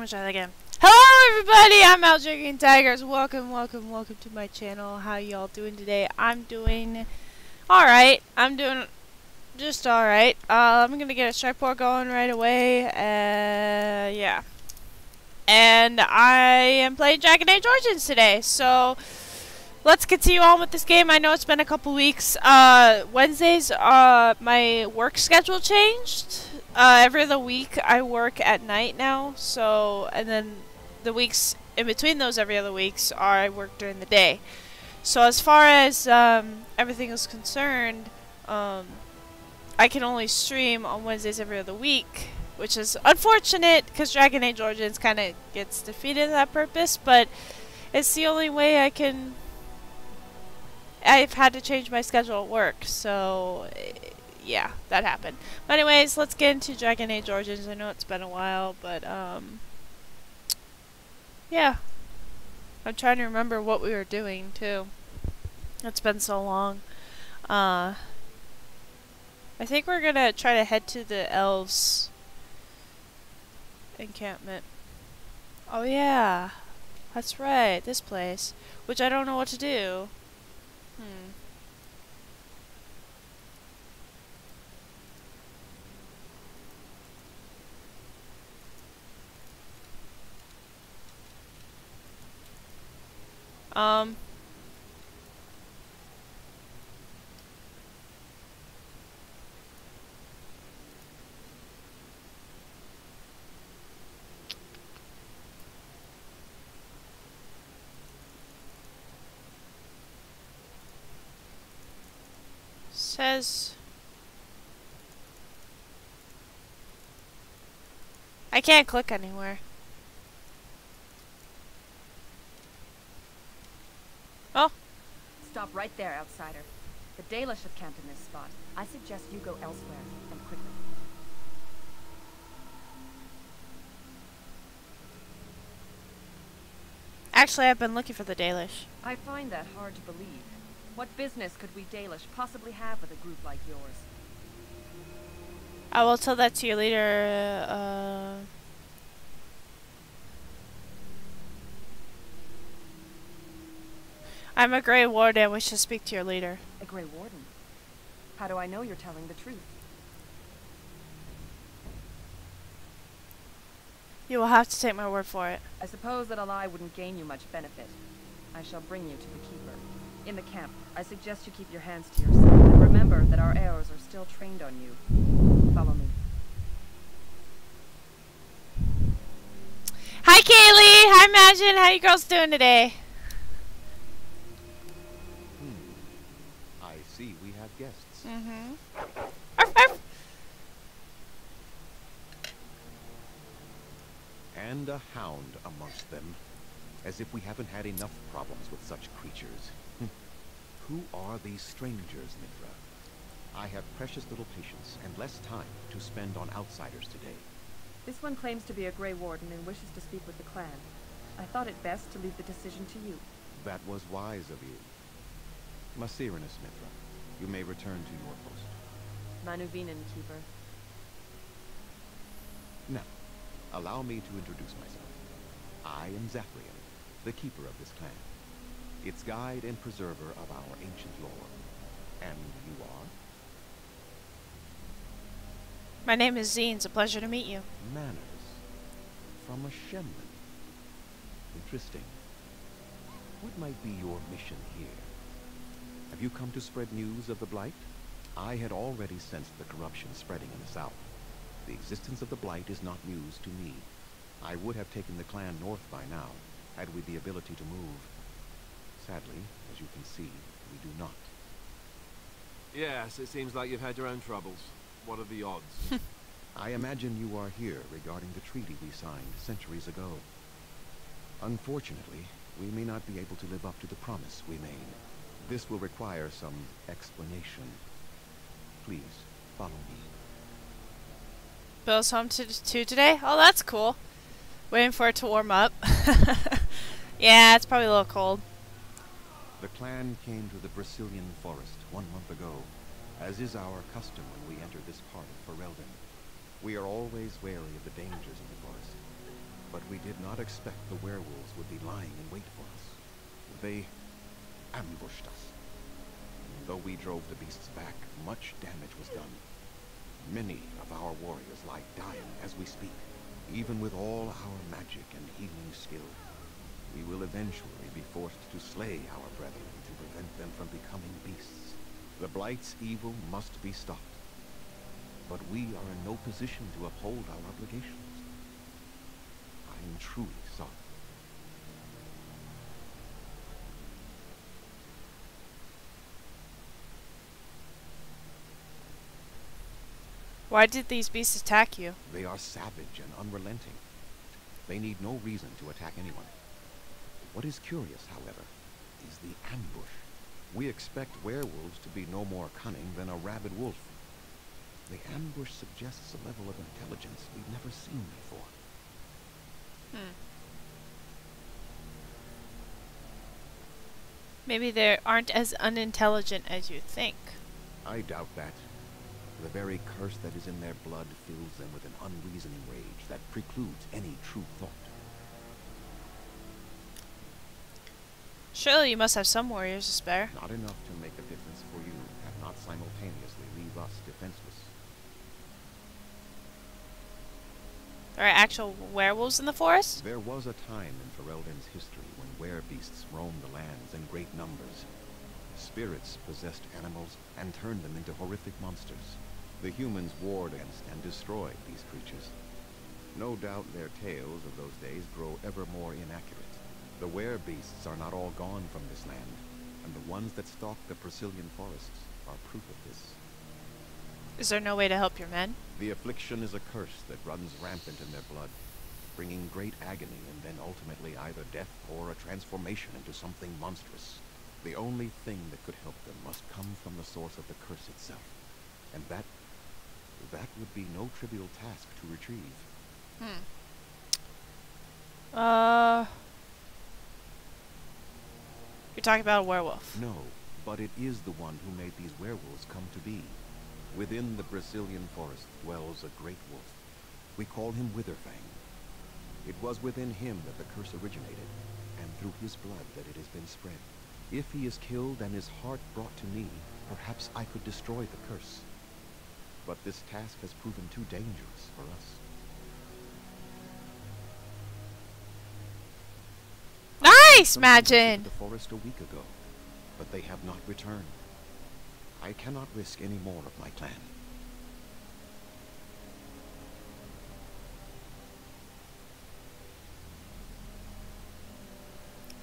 Let's try that again. Hello everybody, I'm Algerian Tigers. Welcome to my channel. How y'all doing today? I'm doing alright. I'm doing just alright. I'm gonna get a strike port going right away. Yeah. And I am playing Dragon Age Origins today, so let's continue on with this game. I know it's been a couple weeks. Wednesdays, my work schedule changed. Every other week I work at night now, so, and then the weeks in between those every other weeks I work during the day. So as far as everything is concerned, I can only stream on Wednesdays every other week, which is unfortunate because Dragon Age Origins kind of gets defeated in that purpose, but it's the only way I can. I've had to change my schedule at work, so yeah, that happened. But anyways, let's get into Dragon Age Origins. I know it's been a while, but yeah. I'm trying to remember what we were doing too. It's been so long. I think we're gonna try to head to the elves encampment. Oh yeah, that's right, this place, which I don't know what to do. Says I can't click anywhere. Oh. Stop right there, outsider. The Dalish have camped in this spot. I suggest you go elsewhere, and quickly. Actually, I've been looking for the Dalish. I find that hard to believe. What business could we Dalish possibly have with a group like yours? I will tell that to your leader. I'm a Grey Warden and wish to speak to your leader. A Grey Warden? How do I know you're telling the truth? You will have to take my word for it. I suppose that a lie wouldn't gain you much benefit. I shall bring you to the Keeper. In the camp, I suggest you keep your hands to yourself, and remember that our arrows are still trained on you. Follow me. Hi Kaylee! Hi Imagine! How you girls doing today? I see we have guests. Arf, arf. And a hound amongst them. As if we haven't had enough problems with such creatures. Who are these strangers, Mithra? I have precious little patience and less time to spend on outsiders today. This one claims to be a Grey Warden and wishes to speak with the clan. I thought it best to leave the decision to you. That was wise of you. Maserenus, Mithra, you may return to your post. Manuvinen, Keeper. Now, allow me to introduce myself. I am Zafrian, the keeper of this clan. Its guide and preserver of our ancient lore. And you are? My name is Zine. It's a pleasure to meet you. Manners. From a Shemlin. Interesting. What might be your mission here? Have you come to spread news of the Blight? I had already sensed the corruption spreading in the south. The existence of the Blight is not news to me. I would have taken the clan north by now, had we the ability to move. Sadly, as you can see, we do not. Yes, it seems like you've had your own troubles. What are the odds? I imagine you are here regarding the treaty we signed centuries ago. Unfortunately, we may not be able to live up to the promise we made. This will require some explanation. Please, follow me. Bill's home to today? Oh, that's cool. Waiting for it to warm up. Yeah, it's probably a little cold. The clan came to the Brazilian forest 1 month ago, as is our custom when we enter this part of Ferelden. We are always wary of the dangers in the forest. But we did not expect the werewolves would be lying in wait for us. They ambushed us. Though we drove the beasts back, much damage was done. Many of our warriors lie dying as we speak. Even with all our magic and healing skill, we will eventually be forced to slay our brethren to prevent them from becoming beasts. The Blight's evil must be stopped. But we are in no position to uphold our obligations. I am truly sorry. Why did these beasts attack you? They are savage and unrelenting. They need no reason to attack anyone. What is curious, however, is the ambush. We expect werewolves to be no more cunning than a rabid wolf. The ambush suggests a level of intelligence we've never seen before. Maybe they aren't as unintelligent as you think. I doubt that. The very curse that is in their blood fills them with an unreasoning rage that precludes any true thought. Surely you must have some warriors to spare. Not enough to make a difference for you, and not simultaneously leave us defenseless. There are actual werewolves in the forest? There was a time in Ferelden's history when werebeasts roamed the lands in great numbers. Spirits possessed animals and turned them into horrific monsters. The humans warred against and destroyed these creatures. No doubt their tales of those days grow ever more inaccurate. The werebeasts are not all gone from this land, and the ones that stalk the Brecilian forests are proof of this. Is there no way to help your men? The affliction is a curse that runs rampant in their blood, bringing great agony and then ultimately either death or a transformation into something monstrous. The only thing that could help them must come from the source of the curse itself, and that would be no trivial task to retrieve. You're talking about a werewolf. No, but it is the one who made these werewolves come to be. Within the Brecilian forest dwells a great wolf. We call him Witherfang. It was within him that the curse originated, and through his blood that it has been spread. If he is killed and his heart brought to me, perhaps I could destroy the curse. But this task has proven too dangerous for us. Nice, Some Magin! the forest a week ago, but they have not returned. I cannot risk any more of my clan.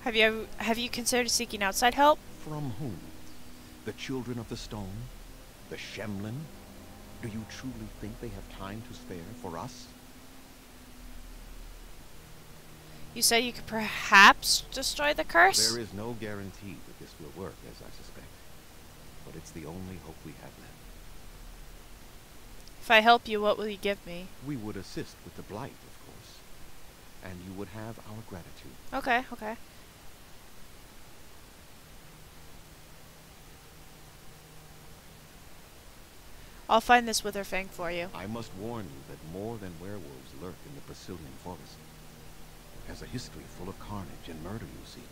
Have you considered seeking outside help? From whom? The Children of the Stone? The Shemlin? Do you truly think they have time to spare for us? You said you could perhaps destroy the curse? There is no guarantee that this will work, as I suspect. But it's the only hope we have left. If I help you, what will you give me? We would assist with the Blight, of course. And you would have our gratitude. Okay, okay. I'll find this Witherfang for you. I must warn you that more than werewolves lurk in the Brecilian forest. It has a history full of carnage and murder, you see.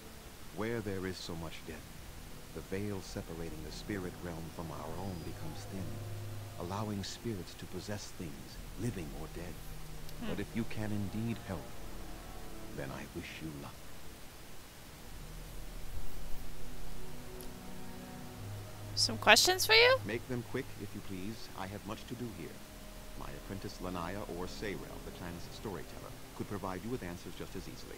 Where there is so much death, the veil separating the spirit realm from our own becomes thin, allowing spirits to possess things, living or dead. But if you can indeed help, then I wish you luck. Some questions for you? Make them quick, if you please. I have much to do here. My apprentice Lanaya or Sayrel, the clan's storyteller, could provide you with answers just as easily.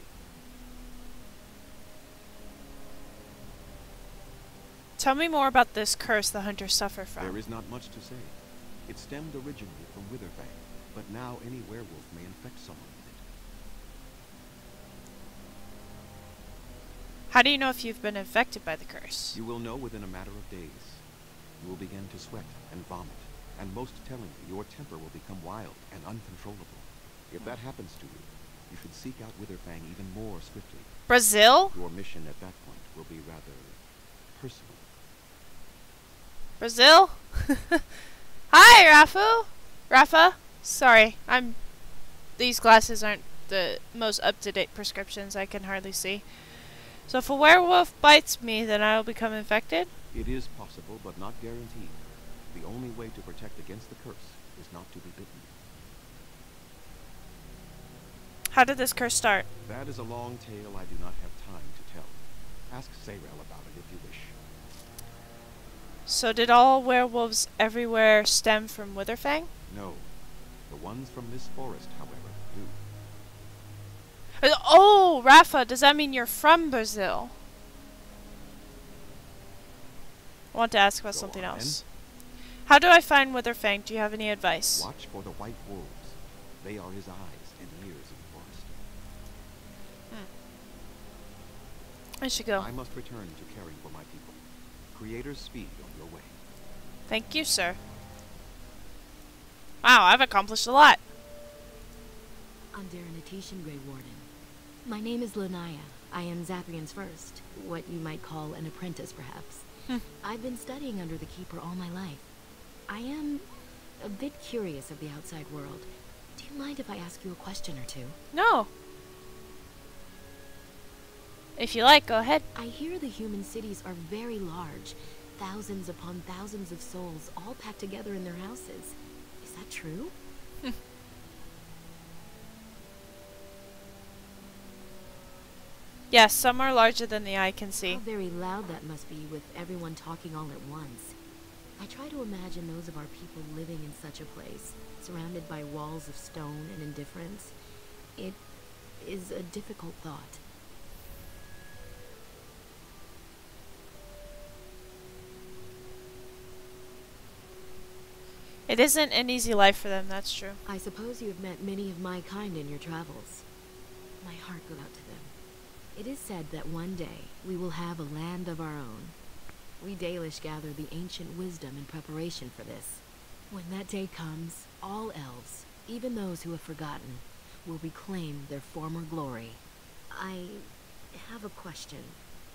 Tell me more about this curse the hunters suffer from. There is not much to say. It stemmed originally from Witherfang, but now any werewolf may infect someone with it. How do you know if you've been infected by the curse? You will know within a matter of days. You will begin to sweat and vomit, and most tellingly, your temper will become wild and uncontrollable. If that happens to you, you should seek out Witherfang even more swiftly. Brazil? Your mission at that point will be rather personal. Brazil? Hi, Rafa. Rafa? Sorry, these glasses aren't the most up-to-date prescriptions I can hardly see. So if a werewolf bites me, then I will become infected? It is possible, but not guaranteed. The only way to protect against the curse is not to be bitten. How did this curse start? That is a long tale I do not have time to tell. Ask Zayrel about it if you wish. So did all werewolves everywhere stem from Witherfang? No. The ones from this forest, however, do. Oh, Rafa, does that mean you're from Brazil? I want to ask about Go something on, else. How do I find Witherfang? Do you have any advice? Watch for the white wolves. They are his eyes and ears in the forest. I should go. I must return to caring for my people. Creator's speed on your way. Thank you, sir. Wow, I've accomplished a lot. Underanitation, Grey Warden. My name is Lanaya. I am Zathrian's first, what you might call an apprentice, perhaps. I've been studying under the Keeper all my life. I am a bit curious of the outside world. Do you mind if I ask you a question or two? No. If you like, go ahead. I hear the human cities are very large. Thousands upon thousands of souls, all packed together in their houses. Is that true? Yes, some are larger than the eye can see. How very loud that must be with everyone talking all at once. I try to imagine those of our people living in such a place, surrounded by walls of stone and indifference. It is a difficult thought. It isn't an easy life for them, that's true. I suppose you have met many of my kind in your travels. My heart goes out to them. It is said that one day we will have a land of our own. We Dalish gather the ancient wisdom in preparation for this. When that day comes, all elves, even those who have forgotten, will reclaim their former glory. I have a question,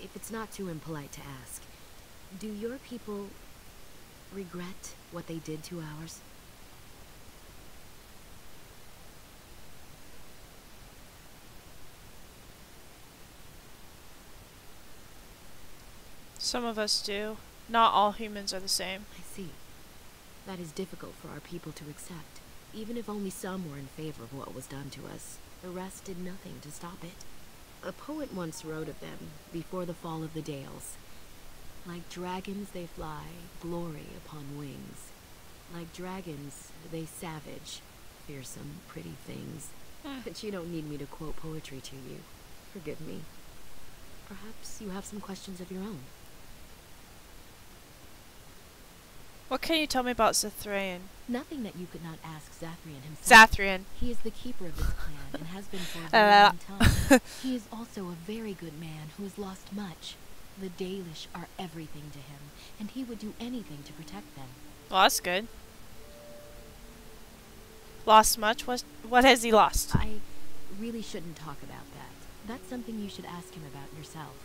if it's not too impolite to ask. Do your people regret what they did to ours? Some of us do. Not all humans are the same. I see. That is difficult for our people to accept. Even if only some were in favor of what was done to us, the rest did nothing to stop it. A poet once wrote of them, before the fall of the Dales. Like dragons they fly, glory upon wings. Like dragons, they savage, fearsome, pretty things. But you don't need me to quote poetry to you. Forgive me. Perhaps you have some questions of your own. What can you tell me about Zathrian? Nothing that you could not ask Zathrian himself. Zathrian. He is the keeper of this clan and has been for a very long time. He is also a very good man who has lost much. The Dalish are everything to him, and he would do anything to protect them. Well, that's good. Lost much? What has he lost? I really shouldn't talk about that. That's something you should ask him about yourself.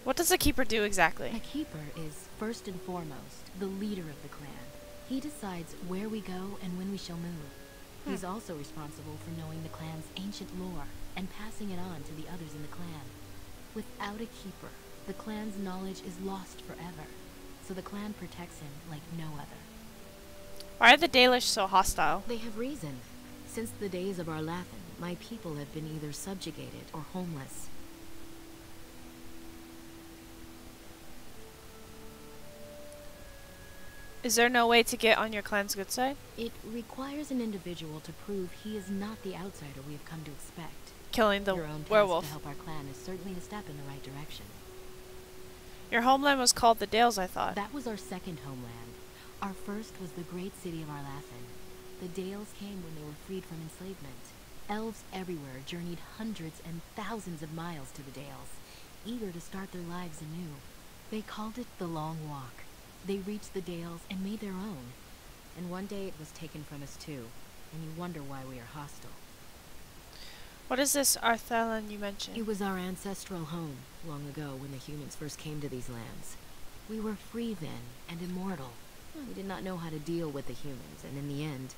What does the Keeper do A exactly? keeper is, first and foremost, the leader of the clan. He decides where we go and when we shall move. He's also responsible for knowing the clan's ancient lore and passing it on to the others in the clan. Without a keeper, the clan's knowledge is lost forever, so the clan protects him like no other. Why are the Dalish so hostile? They have reason. Since the days of Arlathan, my people have been either subjugated or homeless. Is there no way to get on your clan's good side? It requires an individual to prove he is not the outsider we have come to expect. Killing the Your own task werewolf. to help our clan is certainly a step in the right direction. Your homeland was called the Dales, I thought. That was our second homeland. Our first was the great city of Arlathan. The Dales came when they were freed from enslavement. Elves everywhere journeyed hundreds and thousands of miles to the Dales, eager to start their lives anew. They called it the Long Walk. They reached the Dales and made their own. And one day it was taken from us too, and you wonder why we are hostile. What is this Arthalan you mentioned? It was our ancestral home, long ago when the humans first came to these lands. We were free then, and immortal. We did not know how to deal with the humans, and in the end,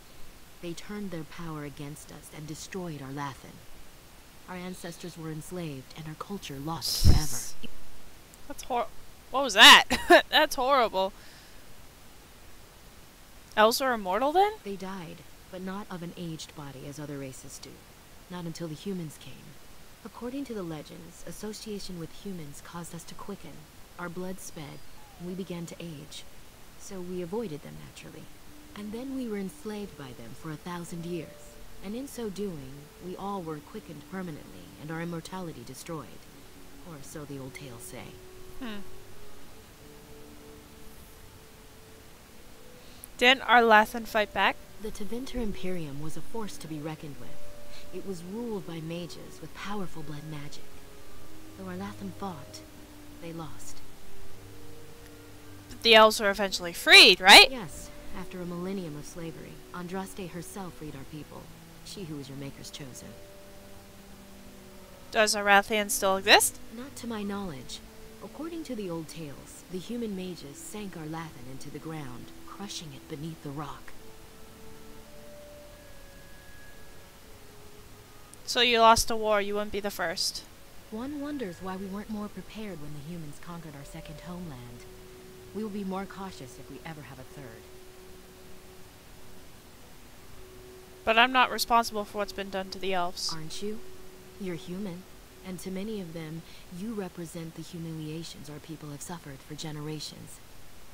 They turned their power against us and destroyed our Lathan. Our ancestors were enslaved and our culture lost forever. That's what was that? That's horrible. Elves are immortal then? They died, but not of an aged body as other races do. Not until the humans came. According to the legends, association with humans caused us to quicken. Our blood sped, and we began to age. So we avoided them naturally. And then we were enslaved by them for 1,000 years. And in so doing, we all were quickened permanently and our immortality destroyed. Or so the old tales say. Didn't our Lathan fight back? The Tevinter Imperium was a force to be reckoned with. It was ruled by mages with powerful blood magic. Though our Lathan fought, they lost. But the elves were eventually freed, right? Yes, after a millennium of slavery, Andraste herself freed our people. She who was your maker's chosen. Does Arathian still exist? Not to my knowledge. According to the old tales, the human mages sank our Lathan into the ground, crushing it beneath the rock. So you lost a war, you wouldn't be the first. One wonders why we weren't more prepared when the humans conquered our second homeland. We will be more cautious if we ever have a third. But I'm not responsible for what's been done to the elves. Aren't you? You're human, and to many of them, you represent the humiliations our people have suffered for generations.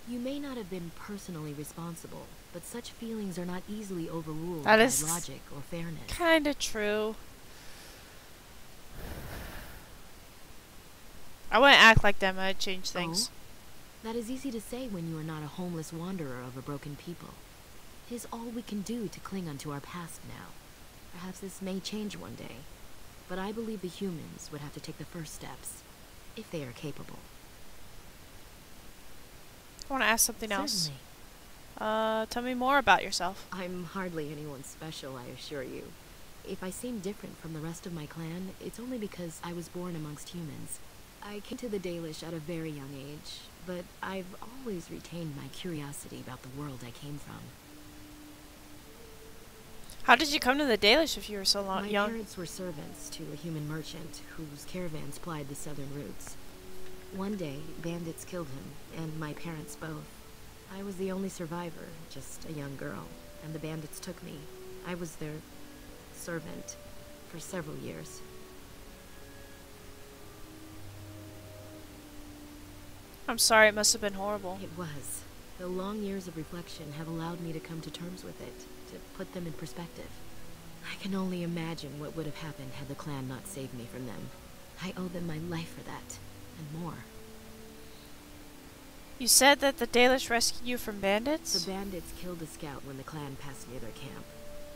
You may not have been personally responsible, but such feelings are not easily overruled That by is logic or fairness. Kinda true. I wouldn't act like them, I'd change things. Oh? That is easy to say when you are not a homeless wanderer of a broken people. It is all we can do to cling unto our past now. Perhaps this may change one day, but I believe the humans would have to take the first steps, if they are capable. I want to ask something else. Certainly. Tell me more about yourself. I'm hardly anyone special, I assure you. If I seem different from the rest of my clan, it's only because I was born amongst humans. I came to the Dalish at a very young age, but I've always retained my curiosity about the world I came from. How did you come to the Dalish if you were so My young? parents were servants to a human merchant whose caravans plied the southern routes. One day, bandits killed him, and my parents both. I was the only survivor, just a young girl, and the bandits took me. I was their servant for several years. I'm sorry, it must have been horrible. It was. The long years of reflection have allowed me to come to terms with it, to put them in perspective. I can only imagine what would have happened had the clan not saved me from them. I owe them my life for that, and more. You said that the Dalish rescued you from bandits? The bandits killed a scout when the clan passed near their camp.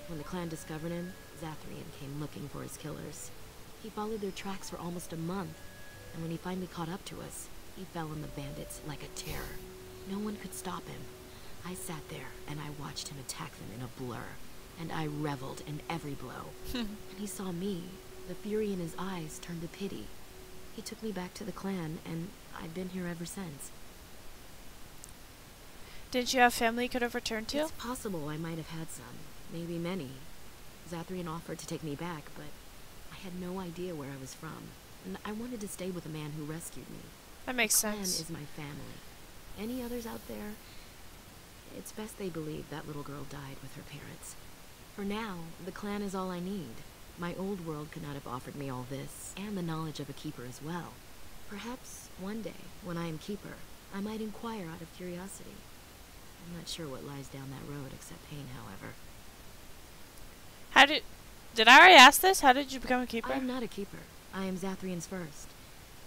When the clan discovered him, Zathrian came looking for his killers. He followed their tracks for almost a month, and when he finally caught up to us, he fell on the bandits like a terror. No one could stop him. I sat there and I watched him attack them in a blur, and I reveled in every blow. And he saw me. The fury in his eyes turned to pity. He took me back to the clan, and I've been here ever since. Didn't you have family you could have returned to? It's possible I might have had some, maybe many. Zathrian offered to take me back, but I had no idea where I was from, and I wanted to stay with the man who rescued me. That makes The clan sense. is my family. Any others out there? It's best they believe that little girl died with her parents. For now, the clan is all I need. My old world could not have offered me all this, and the knowledge of a keeper as well. Perhaps one day, when I am keeper, I might inquire out of curiosity. I'm not sure what lies down that road except pain, however. Did I already ask this? How did you become a keeper? I am not a keeper. I am Zathrian's first.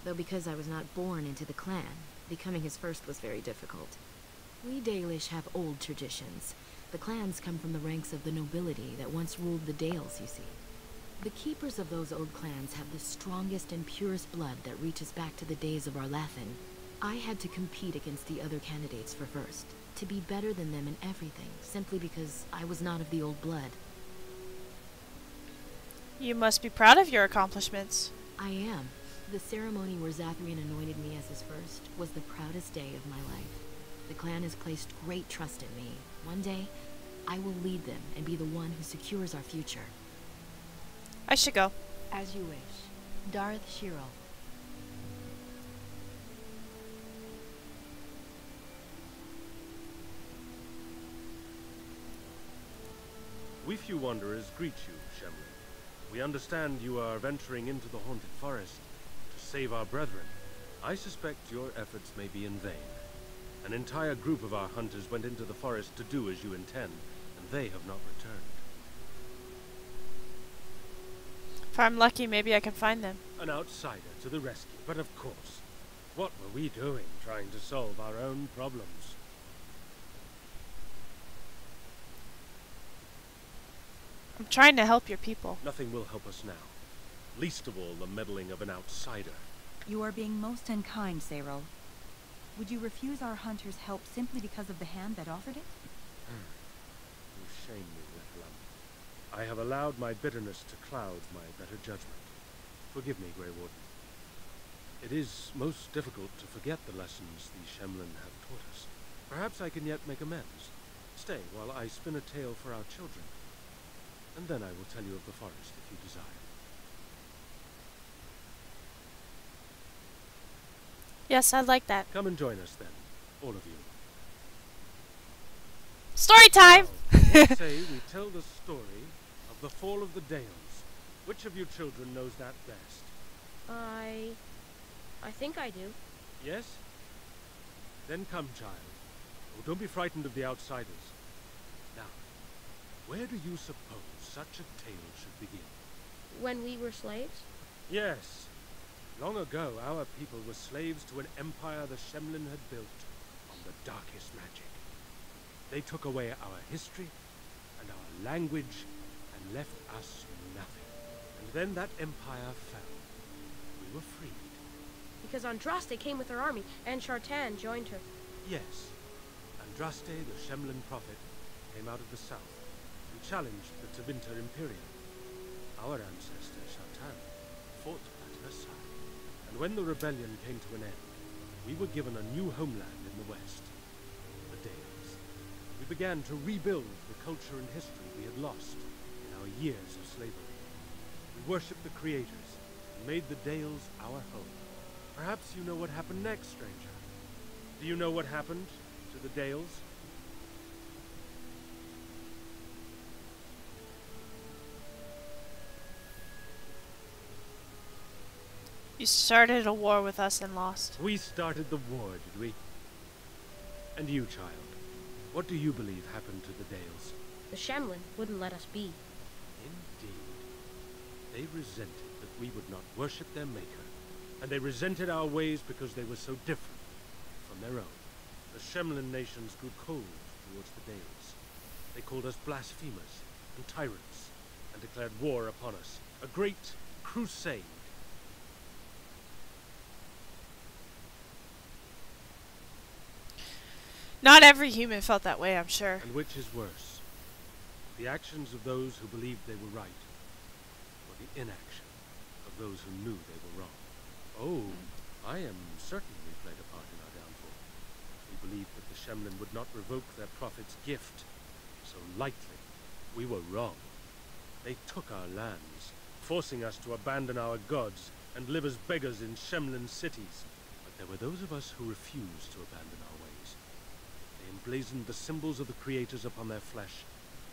Though because I was not born into the clan, becoming his first was very difficult. We Dalish have old traditions. The clans come from the ranks of the nobility that once ruled the Dales, you see. The keepers of those old clans have the strongest and purest blood that reaches back to the days of our Lathan. I had to compete against the other candidates for first, to be better than them in everything, simply because I was not of the old blood. You must be proud of your accomplishments. I am. The ceremony where Zathrian anointed me as his first was the proudest day of my life. The clan has placed great trust in me. One day, I will lead them and be the one who secures our future. I should go. As you wish. Darth Shiro. We few wanderers greet you, Shemlin. We understand you are venturing into the Haunted Forest to save our brethren. I suspect your efforts may be in vain. An entire group of our hunters went into the forest to do as you intend, and they have not returned. If I'm lucky, maybe I can find them. An outsider to the rescue, but of course. What were we doing trying to solve our own problems? I'm trying to help your people. Nothing will help us now. Least of all the meddling of an outsider. You are being most unkind, Cyril. Would you refuse our hunter's help simply because of the hand that offered it? You shame me, Lekelam. I have allowed my bitterness to cloud my better judgment. Forgive me, Grey Warden. It is most difficult to forget the lessons the Shemlin have taught us. Perhaps I can yet make amends. Stay while I spin a tale for our children. And then I will tell you of the forest if you desire. Yes, I'd like that. Come and join us then, all of you. Story time! Now, let's say we tell the story of the fall of the Dales. Which of you children knows that best? I think I do. Yes? Then come, child. Oh, don't be frightened of the outsiders. Now, where do you suppose such a tale should begin? When we were slaves? Yes. Long ago, our people were slaves to an empire the Shemlin had built on the darkest magic. They took away our history and our language and left us nothing. And then that empire fell. We were freed. Because Andraste came with her army, and Shartan joined her. Yes. Andraste, the Shemlin prophet, came out of the south and challenged the Tevinter Imperium. Our ancestor, Shartan, fought at her side. And when the rebellion came to an end, we were given a new homeland in the west, the Dales. We began to rebuild the culture and history we had lost in our years of slavery. We worshipped the creators and made the Dales our home. Perhaps you know what happened next, stranger. Do you know what happened to the Dales? You started a war with us and lost. We started the war, did we? And you, child, what do you believe happened to the Dales? The Shemlin wouldn't let us be. Indeed. They resented that we would not worship their maker, and they resented our ways because they were so different from their own. The Shemlin nations grew cold towards the Dales. They called us blasphemers and tyrants, and declared war upon us. A great crusade. Not every human felt that way, I'm sure. And which is worse? The actions of those who believed they were right, or the inaction of those who knew they were wrong? Oh, I am certain we played a part in our downfall. We believed that the Shemlin would not revoke their prophet's gift so lightly. We were wrong. They took our lands, forcing us to abandon our gods and live as beggars in Shemlin cities. But there were those of us who refused to abandon our ways. They emblazoned the symbols of the creators upon their flesh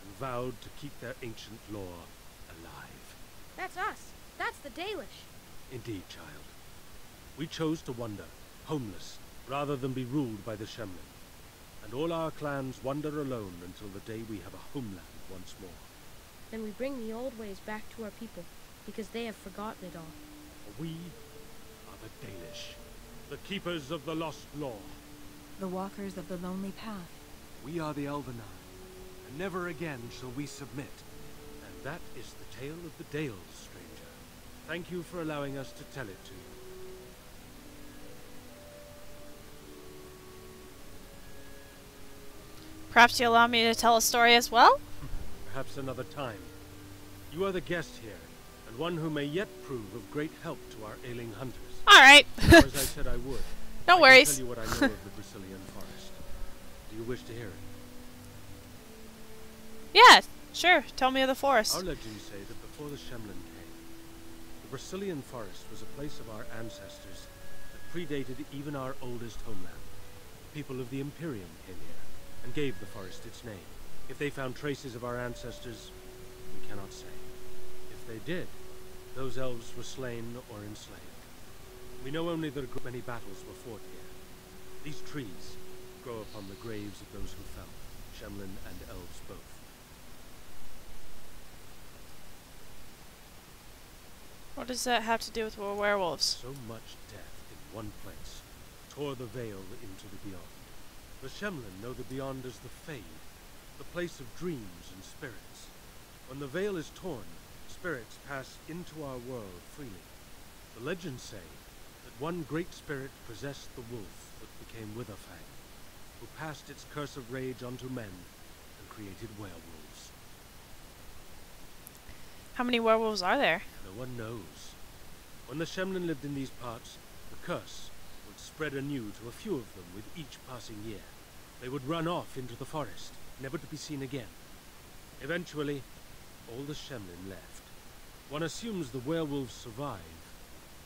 and vowed to keep their ancient lore alive. That's us. That's the Dalish. Indeed, child. We chose to wander, homeless, rather than be ruled by the Shemlin. And all our clans wander alone until the day we have a homeland once more. Then we bring the old ways back to our people, because they have forgotten it all. For we are the Dalish, the keepers of the lost lore. The walkers of the lonely path. We are the Elvenar, and never again shall we submit. And that is the tale of the Dales, stranger. Thank you for allowing us to tell it to you. Perhaps you allow me to tell a story as well? Perhaps another time. You are the guest here, and one who may yet prove of great help to our ailing hunters. Alright. Or as I said I would. No I worries. can tell you what I know of the Brazilian forest. Do you wish to hear it? Yeah, sure. Tell me of the forest. Our legends say that before the Shemlin came, the Brazilian forest was a place of our ancestors that predated even our oldest homeland. The people of the Imperium came here and gave the forest its name. If they found traces of our ancestors, we cannot say. If they did, those elves were slain or enslaved. We know only that a great many battles were fought here. These trees grow upon the graves of those who fell, Shemlin and elves both. What does that have to do with werewolves? So much death in one place tore the veil into the beyond. The Shemlin know the beyond as the Fade, the place of dreams and spirits. When the veil is torn, spirits pass into our world freely. The legends say that one great spirit possessed the wolf that became Witherfang, who passed its curse of rage onto men and created werewolves. How many werewolves are there? No one knows. When the Shemlin lived in these parts, the curse would spread anew to a few of them with each passing year. They would run off into the forest, never to be seen again. Eventually, all the Shemlin left. One assumes the werewolves survive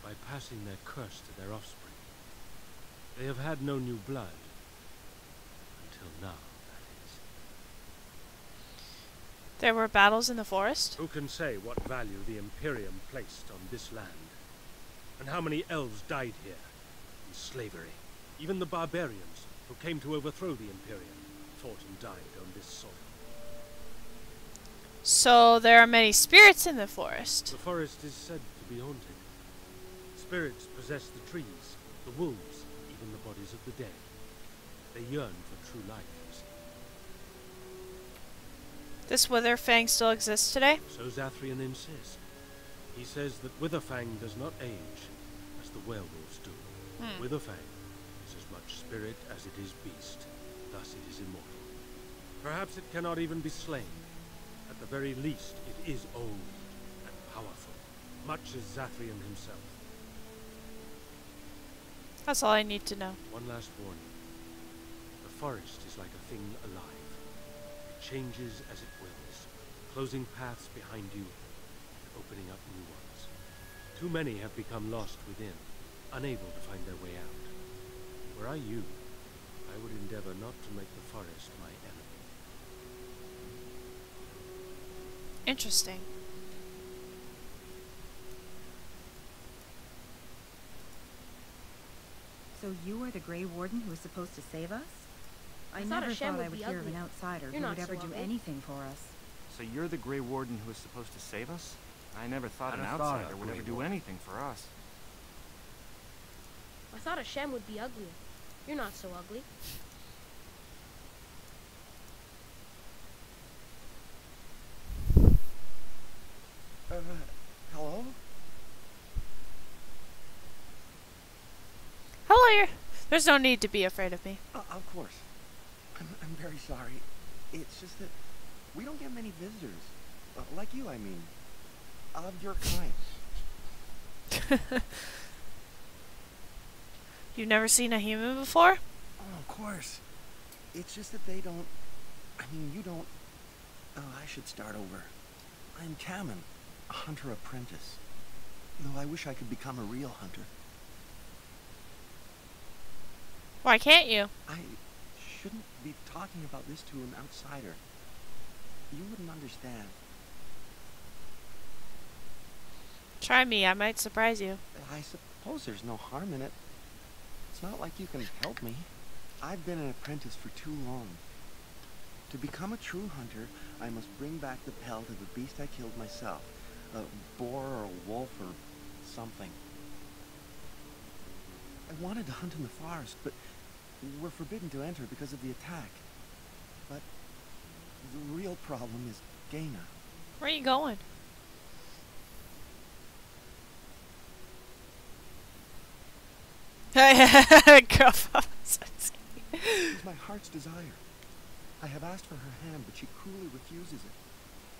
by passing their curse to their offspring. They have had no new blood. Until now, that is. There were battles in the forest? Who can say what value the Imperium placed on this land? And how many elves died here in slavery? Even the barbarians who came to overthrow the Imperium fought and died on this soil. So there are many spirits in the forest. The forest is said to be haunted. Spirits possess the trees, the wolves, even the bodies of the dead. They yearn for true life, you see. This Witherfang still exists today? So Zathrian insists. He says that Witherfang does not age as the werewolves do. Witherfang is as much spirit as it is beast. Thus it is immortal. Perhaps it cannot even be slain. At the very least, it is old and powerful, much as Zathrian himself. That's all I need to know. One last warning. The forest is like a thing alive. It changes as it wills, closing paths behind you and opening up new ones. Too many have become lost within, unable to find their way out. Were I you, I would endeavor not to make the forest my enemy. Interesting. So you are the Grey Warden who was supposed to save us? I thought a never Shem thought I would would be hear of ugly. an outsider You're who not would so ever do ugly. anything for us. So you're the Grey Warden who was supposed to save us? I never thought I an never thought of outsider the would Grey ever do Warden. anything for us. I thought a Shem would be uglier. You're not so ugly. Hello? Hello, you're... There's no need to be afraid of me. Of course. I'm very sorry. It's just that we don't get many visitors. Like you, I mean. Of your kind. You've never seen a human before? Oh, of course. It's just that they don't... I mean, you don't... Oh, I should start over. I'm Kamen, a hunter apprentice. Though I wish I could become a real hunter. Why can't you? I shouldn't be talking about this to an outsider. You wouldn't understand. Try me, I might surprise you. I suppose there's no harm in it. It's not like you can help me. I've been an apprentice for too long. To become a true hunter, I must bring back the pelt of the beast I killed myself. A boar or a wolf or something. I wanted to hunt in the forest, but we're forbidden to enter because of the attack. But the real problem is Gaina. Where are you going? It's my heart's desire. I have asked for her hand, but she cruelly refuses it.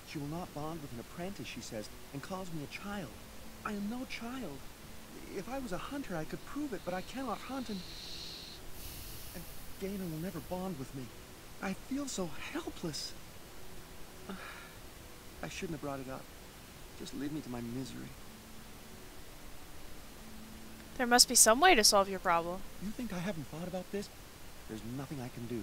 She will not bond with an apprentice, she says, and calls me a child. I am no child. If I was a hunter, I could prove it, but I cannot hunt, and Gaina will never bond with me. I feel so helpless. I shouldn't have brought it up. Just leave me to my misery. There must be some way to solve your problem. You think I haven't thought about this? There's nothing I can do.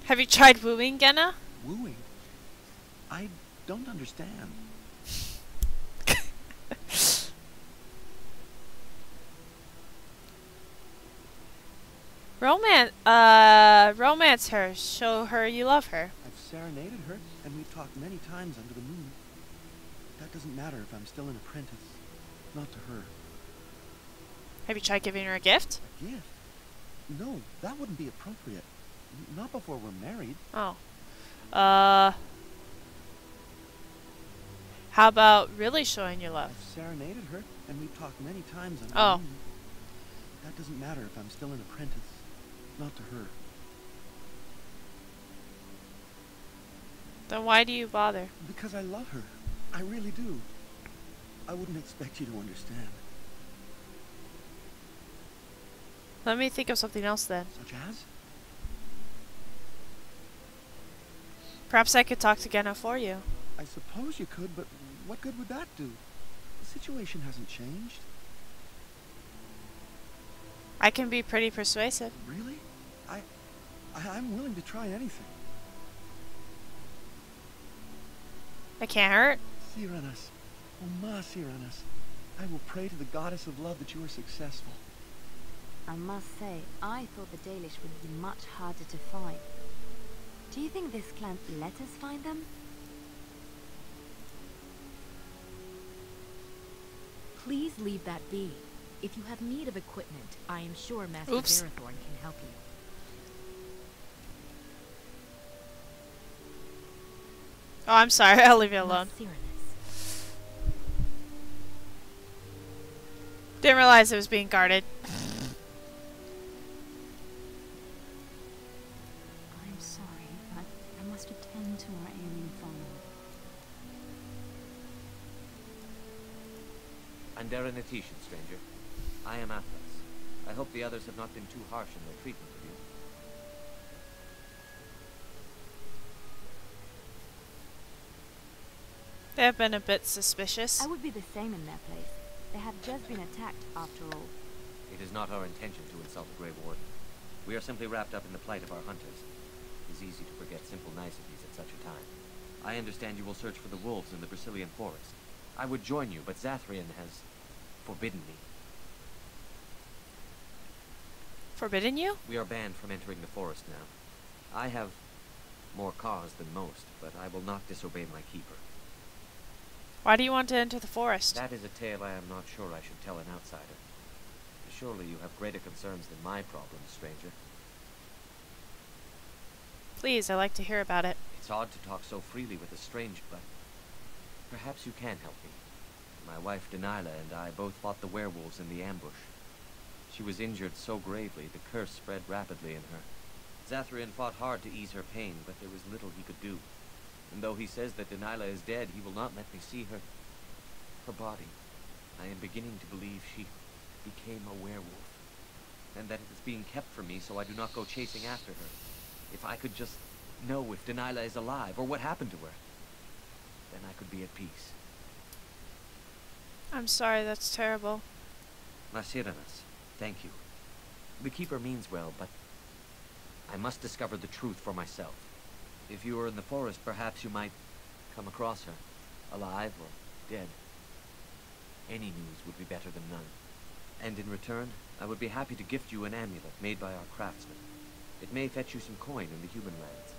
Have you tried wooing Genna? Wooing? I don't understand. Romance her. Show her you love her. I've serenaded her, and we've talked many times under the moon. That doesn't matter if I'm still an apprentice. Not to her. Have you tried giving her a gift? A gift? No, that wouldn't be appropriate. Not before we're married. Oh. How about really showing your love? I've serenaded her, and we've talked many times under Oh. the moon. That doesn't matter if I'm still an apprentice. Not to her. Then why do you bother? Because I love her. I really do. I wouldn't expect you to understand. Let me think of something else then. Such as? Perhaps I could talk to Genna for you. I suppose you could, but what good would that do? The situation hasn't changed. I can be pretty persuasive. Really? I'm willing to try anything. I can't hurt. Cyranas. Oh, Ma Cyranas. I will pray to the goddess of love that you are successful. I must say, I thought the Dalish would be much harder to find. Do you think this clan let us find them? Please leave that be. If you have need of equipment, I am sure Master Oops. Verathorn can help you. Oh, I'm sorry. I'll leave you alone. Cyranas. Didn't realize it was being guarded. I'm sorry, but I must attend to our alien follower. Andera Natishan, stranger. I am Atlas. I hope the others have not been too harsh in their treatment of you. They have been a bit suspicious. I would be the same in their place. They have just been attacked, after all. It is not our intention to insult the Grey Warden. We are simply wrapped up in the plight of our hunters. It is easy to forget simple niceties at such a time. I understand you will search for the wolves in the Brazilian forest. I would join you, but Zathrian has forbidden me. Forbidden you? We are banned from entering the forest now. I have more cause than most, but I will not disobey my keeper. Why do you want to enter the forest? That is a tale I am not sure I should tell an outsider. Surely you have greater concerns than my problems, stranger. Please, I'd like to hear about it. It's odd to talk so freely with a stranger, but perhaps you can help me. My wife Denilah and I both fought the werewolves in the ambush. She was injured so gravely, the curse spread rapidly in her. Zathrian fought hard to ease her pain, but there was little he could do. And though he says that Denilah is dead, he will not let me see her body. I am beginning to believe she became a werewolf, and that it is being kept from me so I do not go chasing after her. If I could just know if Denilah is alive, or what happened to her, then I could be at peace. I'm sorry, that's terrible. Masiranas, thank you. The Keeper means well, but I must discover the truth for myself. If you were in the forest, perhaps you might come across her, alive or dead. Any news would be better than none. And in return, I would be happy to gift you an amulet made by our craftsmen. It may fetch you some coin in the human lands.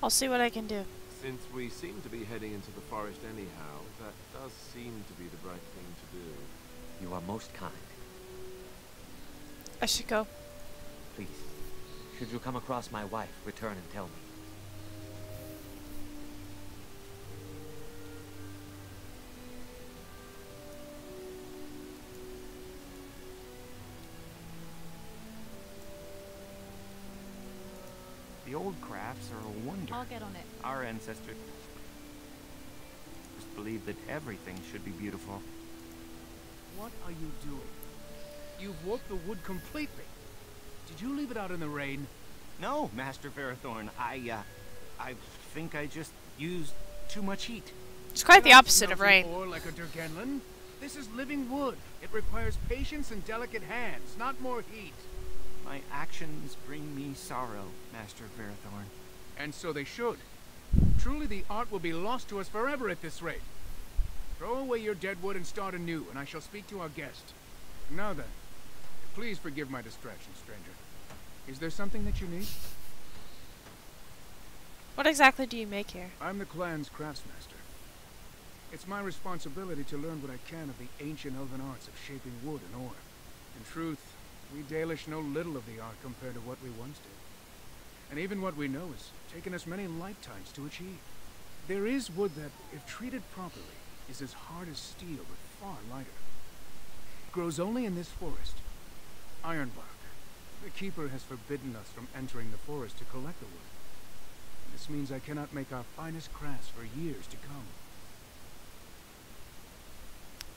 I'll see what I can do. Since we seem to be heading into the forest anyhow, that does seem to be the right thing to do. You are most kind. I should go. Please, should you come across my wife, return and tell me. The old crafts are a wonder. I'll get on it. Our ancestors believe that everything should be beautiful. What are you doing? You've warped the wood completely. Did you leave it out in the rain? No, Master Ferrothorn. I think I just used too much heat. It's quite the opposite of rain. Or like a Durgenlin. This is living wood. It requires patience and delicate hands, not more heat. My actions bring me sorrow, Master Ferrothorn. And so they should. Truly the art will be lost to us forever at this rate. Throw away your dead wood and start anew, and I shall speak to our guest. Now then, please forgive my distraction, stranger. Is there something that you need? What exactly do you make here? I'm the clan's craftsmaster. It's my responsibility to learn what I can of the ancient elven arts of shaping wood and ore. In truth, we Dalish know little of the art compared to what we once did. And even what we know has taken us many lifetimes to achieve. There is wood that, if treated properly, is as hard as steel but far lighter. It grows only in this forest. Ironbark. The Keeper has forbidden us from entering the forest to collect the wood. This means I cannot make our finest crafts for years to come.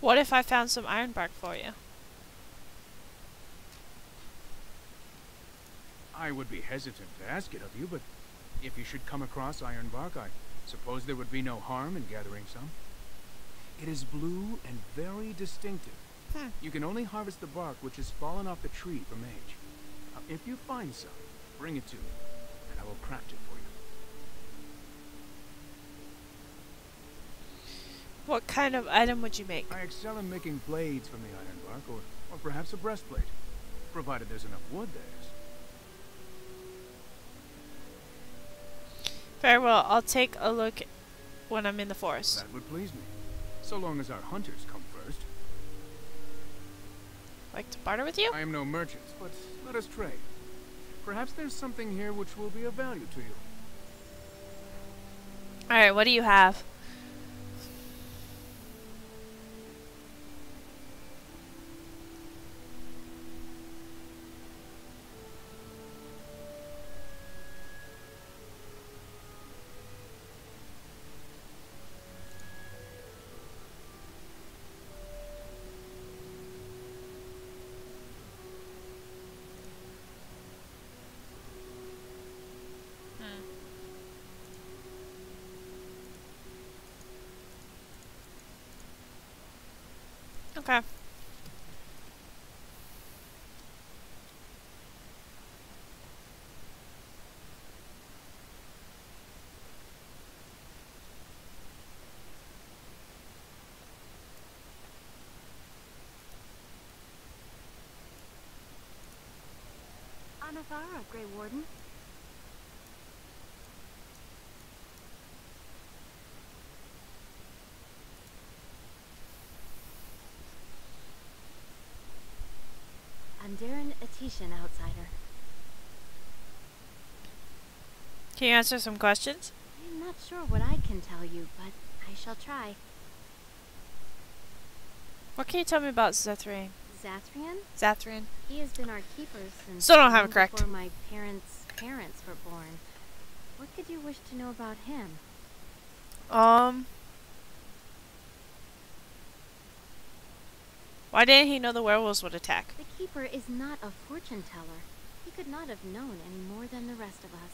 What if I found some ironbark for you? I would be hesitant to ask it of you, but if you should come across ironbark, I suppose there would be no harm in gathering some. It is blue and very distinctive. You can only harvest the bark which has fallen off the tree from age. Now, if you find some, bring it to me, and I will craft it for you. What kind of item would you make? I excel in making blades from the ironbark, or perhaps a breastplate, provided there's enough wood, that is. Very well, I'll take a look when I'm in the forest. That would please me, so long as our hunters come first. Like to barter with you? I am no merchant, but let us trade. Perhaps there's something here which will be of value to you. Alright, what do you have? Okay. Anathara, Grey Warden. I'm Darren Atishan, outsider. Can you answer some questions? I'm not sure what I can tell you, but I shall try. What can you tell me about Zethrian? Zathrian? Zathrian. He has been our keeper since Still don't have it correct. before my parents' parents were born. What could you wish to know about him? Why didn't he know the werewolves would attack? The keeper is not a fortune teller. He could not have known any more than the rest of us.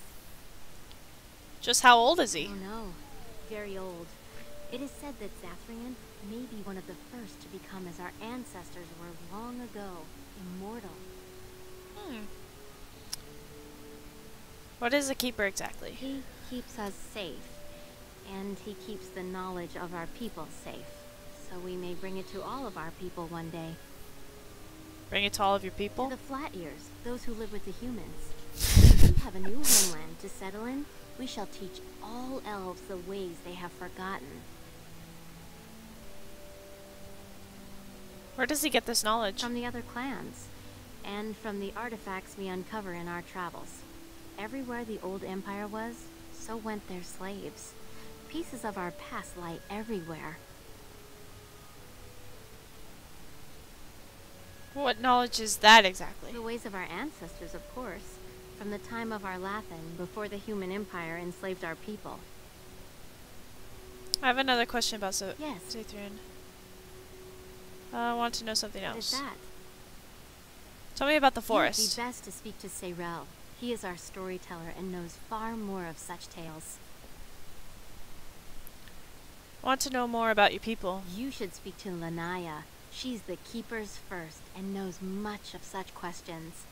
Just how old is he? Oh no, very old. It is said that Zathrian may be one of the first to become as our ancestors were long ago, immortal. What is a keeper exactly? He keeps us safe, and he keeps the knowledge of our people safe, so we may bring it to all of our people one day. Bring it to all of your people? To the Flat Ears, those who live with the humans. If we have a new homeland to settle in, we shall teach all elves the ways they have forgotten. Where does he get this knowledge? From the other clans, and from the artifacts we uncover in our travels. Everywhere the old empire was, so went their slaves. Pieces of our past lie everywhere. What knowledge is that exactly? The ways of our ancestors, of course. From the time of our Lathan, before the human empire enslaved our people. I have another question about Yes. Zethrian. I want to know something What else. is that? Tell me about the It forest. would be best to speak to Seyrel. He is our storyteller and knows far more of such tales. I want to know more about your people. You should speak to Lanaya. She's the Keeper's first and knows much of such questions.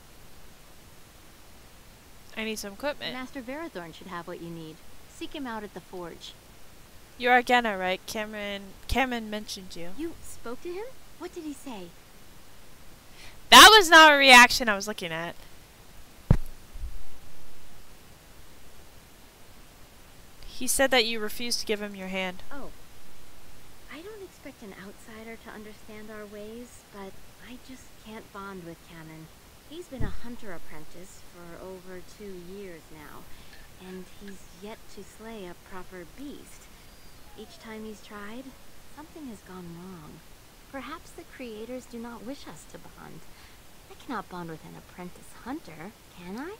I need some equipment. Master Verathorn should have what you need. Seek him out at the forge. You're Argena, right? Cameron mentioned you. You spoke to him? What did he say? That was not a reaction I was looking at. He said that you refused to give him your hand. Oh. I don't expect an outsider to understand our ways, but I just can't bond with Canon. He's been a hunter apprentice for over 2 years now, and he's yet to slay a proper beast. Each time he's tried, something has gone wrong. Perhaps the creators do not wish us to bond. I cannot bond with an apprentice hunter, can I?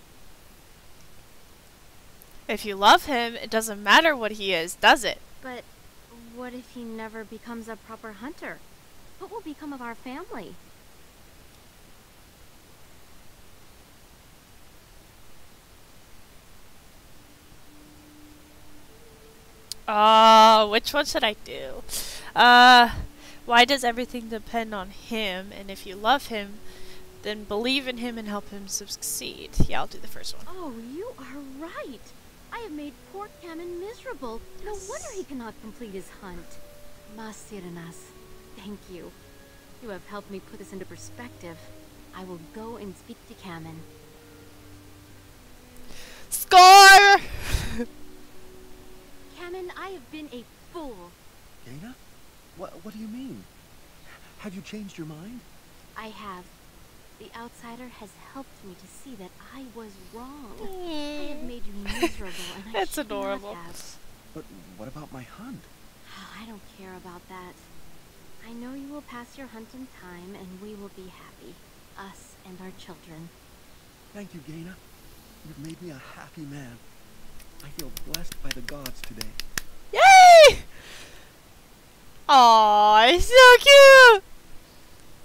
If you love him, it doesn't matter what he is, does it? But what if he never becomes a proper hunter? What will become of our family? Which one should I do? Why does everything depend on him? And if you love him, then believe in him and help him succeed. Yeah, I'll do the first one. Oh, you are right. I have made poor Canon miserable. No wonder he cannot complete his hunt. Masiranas, thank you. You have helped me put this into perspective. I will go and speak to Canon. Score! Canon, I have been a fool. Jaina? What do you mean? Have you changed your mind? I have. The outsider has helped me to see that I was wrong. I have made you miserable, and I That's should not adorable. have. But what about my hunt? I don't care about that. I know you will pass your hunt in time, and we will be happy. Us and our children. Thank you, Jaina. You've made me a happy man. I feel blessed by the gods today. Yay! Aw, it's so cute!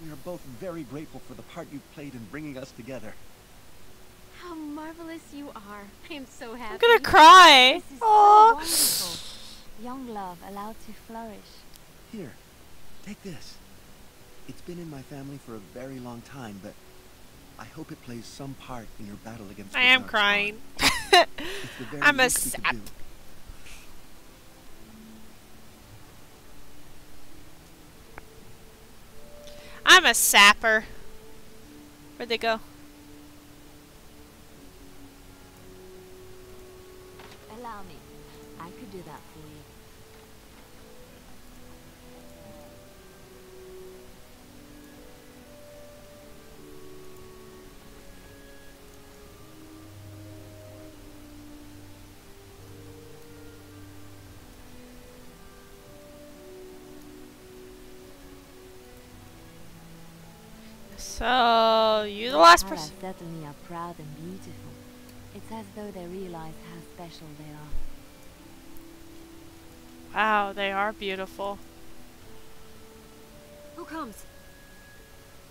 We are both very grateful for the part you've played in bringing us together. How marvelous you are. I am so happy. I'm gonna cry. This is Aw. so wonderful. Young love allowed to flourish. Here, take this. It's been in my family for a very long time, but I hope it plays some part in your battle against I the am Dark crying. Spawn. It's the very I'm a least we could sap. do. I'm a sapper. Where'd they go? Allow me. I could do that for you. So, you the last Hala person. certainly are proud and beautiful. It's as though they realize how special they are. Wow, they are beautiful. Who comes?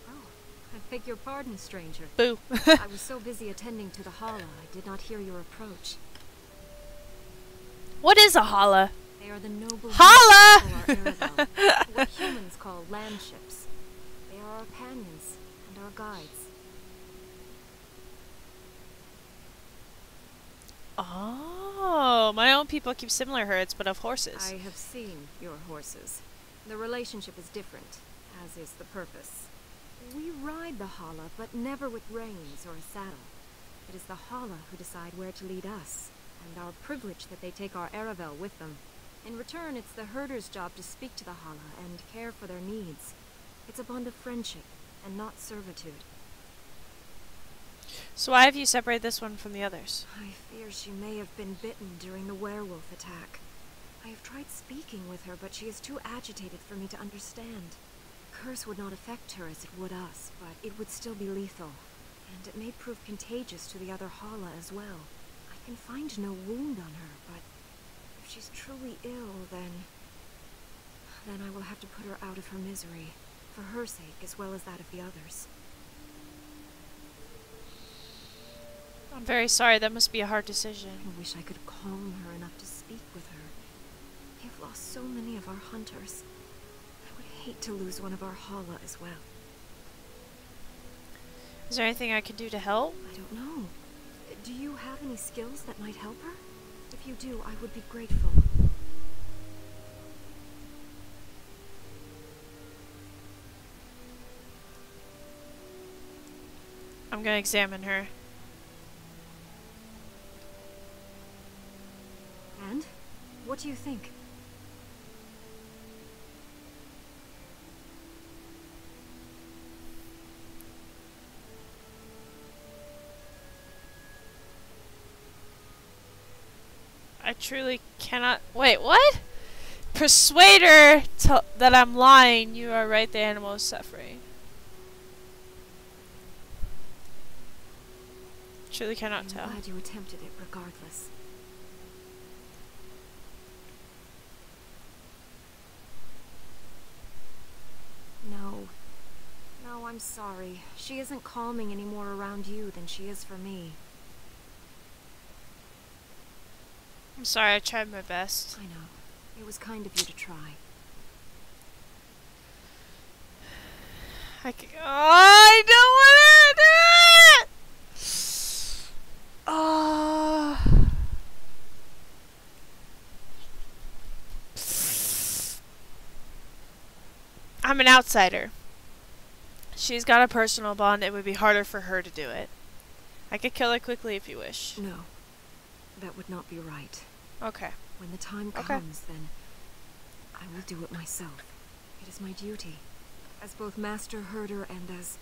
Oh, I beg your pardon, stranger. Boo. I was so busy attending to the Hala, I did not hear your approach. What is a holla? They are the noble Hala! beings of our Arabelle, what humans call land ships. They are our companions and our guides. Oh, my own people keep similar herds, but of horses. I have seen your horses. The relationship is different, as is the purpose. We ride the Hala, but never with reins or a saddle. It is the Hala who decide where to lead us, and our privilege that they take our Arabelle with them. In return, it's the herder's job to speak to the Hala and care for their needs. It's a bond of friendship, and not servitude. So why have you separated this one from the others? I fear she may have been bitten during the werewolf attack. I have tried speaking with her, but she is too agitated for me to understand. The curse would not affect her as it would us, but it would still be lethal. And it may prove contagious to the other Hala as well. I can find no wound on her, but if she's truly ill, then... then I will have to put her out of her misery, for her sake as well as that of the others. I'm very sorry, that must be a hard decision. I wish I could calm her enough to speak with her. We have lost so many of our hunters. I would hate to lose one of our Hala as well. Is there anything I can do to help? I don't know. Do you have any skills that might help her? If you do, I would be grateful. I'm gonna examine her. And? What do you think? I truly cannot. Wait, what? Persuade her that I'm lying. You are right, the animal is suffering. Truly cannot tell. I'm glad you attempted it regardless. No. No, I'm sorry. She isn't calming any more around you than she is for me. I'm sorry, I tried my best. I know. It was kind of you to try. I don't want to do it! Oh. I'm an outsider. She's got a personal bond. It would be harder for her to do it. I could kill her quickly if you wish. No. That would not be right. Okay. When the time comes, then I will do it myself. It is my duty, as both Master Herder and as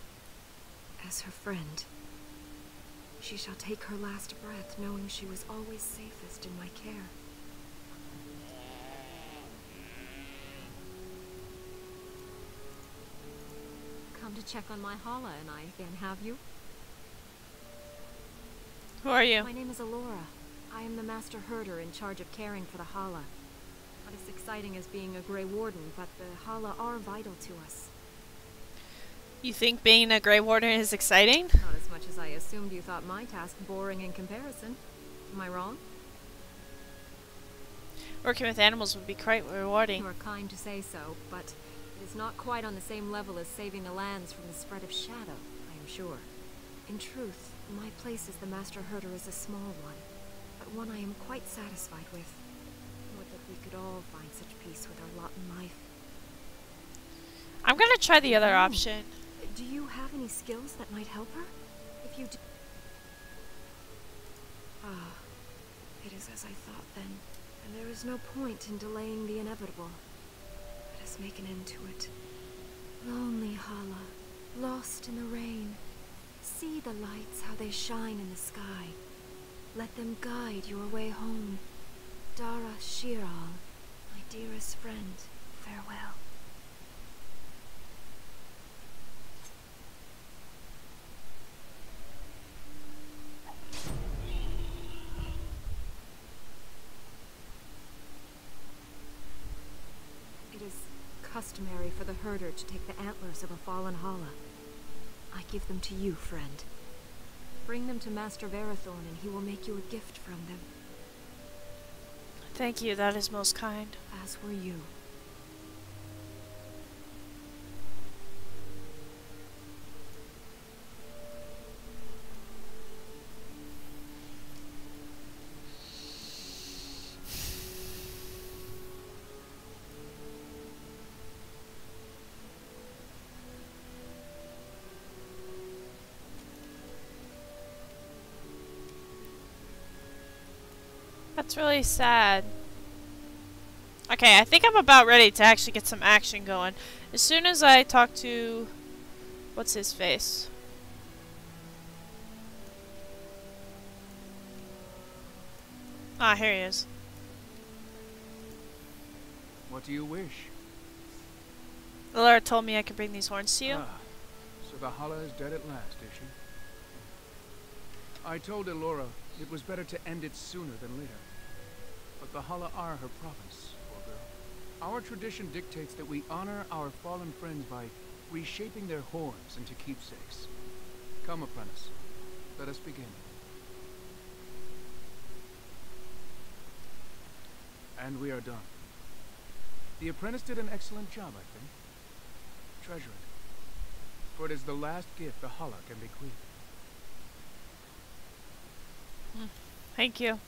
her friend. She shall take her last breath knowing she was always safest in my care. Come to check on my Hala and I again, have you? Who are you? My name is Alora. I am the Master Herder in charge of caring for the Hala. Not as exciting as being a Grey Warden, but the Hala are vital to us. You think being a Grey Warden is exciting? Not as much as I assumed you thought my task boring in comparison. Am I wrong? Working with animals would be quite rewarding. You are kind to say so, but it is not quite on the same level as saving the lands from the spread of shadow, I am sure. In truth, my place as the Master Herder is a small one, but one I am quite satisfied with. Would that we could all find such peace with our lot in life. I'm gonna try the other option. Do you have any skills that might help her? If you do... Ah, it is as I thought then, and there is no point in delaying the inevitable. Let us make an end to it. Lonely Hala, lost in the rain. See the lights, how they shine in the sky. Let them guide your way home. Dara Shiral, my dearest friend, farewell. It is customary for the herder to take the antlers of a fallen Hala. I give them to you, friend. Bring them to Master Verathorn and he will make you a gift from them. Thank you, that is most kind. As were you. That's really sad. Okay, I think I'm about ready to actually get some action going. As soon as I talk to... what's his face? Ah, here he is. What do you wish? Laura told me I could bring these horns to you. Ah, so the Hala is dead at last, is she? I told Elora it was better to end it sooner than later. But the Hala are her province, poor girl. Our tradition dictates that we honor our fallen friends by reshaping their horns into keepsakes. Come, apprentice. Let us begin. And we are done. The apprentice did an excellent job, I think. Treasure it. For it is the last gift the Hala can bequeath. Thank you.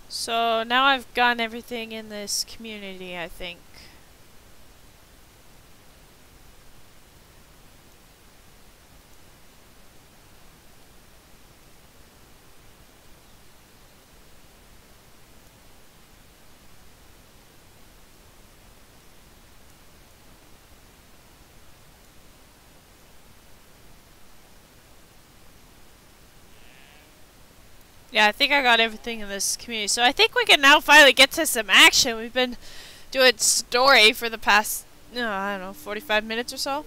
So now I've gotten everything in this community, I think. Yeah, I think I got everything in this community. So I think we can now finally get to some action. We've been doing story for the past, I don't know, 45 minutes or so.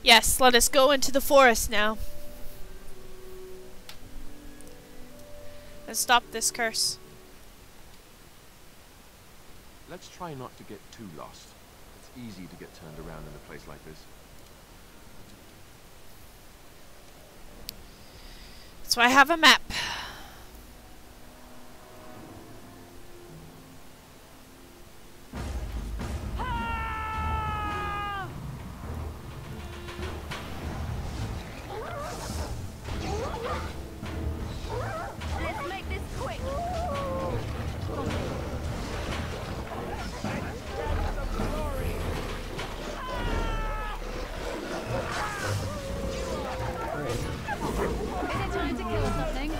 Yes, let us go into the forest now. And stop this curse. Let's try not to get too lost. It's easy to get turned around in a place like this. So I have a map. Let's make this quick. Is it time to kill something?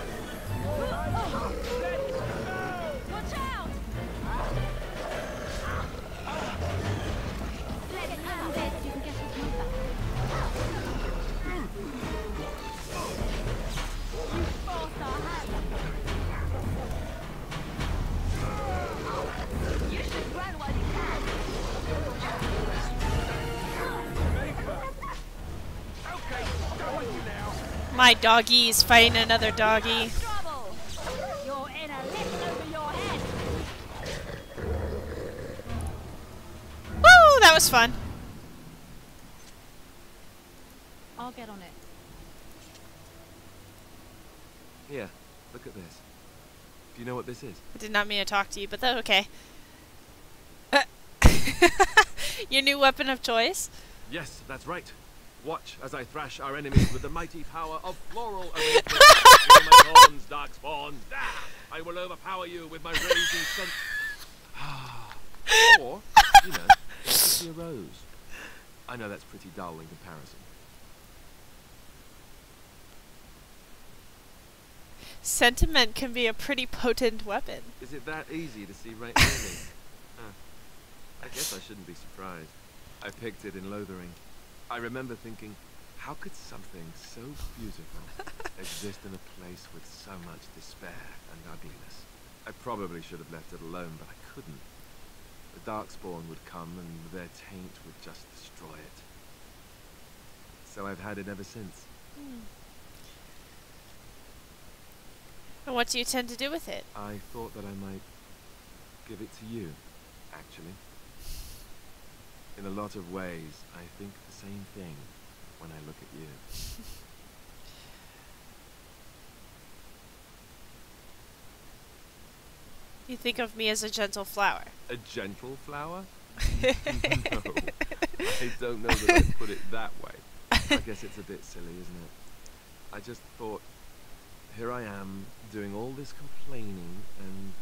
Watch out! Let it have this. You can get his mouth back. You forced our hand. You should run while you can. Okay, done with you now. My doggy is fighting another doggy. Trouble! You're in a lift over your head. Woo! That was fun. I'll get on it. Here, look at this. Do you know what this is? I did not mean to talk to you, but that's okay. Your new weapon of choice? Yes, that's right. Watch as I thrash our enemies with the mighty power of floral arrangement. Hear my horns, darkspawn. Ah, I will overpower you with my raging scent. Or, you know, it could be a rose. I know that's pretty dull in comparison. Sentiment can be a pretty potent weapon. Is it that easy to see right near me? I guess I shouldn't be surprised. I picked it in Lothering. I remember thinking, how could something so beautiful exist in a place with so much despair and ugliness? I probably should have left it alone, but I couldn't. The Darkspawn would come and their taint would just destroy it. So I've had it ever since. And what do you tend to do with it? I thought that I might give it to you, actually. In a lot of ways, I think the same thing when I look at you. You think of me as a gentle flower. A gentle flower? No, I don't know that I'd put it that way. I guess it's a bit silly, isn't it? I just thought, here I am, doing all this complaining, and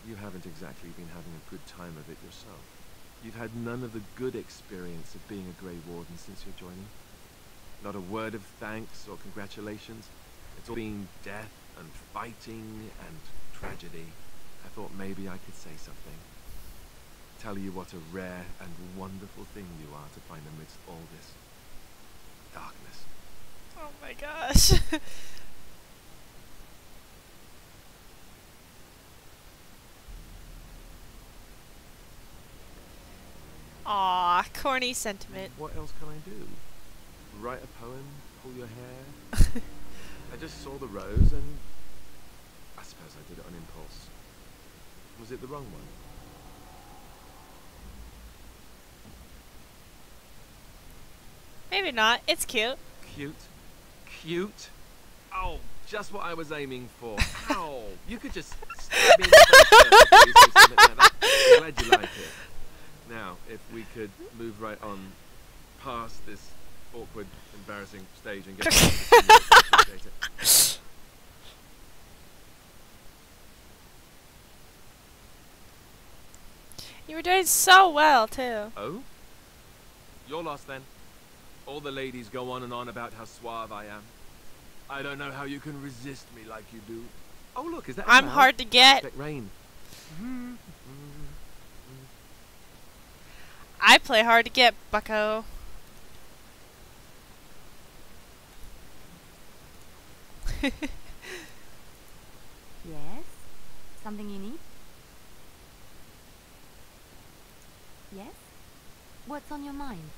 you haven't exactly been having a good time of it yourself. You've had none of the good experience of being a Grey Warden since your joining. Not a word of thanks or congratulations. It's all been death and fighting and tragedy. I thought maybe I could say something. Tell you what a rare and wonderful thing you are to find amidst all this darkness. Oh my gosh. Aw, corny sentiment. What else can I do? Write a poem? Pull your hair? I just saw the rose and I suppose I did it on impulse. Was it the wrong one? Maybe not. It's cute. Cute? Cute? Oh, just what I was aiming for. Ow! You could just stab me in the face there, please, or something like that. I'm glad you like it. Now, if we could move right on past this awkward, embarrassing stage and get to the scene, I'd appreciate it. You were doing so well, too. Oh? You're lost then. All the ladies go on and on about how suave I am. I don't know how you can resist me like you do. Oh look, is that I'm a mouse? hard to get. Expect rain. I play hard to get, bucko. Yes? Something you need? Yes? What's on your mind?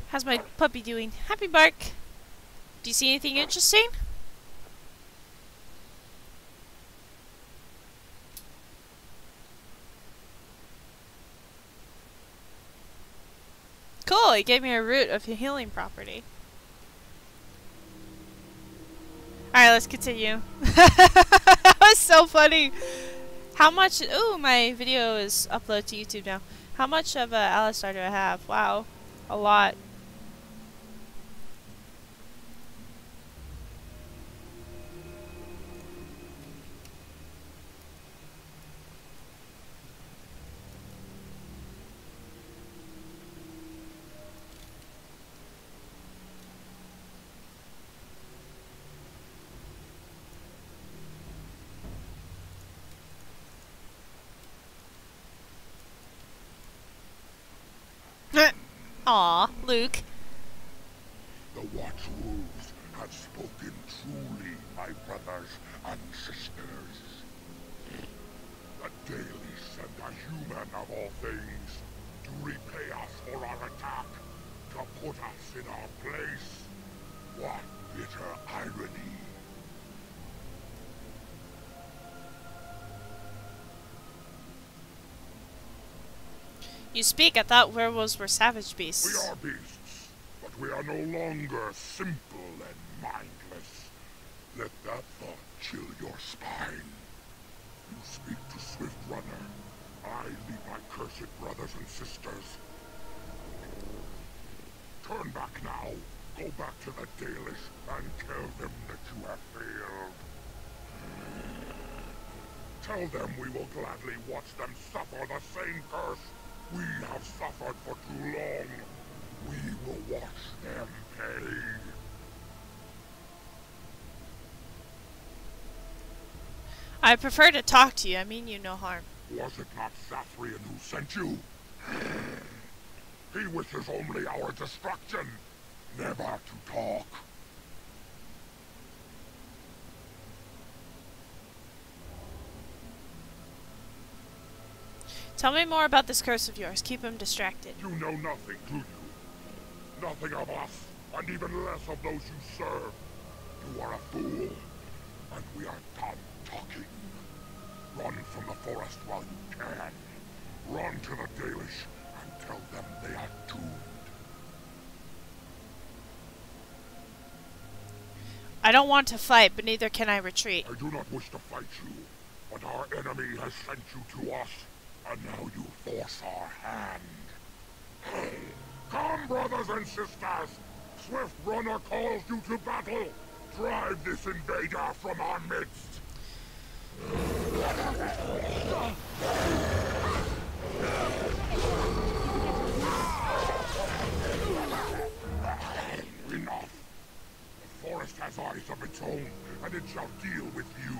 How's my puppy doing? Happy bark. Do you see anything interesting? Cool, he gave me a root of healing property. Alright, let's continue. That was so funny. How much... Ooh, my video is uploaded to YouTube now. How much of Alistar do I have? Wow. A lot. Aw, Luke. The Watchwolves have spoken truly, my brothers and sisters. The Daily sent a human of all things to repay us for our attack, to put us in our place. What bitter irony. You speak, I thought werewolves were savage beasts. We are beasts, but we are no longer simple and mindless. Let that thought chill your spine. You speak to Swift Runner. I lead my cursed brothers and sisters. Turn back now. Go back to the Dalish and tell them that you have failed. Tell them we will gladly watch them suffer the same curse we have suffered for too long. We will watch them pay. I prefer to talk to you. I mean you no harm. Was it not Sathrian who sent you? He wishes only our destruction, never to talk. Tell me more about this curse of yours. Keep him distracted. You know nothing, do you? Nothing of us, and even less of those you serve. You are a fool, and we are done talking. Run from the forest while you can. Run to the Dalish and tell them they are doomed. I don't want to fight, but neither can I retreat. I do not wish to fight you, but our enemy has sent you to us. And now you force our hand. Come, brothers and sisters! Swift Runner calls you to battle! Drive this invader from our midst! Enough! The forest has eyes of its own, and it shall deal with you.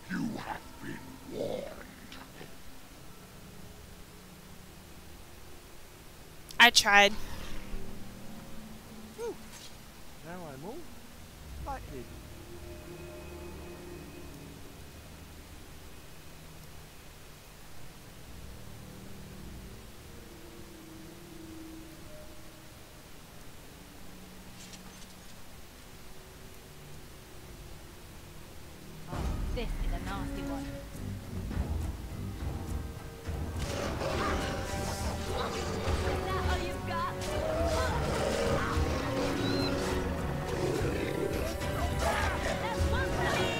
You have been warned. I tried. Whew. Now I'm all lightheaded. This is a nasty one. Is that all you've got? That's one for me.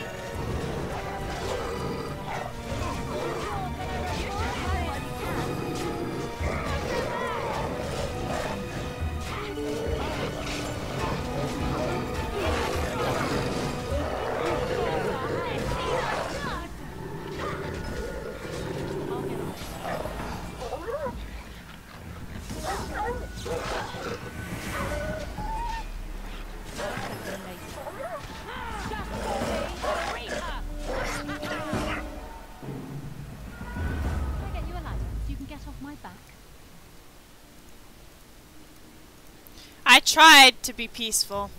I tried to be peaceful.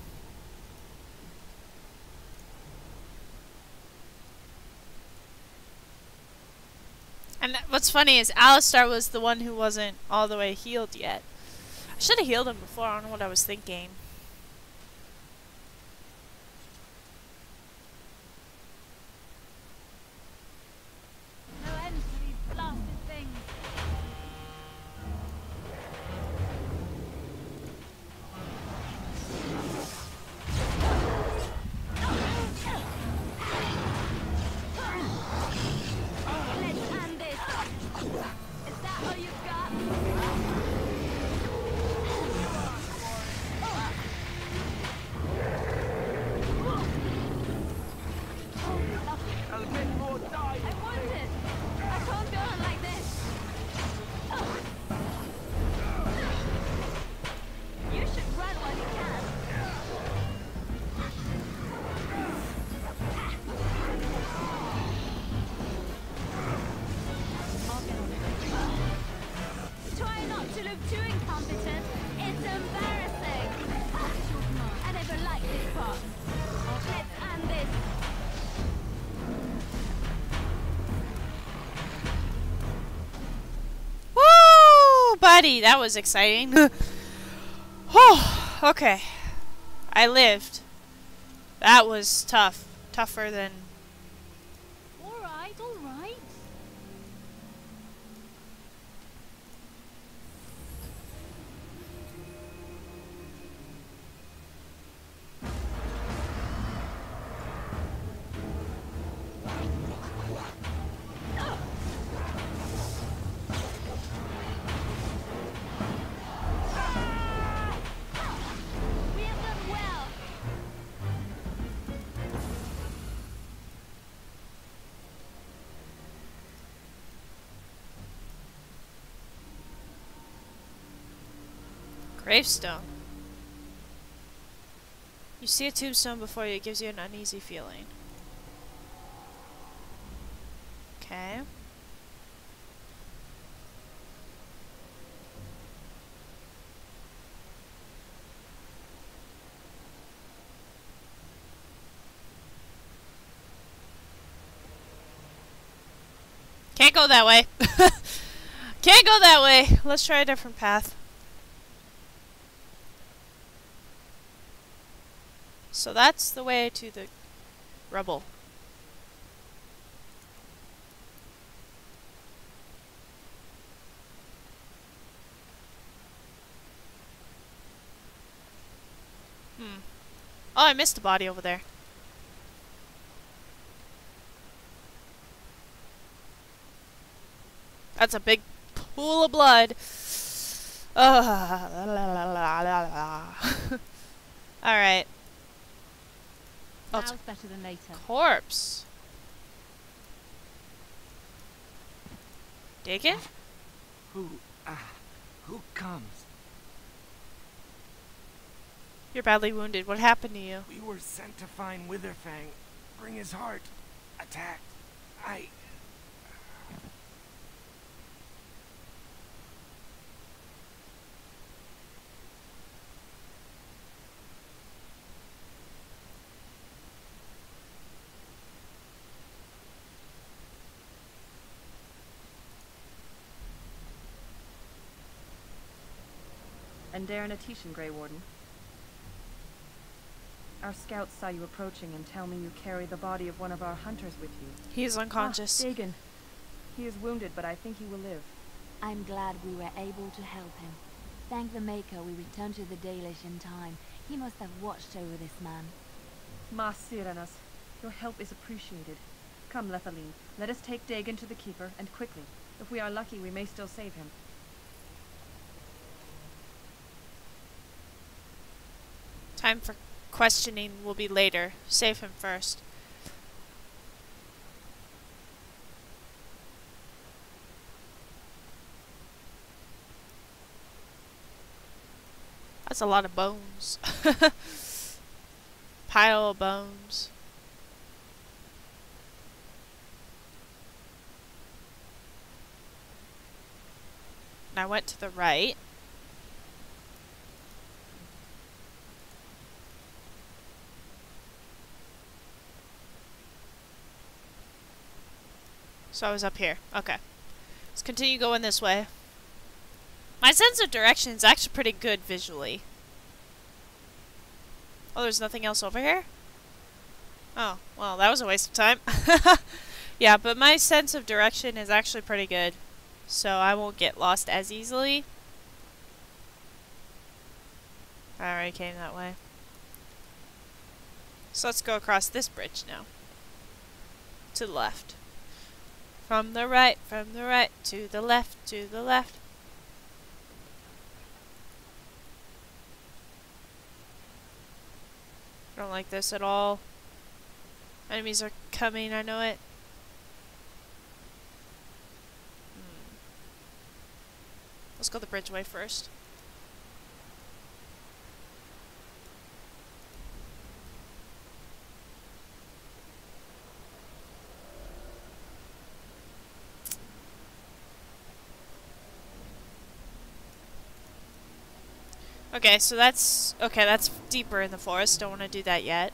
And what's funny is Alistar was the one who wasn't all the way healed yet. I should have healed him before, I don't know what I was thinking. No end to these blasted things. Let's end this. Is that all you've got? I want it. I can't go on like this. You should run while you can. Try not to look too incompetent. It's embarrassing. I never liked this part. Let's end this. Woo! Buddy, that was exciting. Oh, okay. I lived. That was tough. Tougher than... Alright, alright. We have done well. Gravestone. You see a tombstone before you, it gives you an uneasy feeling. Okay. Can't go that way. Can't go that way. Let's try a different path. So that's the way to the rubble. Oh, I missed a body over there. That's a big pool of blood. Alright. Oh, it's Now's better than later. corpse. Dig it? Who comes? You're badly wounded. What happened to you? We were sent to find Witherfang. Bring his heart. Attacked. And Darren Atishan, Grey Warden. Our scouts saw you approaching and tell me you carry the body of one of our hunters with you. He's unconscious. Ah, Dagon. He is wounded, but I think he will live. I'm glad we were able to help him. Thank the Maker we returned to the Dalish in time. He must have watched over this man. Mas Syranas, your help is appreciated. Come, Lethaline, let us take Dagon to the Keeper, and quickly. If we are lucky, we may still save him. Time for questioning will be later. Save him first. That's a lot of bones. Pile of bones. And I went to the right. So I was up here. Okay. Let's continue going this way. My sense of direction is actually pretty good visually. Oh, there's nothing else over here? Oh, well, that was a waste of time. Yeah, but my sense of direction is actually pretty good. So I won't get lost as easily. I already came that way. So let's go across this bridge now. To the left. From the right, to the left, to the left. I don't like this at all. Enemies are coming, I know it. Let's go the bridge way first. Okay, so that's deeper in the forest. Don't want to do that yet.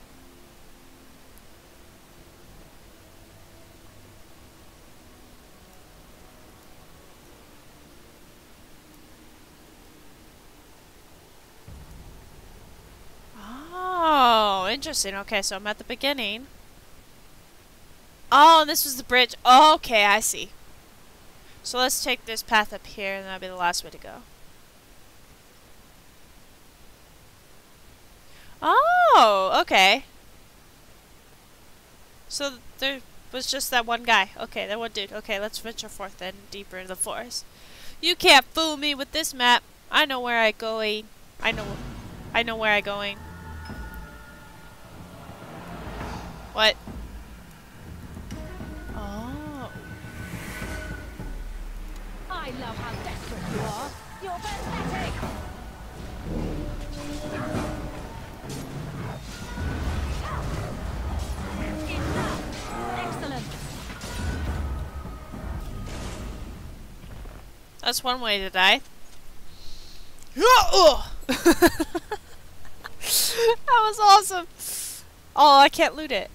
Oh, interesting. Okay, so I'm at the beginning. Oh, this was the bridge. Oh, okay, I see. So let's take this path up here, and that'll be the last way to go. Oh, okay. So there was just that one guy. Okay, that one dude. Okay, let's venture forth then, deeper into the forest. You can't fool me with this map. I know where I'm going. I know where I'm going. What? Oh. I love how desperate you are. You're pathetic. Excellent. That's one way to die. Oh! That was awesome. Oh, I can't loot it.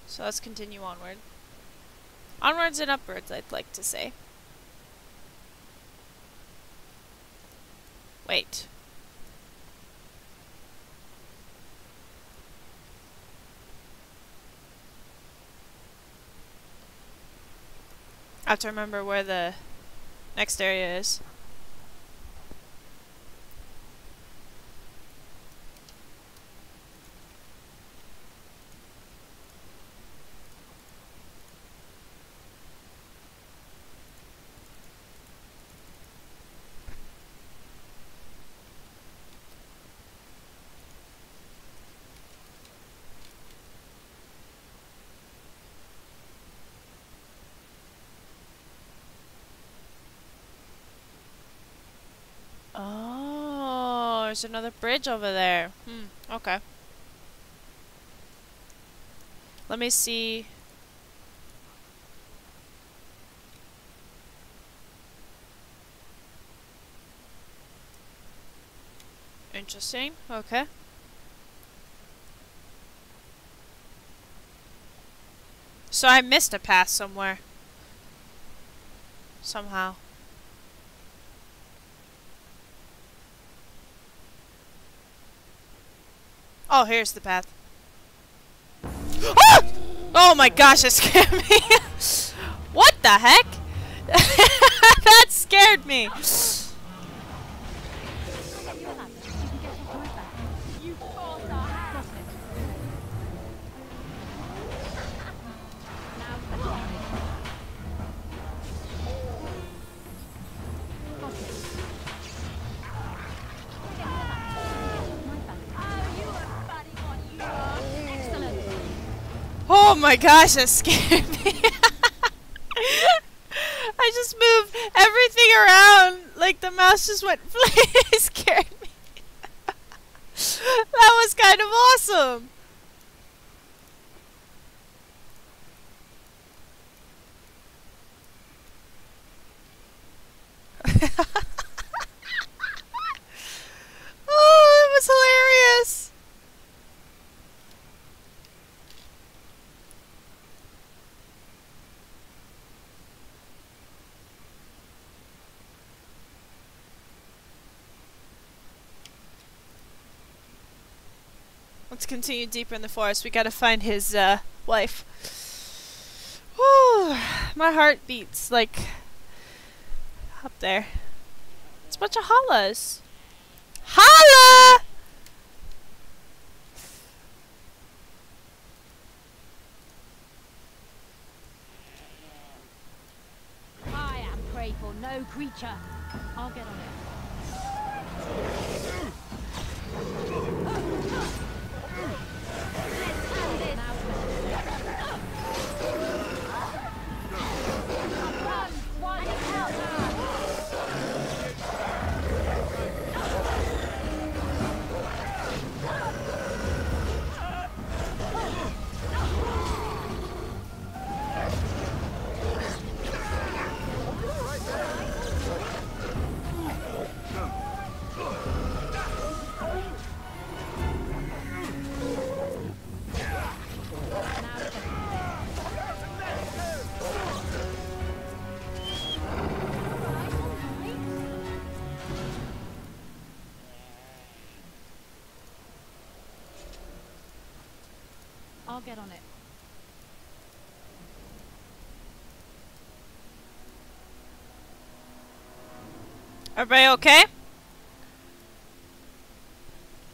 So let's continue onward. Onwards and upwards, I'd like to say. Wait. I have to remember where the next area is. Oh, there's another bridge over there. Okay. Let me see. Interesting. Okay. So I missed a path somewhere. Somehow. Oh, here's the path. Ah! Oh my gosh, that scared me. What the heck? That scared me. Oh my gosh, that scared me. I just moved everything around like the mouse just went flying. It scared me. That was kind of awesome. Oh, it was hilarious. Let's continue deeper in the forest. We gotta find his wife. Whew, my heart beats like up there. It's a bunch of hollas. Holla! I am prey for no creature. I'll get on it. I'll get on it. Everybody okay?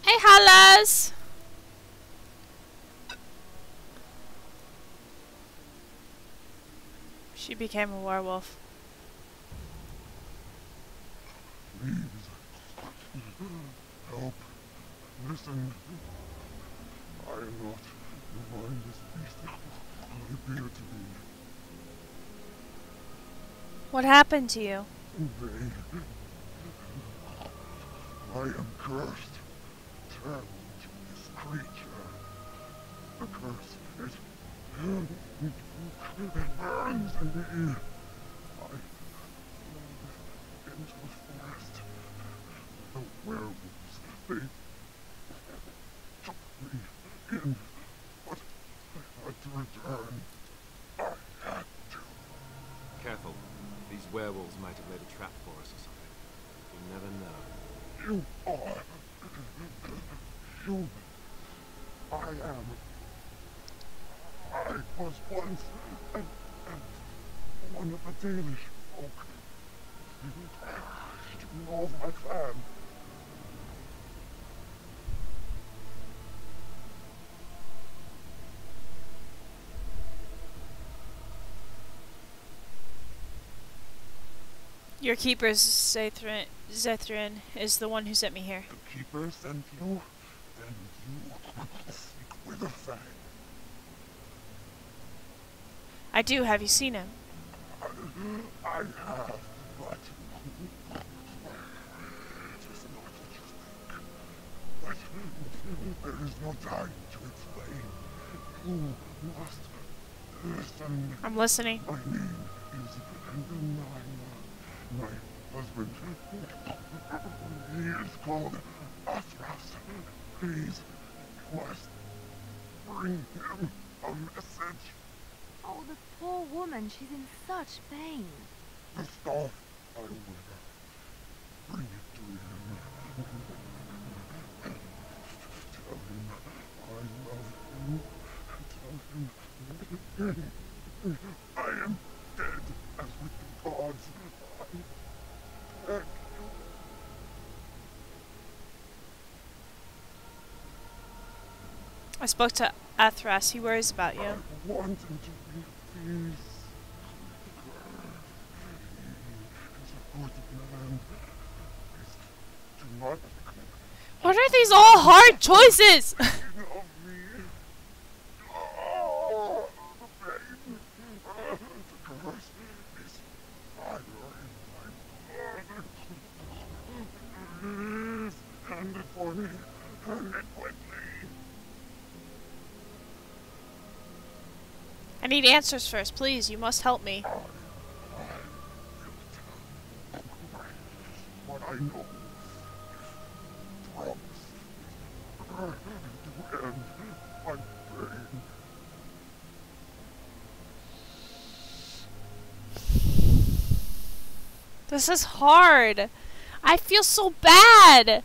Hey, Hollas! She became a werewolf. Please. Help. Listen. I am not the mindless beast I appear to be. What happened to you? They... I am cursed. Turned to this creature. The curse, it burns in me. I into the forest. The werewolves, they took me in, but I had to return. I had to. Careful. These werewolves might have laid a trap for us or something. You never know. You are human. I am. I was once and one of the Dalish folk. You know of my clan. Your keeper, Zethrin, is the one who sent me here. The keeper sent you? Then you seek Witherfang. I do. Have you seen him? I have, but it is not what you think. But there is no time to explain. You must listen. I'm listening. My name is Denilah. My husband, he is called Athras. Please, you must bring him a message. Oh, the poor woman. She's in such pain. The stuff I will bring it to him. Tell him I love him. Tell him I am dead as with the gods. I beg you. I spoke to Athras. He worries about you. I want him to be at peace. He is a good man. Do not What are these all hard choices? of me. Oh, the pain. The curse is fire in my blood. Please, end it for me. End it quickly. I need answers first, please. You must help me. What I know. Promise. To end my pain. This is hard. I feel so bad.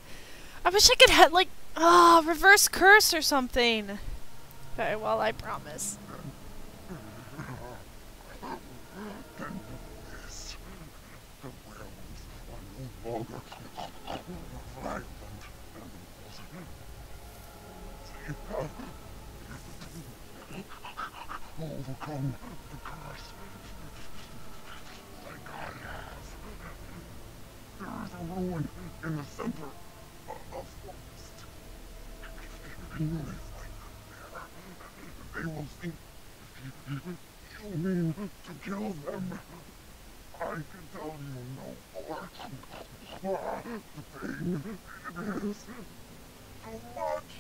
I wish I could have, like, reverse curse or something. Very well, I promise. The werewolves are no longer violent animals. They have overcome the curse like I have. There is a ruin in the center of the forest. And you may find them there. They will think you mean to kill them. I can tell you no more. The pain, it is too much.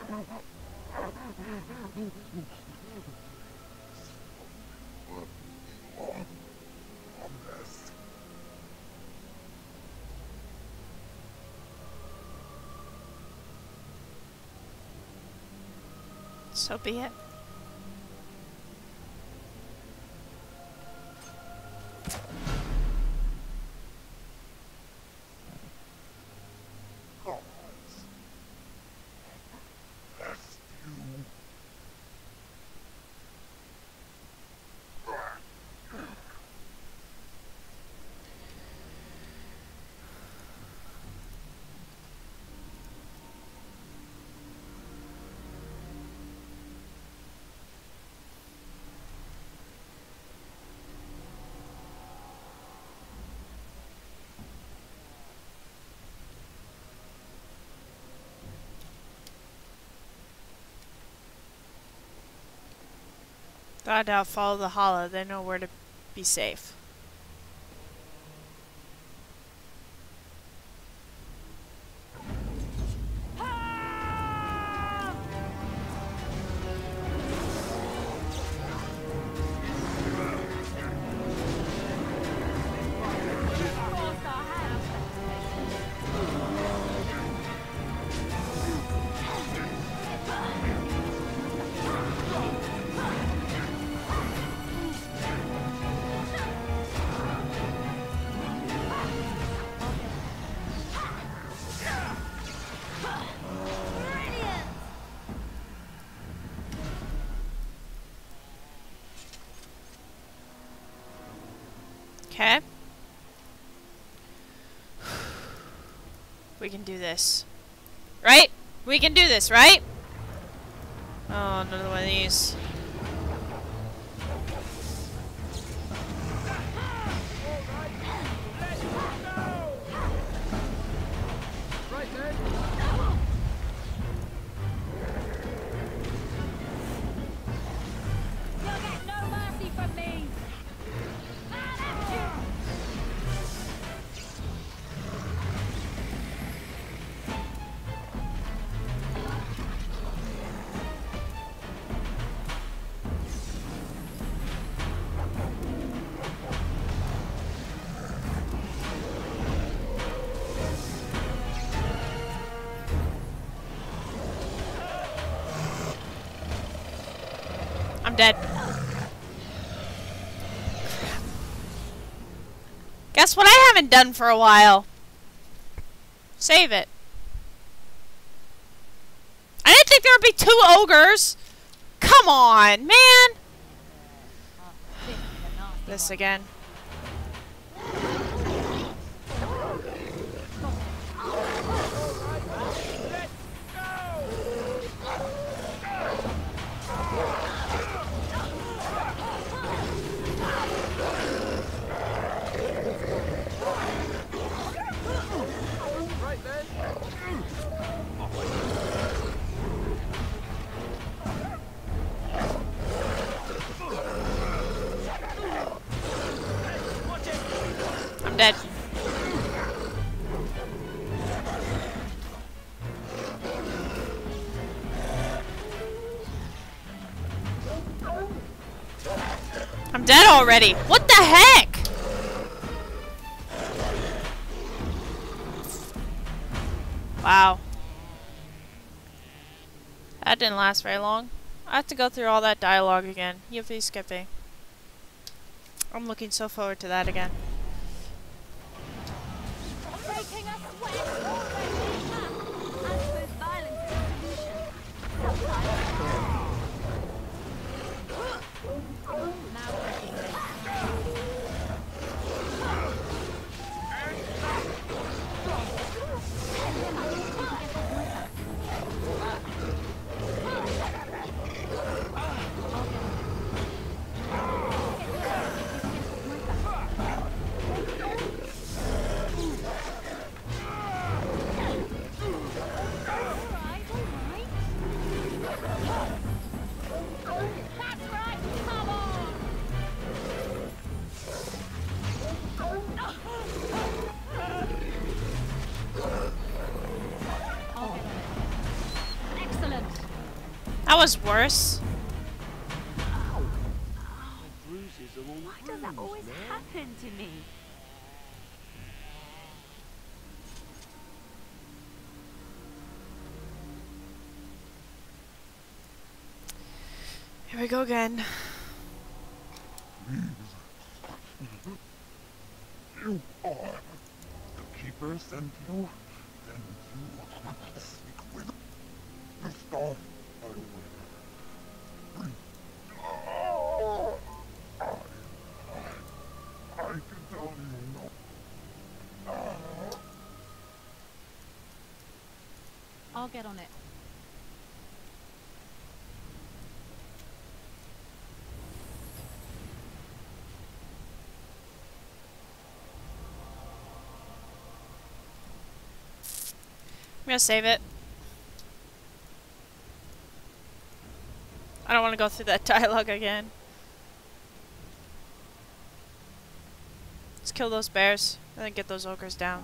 A mess. So be it. Thought I'll follow the hollow. They know where to be safe. Okay. We can do this. Right? We can do this, right? Oh, another one of these. I'm dead. That's what I haven't done for a while. Save it. I didn't think there would be 2 ogres. Come on, man. This again. I'm dead. I'm dead already. What the heck? Wow. That didn't last very long. I have to go through all that dialogue again. Yippee skipping. I'm looking so forward to that again. Breaking a sweat already. And with violence is a solution. Now working late. That was worse. Why does that always happen to me? Here we go again. You are the Keeper sent you, then you speak with the Star. I can tell you no. I'll get on it. I'm gonna save it. I don't want to go through that dialogue again. Let's kill those bears and then get those ogres down.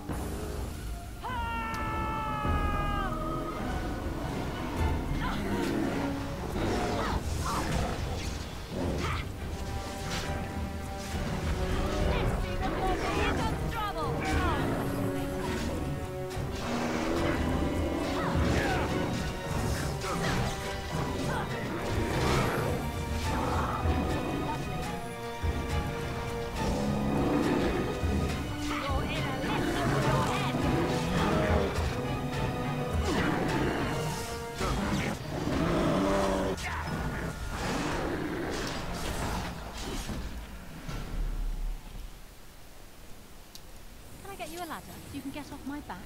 You a ladder so you can get off my back.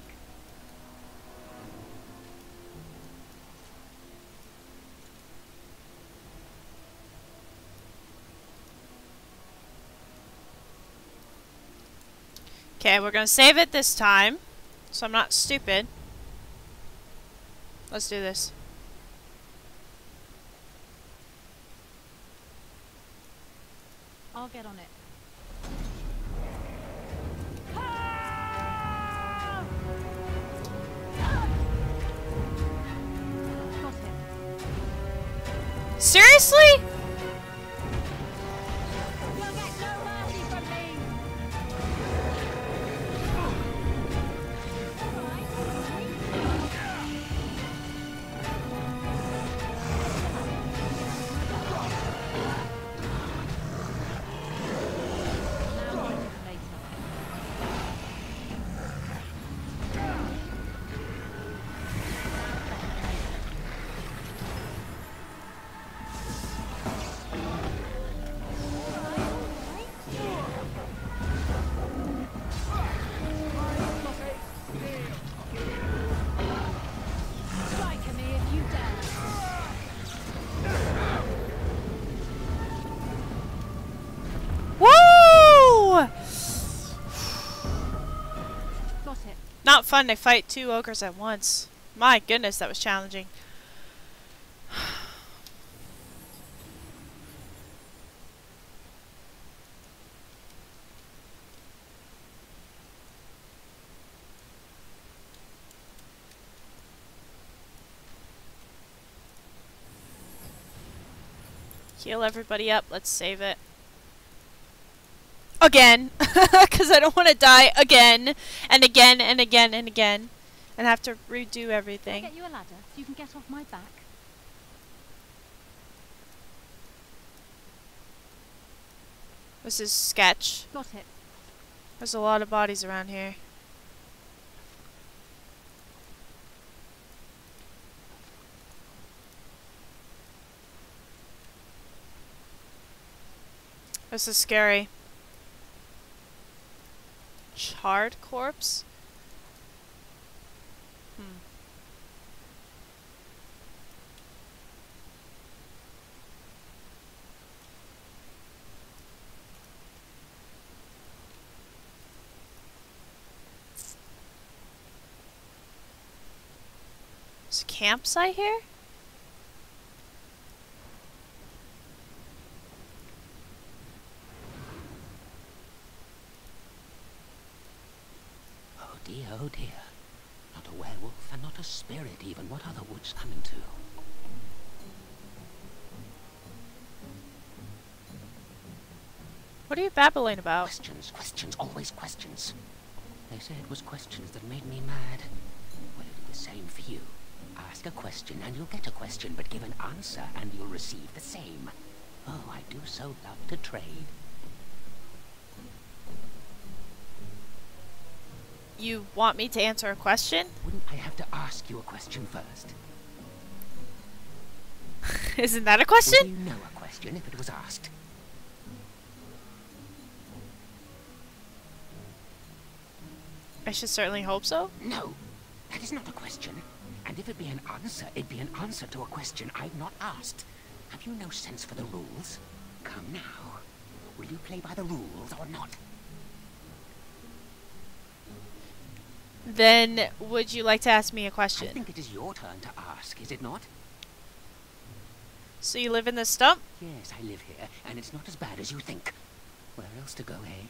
Okay, we're gonna save it this time, so I'm not stupid. Let's do this. I'll get on it. Seriously? it. Not fun to fight 2 ogres at once. My goodness, that was challenging. Heal everybody up. Let's save it. Again. Because I don't want to die again. And again and again and again. And have to redo everything. I'll get you a ladder so you can get off my back. This is sketch. Got it. There's a lot of bodies around here. This is scary. Charred corpse? There's a campsite here? Oh dear. Not a werewolf and not a spirit even. What are the woods coming to? What are you babbling about? Questions, always questions. They say it was questions that made me mad. Well, it'll be the same for you. Ask a question and you'll get a question, but give an answer and you'll receive the same. Oh, I do so love to trade. You want me to answer a question? Wouldn't I have to ask you a question first? Isn't that a question? Would you know a question if it was asked? I should certainly hope so. No, that is not a question. And if it be an answer, it'd be an answer to a question I've not asked. Have you no sense for the rules? Come now. Will you play by the rules or not? Then, would you like to ask me a question? I think it is your turn to ask, is it not? So you live in this stump? Yes, I live here, and it's not as bad as you think. Where else to go, eh?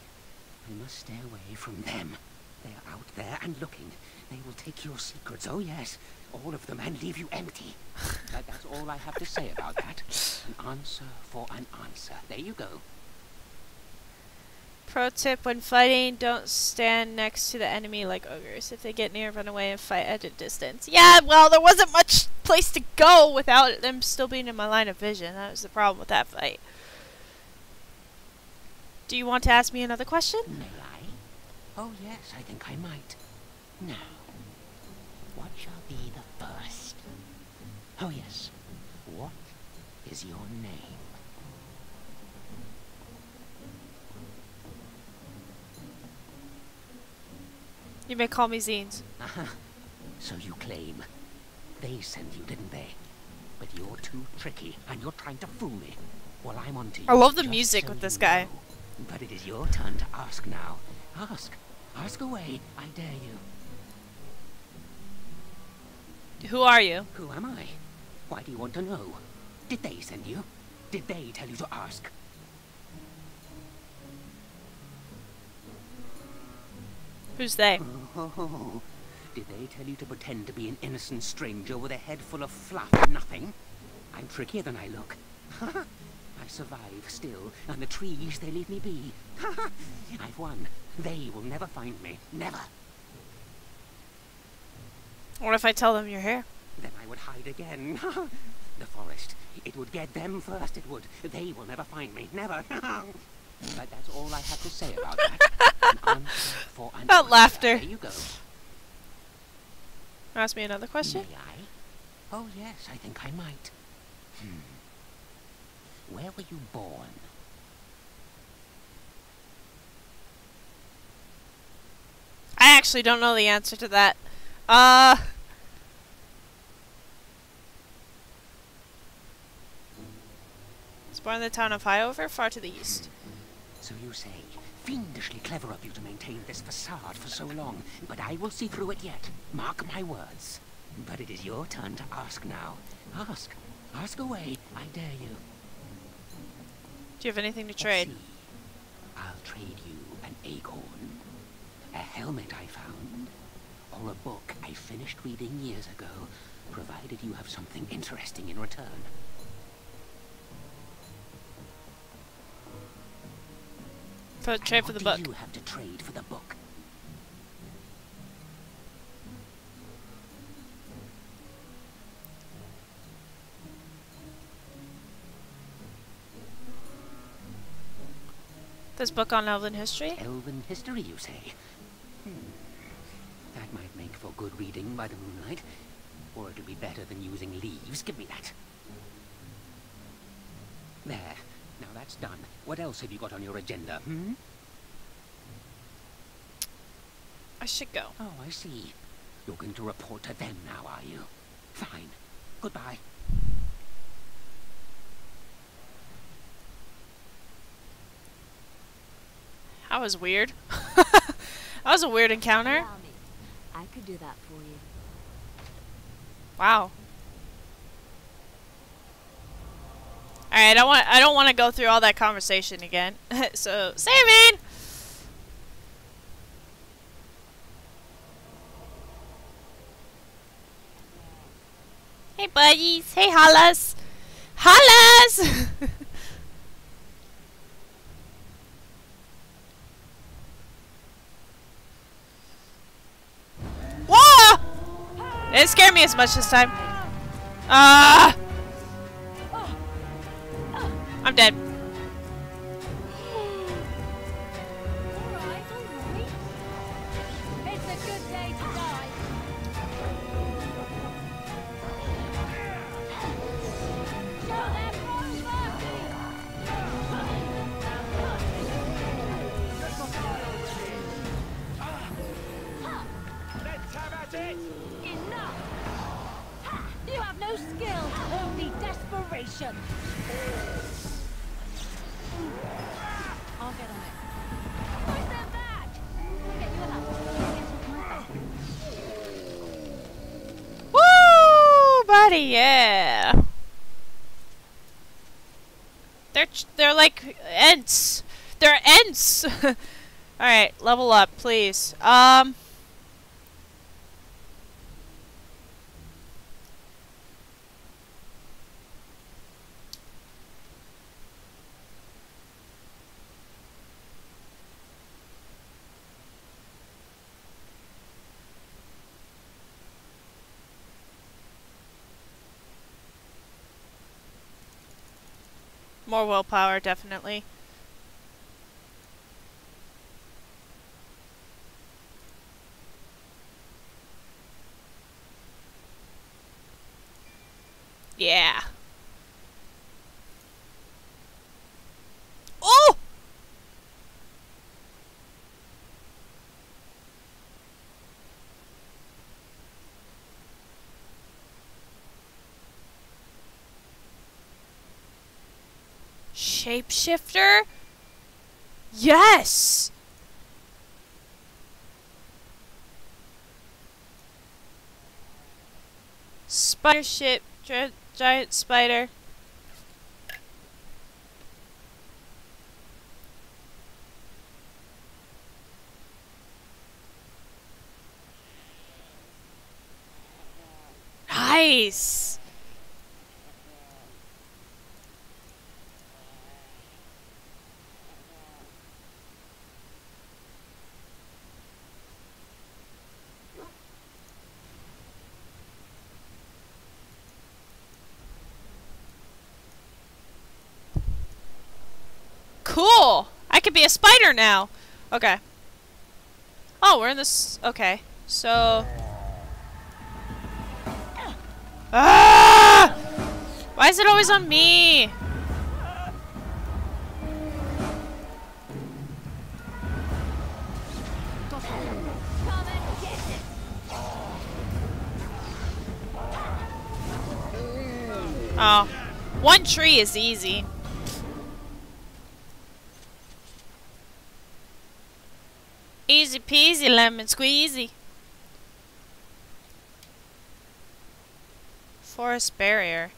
I must stay away from them. They are out there and looking. They will take your secrets, oh yes, all of them, and leave you empty. That's all I have to say about that. An answer for an answer. There you go. Pro tip, when fighting, don't stand next to the enemy like ogres. If they get near, run away and fight at a distance. Yeah, well, there wasn't much place to go without them still being in my line of vision. That was the problem with that fight. Do you want to ask me another question? May I? Oh yes, I think I might. Now, what shall be the first? Oh yes, what is your name? You may call me Zines. Aha, so you claim. They sent you, didn't they? But you're too tricky, and you're trying to fool me. Well, I'm on to you. I love the just music so with this you guy. know. But it is your turn to ask now. Ask. Ask away, I dare you. Who are you? Who am I? Why do you want to know? Did they send you? Did they tell you to ask? Who's they? Oh, did they tell you to pretend to be an innocent stranger with a head full of fluff and nothing? I'm trickier than I look. I survive still, and the trees, they leave me be. I've won. They will never find me. Never. What if I tell them you're here? Then I would hide again. The forest. It would get them first, it would. They will never find me. Never. But that's all I have to say about that. An answer for an That answer. laughter. There you go. Ask me another question? May I? Oh yes, I think I might. Where were you born? I actually don't know the answer to that. It's born in the town of Highover, far to the east. So you say fiendishly clever of you to maintain this facade for so long, but I will see through it yet. Mark my words. But it is your turn to ask now. Ask. Ask away. I dare you. Do you have anything to trade? Let's see. I'll trade you an acorn, a helmet I found, or a book I finished reading years ago, provided you have something interesting in return. Trade for the book. What do you have to trade for the book? This book on Elven history? Elven history, you say? That might make for good reading by the moonlight. Or it'll be better than using leaves. Give me that. There. Now that's done. What else have you got on your agenda, I should go. Oh, I see. You're going to report to them now, are you? Fine. Goodbye. That was weird. That was a weird encounter. I could do that for you. Wow. Alright, I don't want to go through all that conversation again. So, saving! Hey buddies! Hey Hollas! Hollas! Whoa! It didn't scare me as much this time. Ah! I'm dead. Alright. It's a good day to die. Show them no Let's have at it! Enough! Ha! You have no skill, only desperation. I'll get on it. Push them back! I'll get you a help. Woo, buddy, yeah. They're like Ents. They're Ents. All right, level up, please. More willpower, definitely. Yeah. Oh! Shapeshifter? Yes! Spider ship, giant spider. Nice! Cool! I could be a spider now! Okay. Oh, we're in this... Okay. So... Ah! Why is it always on me? Oh. One tree is easy. Easy peasy lemon squeezy. Forest barrier.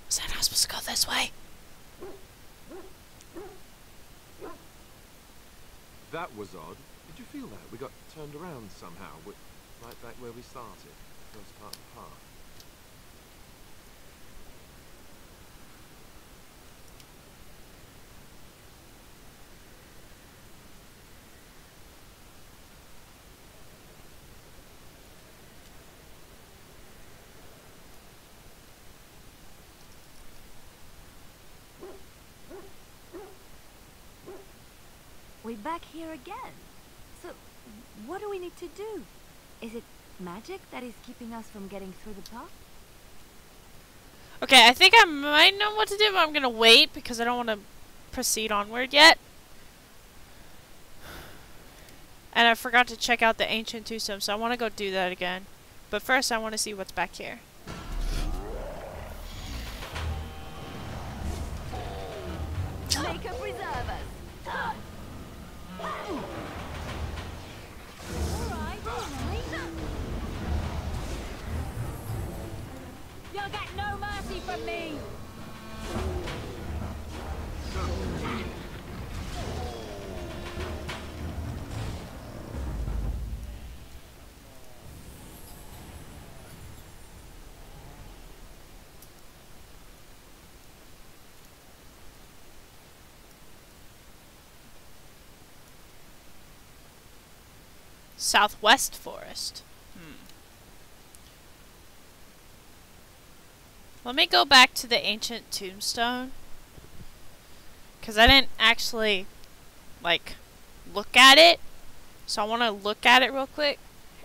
Was I not supposed to go this way? That was odd. Did you feel that? We got turned around somehow, right back where we started, the first part of the path. We're back here again. So, what do we need to do? Is it magic that is keeping us from getting through the path? Okay, I think I might know what to do, but I'm gonna wait because I don't want to proceed onward yet. And I forgot to check out the ancient tombstone, so I want to go do that again. But first, I want to see what's back here. Make her preserve us. You'll get no mercy from me. Southwest Forest. Let me go back to the ancient tombstone. Because I didn't actually, like, look at it. So I want to look at it real quick.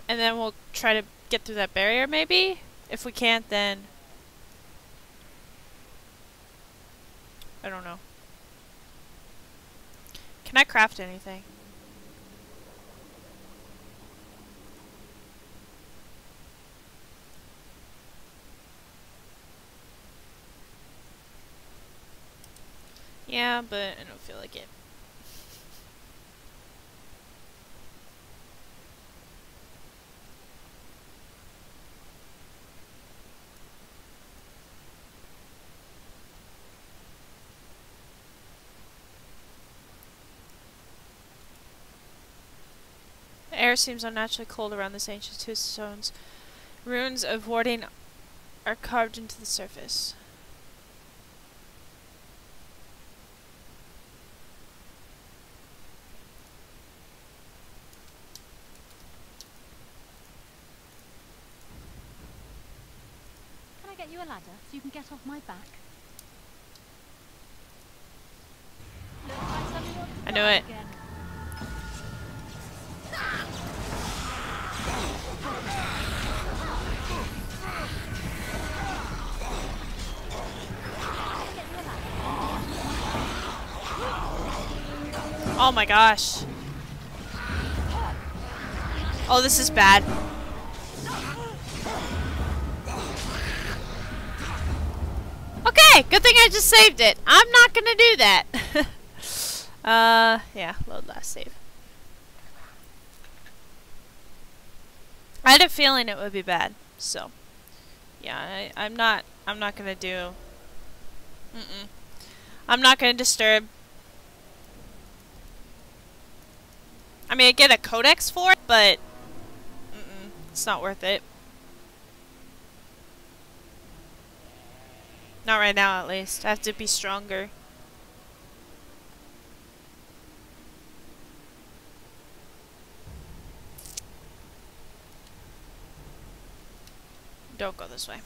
And then we'll try to get through that barrier, maybe? If we can't, then... I don't know. Can I craft anything? Yeah, but I don't feel like it. The air seems unnaturally cold around this ancient tombstones. Runes of warding are carved into the surface. Get you a ladder so you can get off my back. I knew it. Oh my gosh. Oh, this is bad. Okay, good thing I just saved it. I'm not gonna do that. Yeah, load last save. I had a feeling it would be bad, so yeah, I'm not gonna do. I'm not gonna disturb. I mean, I get a codex for it, but it's not worth it. Not right now, at least. I have to be stronger. Don't go this way.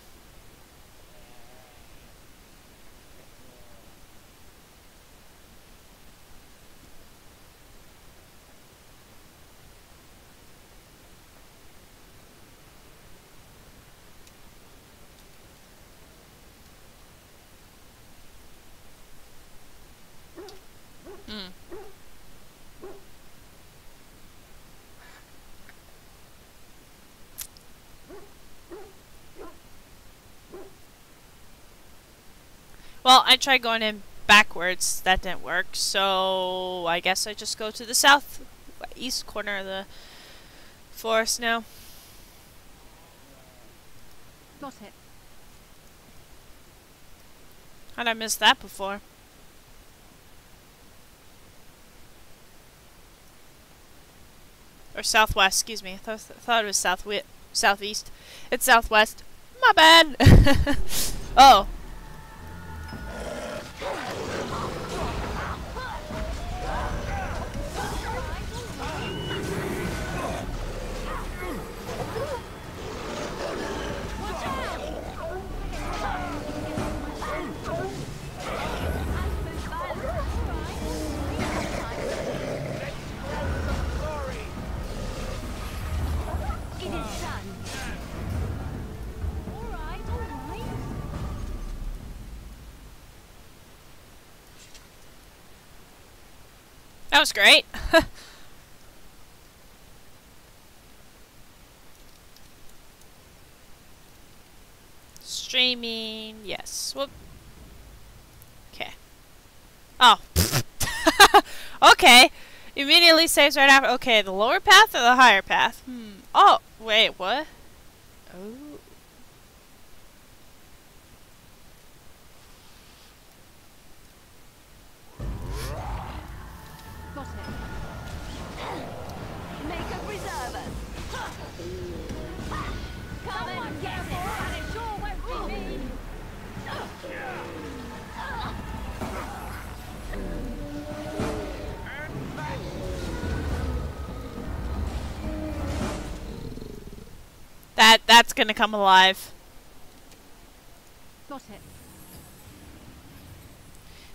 Well, I tried going in backwards. That didn't work. So I guess I just go to the southeast corner of the forest now. Got it. How'd I miss that before? Or southwest, excuse me. I thought it was southeast. It's southwest. My bad. Oh. That was great. Streaming, yes. Whoop. Okay. Oh. Okay. Immediately saves right after. Okay, the lower path or the higher path? Oh, wait, what? Oh. Got it. Make a preserver. Come and get it, and it sure won't be me. That's gonna come alive. Got it.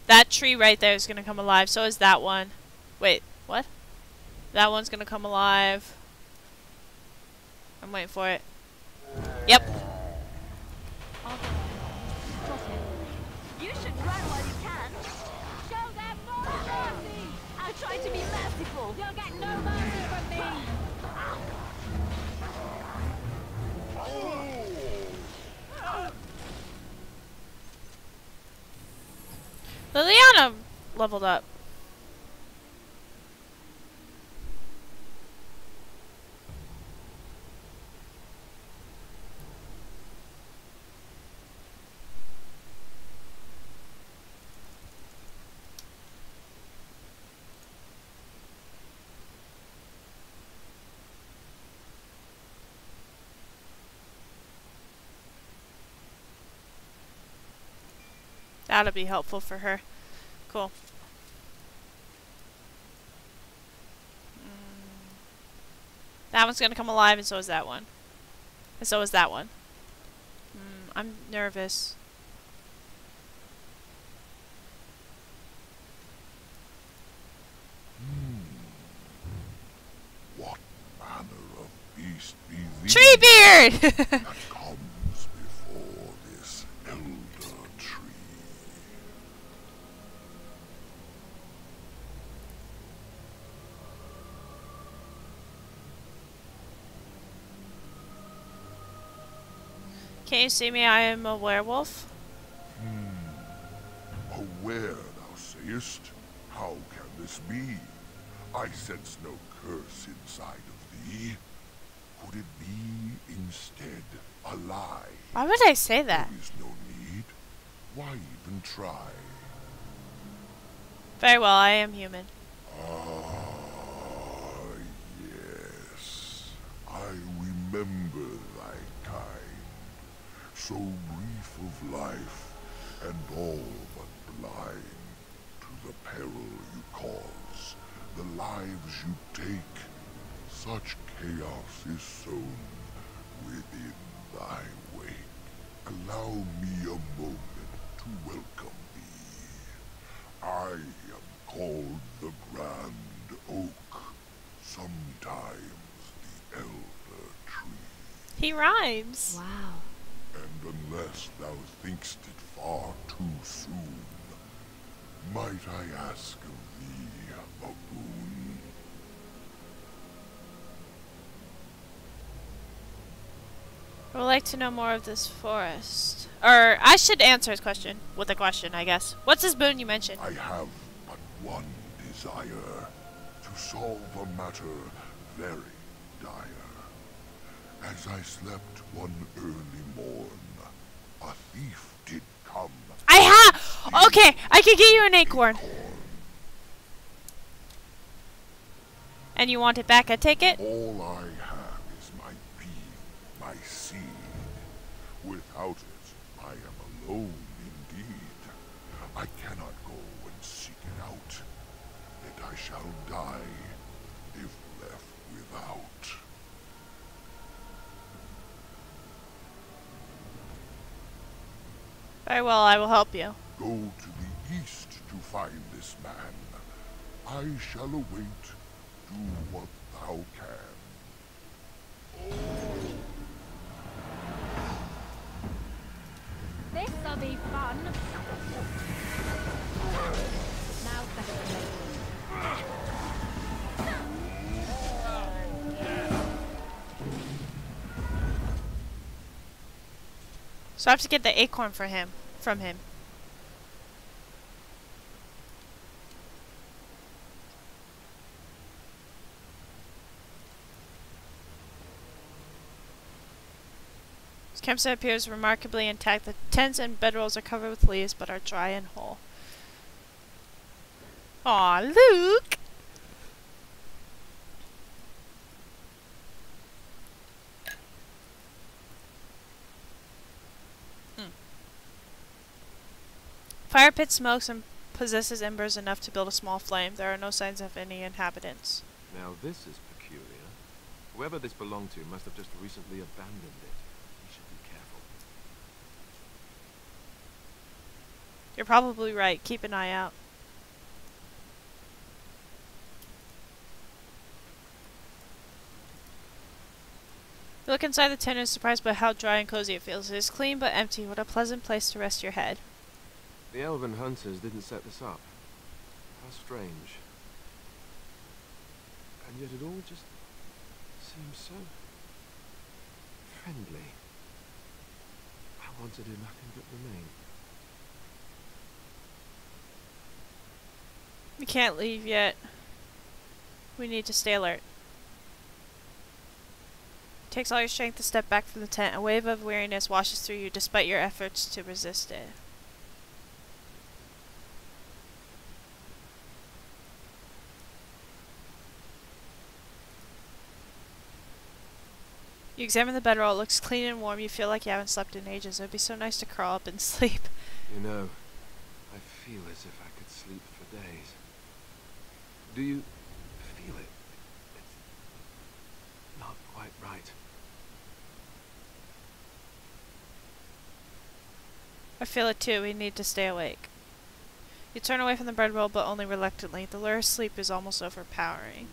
That tree right there is gonna come alive. So is that one. Wait, what? That one's gonna come alive. I'm waiting for it. Yep. You should run while you can. Show them more mercy. I'll try to be merciful. You'll get no mercy from me. Liliana leveled up. That'll be helpful for her. Cool. That one's gonna come alive, and so is that one. And so is that one. I'm nervous. What manner of beast be these Treebeard! that comes before this elder tree? Can you see me? I am a werewolf. Aware, thou sayest? How can this be? I sense no curse inside of thee. Could it be instead a lie? Why would I say that? There is no need. Why even try? Very well, I am human. Ah, yes. I remember thy kind. So brief of life, and all but blind to the peril you cause, the lives you take. Such chaos is sown within thy wake. Allow me a moment to welcome thee. I am called the Grand Oak, sometimes the Elder Tree. He rhymes. Wow. And unless thou think'st it far too soon, might I ask of thee a boon? I would like to know more of this forest. Or, I should answer his question with a question, I guess. What's this boon you mentioned? I have but one desire. To solve a matter very dire. As I slept one early morn, a thief did come. Okay, I can get you an acorn. And you want it back, I take it? All I have is my being, my seed. Without it, I am alone indeed. I cannot go and seek it out, and I shall die if left without. Very well, I will help you. Go to the east to find this man. I shall await. Do what thou can. This'll be fun. Now So I have to get the acorn from him. This campsite appears remarkably intact. The tents and bedrolls are covered with leaves, but are dry and whole. Aw, Luke! Fire pit smokes and possesses embers enough to build a small flame. There are no signs of any inhabitants. Now this is peculiar. Whoever this belonged to must have just recently abandoned it. We should be careful. You're probably right. Keep an eye out. You look inside the tent and is surprised by how dry and cozy it feels. It is clean but empty. What a pleasant place to rest your head. The elven hunters didn't set this up. How strange. And yet it all just seems so friendly. I want to do nothing but remain. We can't leave yet. We need to stay alert. It takes all your strength to step back from the tent. A wave of weariness washes through you despite your efforts to resist it. You examine the bedroll. It looks clean and warm. You feel like you haven't slept in ages. It would be so nice to curl up and sleep. You know, I feel as if I could sleep for days. Do you feel it? It's not quite right. I feel it too. We need to stay awake. You turn away from the bedroll, but only reluctantly. The lure of sleep is almost overpowering.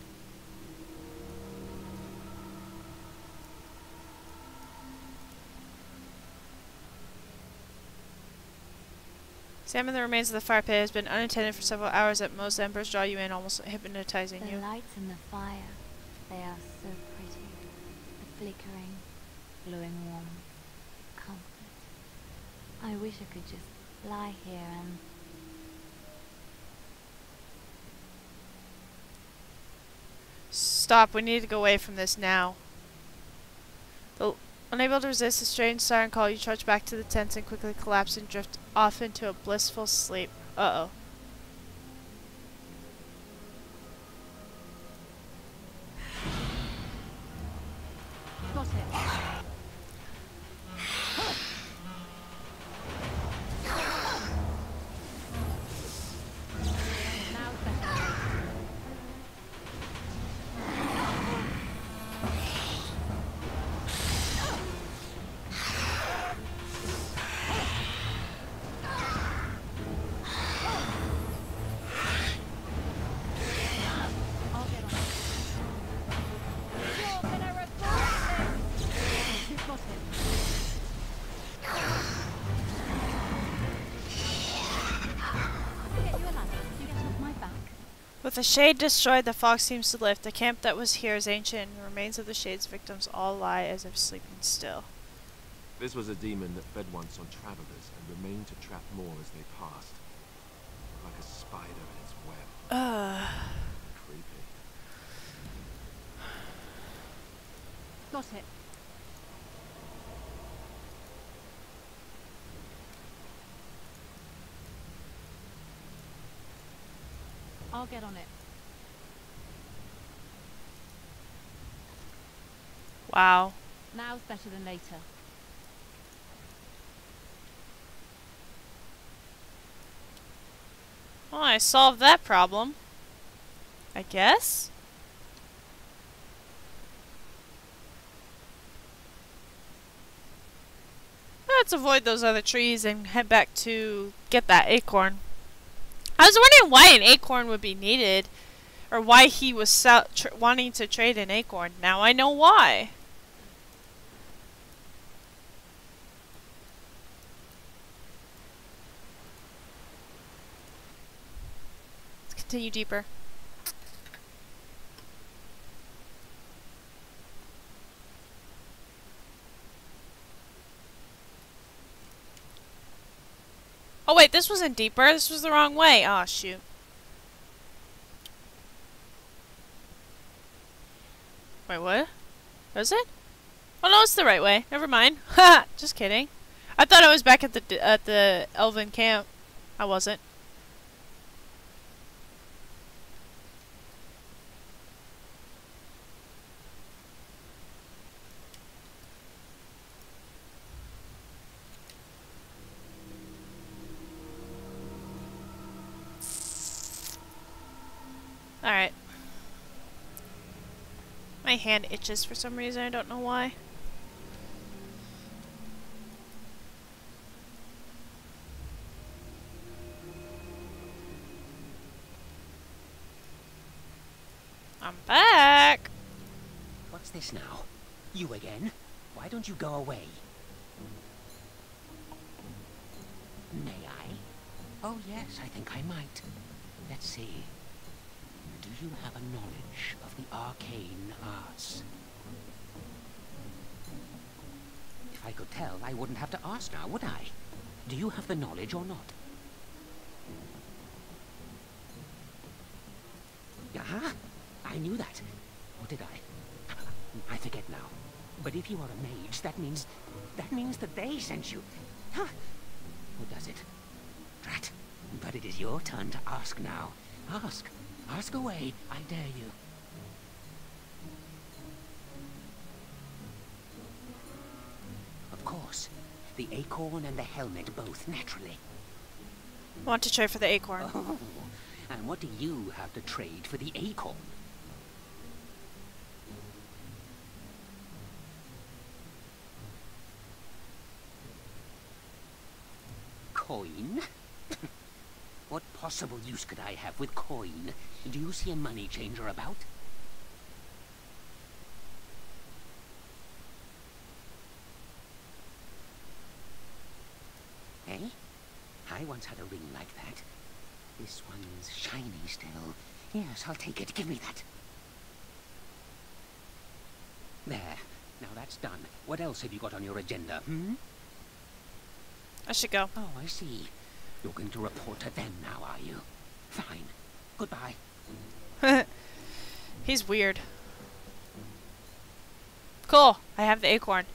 Examine the remains of the fire pit. It has been unattended for several hours at most. Embers draw you in, almost hypnotizing you. The lights in the fire, they are so pretty. The flickering, glowing warm, comfort. I wish I could just lie here and... Stop, we need to go away from this now. Unable to resist the strange siren call, you trudge back to the tents and quickly collapse and drift off into a blissful sleep. Uh-oh. Got it. With the shade destroyed, the fog seems to lift. The camp that was here is ancient, and the remains of the shade's victims all lie as if sleeping still. This was a demon that fed once on travelers and remained to trap more as they passed. Like a spider in its web. Creepy. Got it. I'll get on it. Wow. Now's better than later. Well, I solved that problem. I guess? Let's avoid those other trees and head back to get that acorn. I was wondering why an acorn would be needed. Or why he was wanting to trade an acorn. Now I know why. Let's continue deeper. Oh wait, this wasn't deeper. This was the wrong way. Oh shoot. Wait, what? Was it? Oh no, it's the right way. Never mind. Ha! Just kidding. I thought I was back at the elven camp. I wasn't. Alright. My hand itches for some reason, I don't know why. I'm back! What's this now? You again? Why don't you go away? May I? Oh yes, I think I might. Let's see. Do you have a knowledge of the arcane arts? If I could tell, I wouldn't have to ask now, would I? Do you have the knowledge or not? Aha! I knew that. Or did I? I forget now. But if you are a mage, that means that they sent you. Huh? Or does it? Drat. But it is your turn to ask now. Ask. Ask away, I dare you. Of course. The acorn and the helmet both, naturally. I want to trade for the acorn. Oh, and what do you have to trade for the acorn? Coin? What possible use could I have with coin? Do you see a money changer about? Eh? I once had a ring like that. This one's shiny still. Yes, I'll take it. Give me that. There. Now that's done. What else have you got on your agenda, hmm? I should go. Oh, I see. You're going to report to them now, are you? Fine. Goodbye. He's weird. Cool. I have the acorn.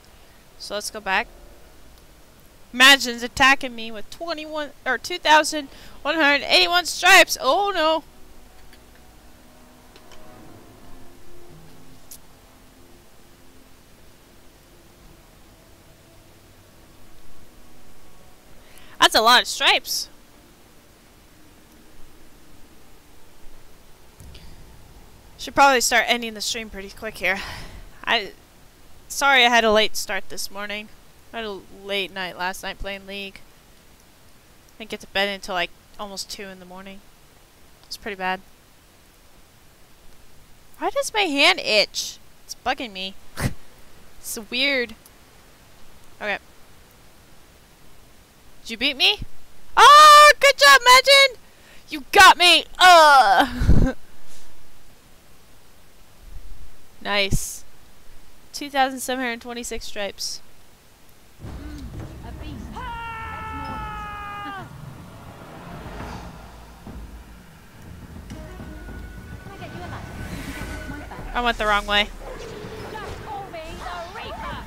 So let's go back. Imagine's attacking me with 2,181 stripes. Oh no. That's a lot of stripes. Should probably start ending the stream pretty quick here. Sorry I had a late start this morning. I had a late night last night playing League. Didn't get to bed until like almost 2 in the morning. It's pretty bad. Why does my hand itch? It's bugging me. It's weird. Okay. Did you beat me? Oh, good job, Imagine! You got me! Nice. 2,726 stripes. I went the wrong way. Just call me the Reaper.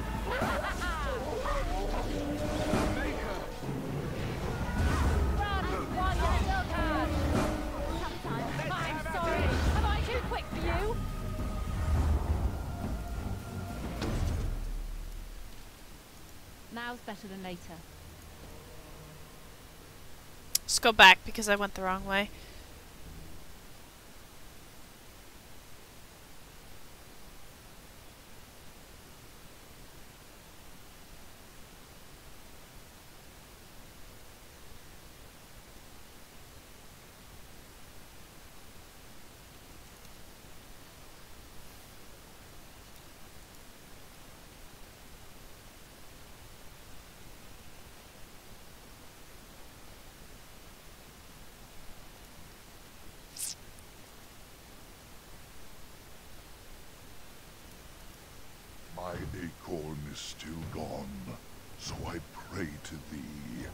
Run while you still can. Sometimes I'm sorry. Am I too quick for you? Now's better than later. Let's go back because I went the wrong way. My acorn is still gone, so I pray to thee.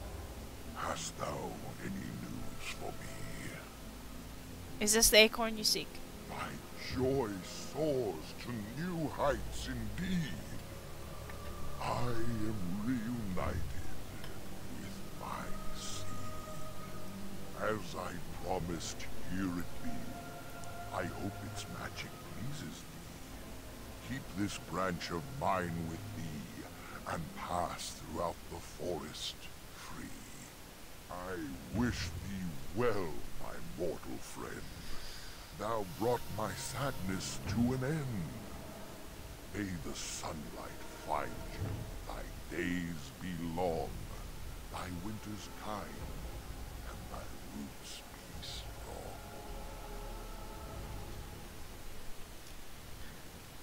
Hast thou any news for me? Is this the acorn you seek? My joy soars to new heights indeed. I am reunited with my seed. As I promised, here it be. I hope its magic pleases thee. Keep this branch of mine with thee, and pass throughout the forest free. I wish thee well, my mortal friend. Thou brought my sadness to an end. May the sunlight find you, thy days be long, thy winters kind, and thy roots be strong.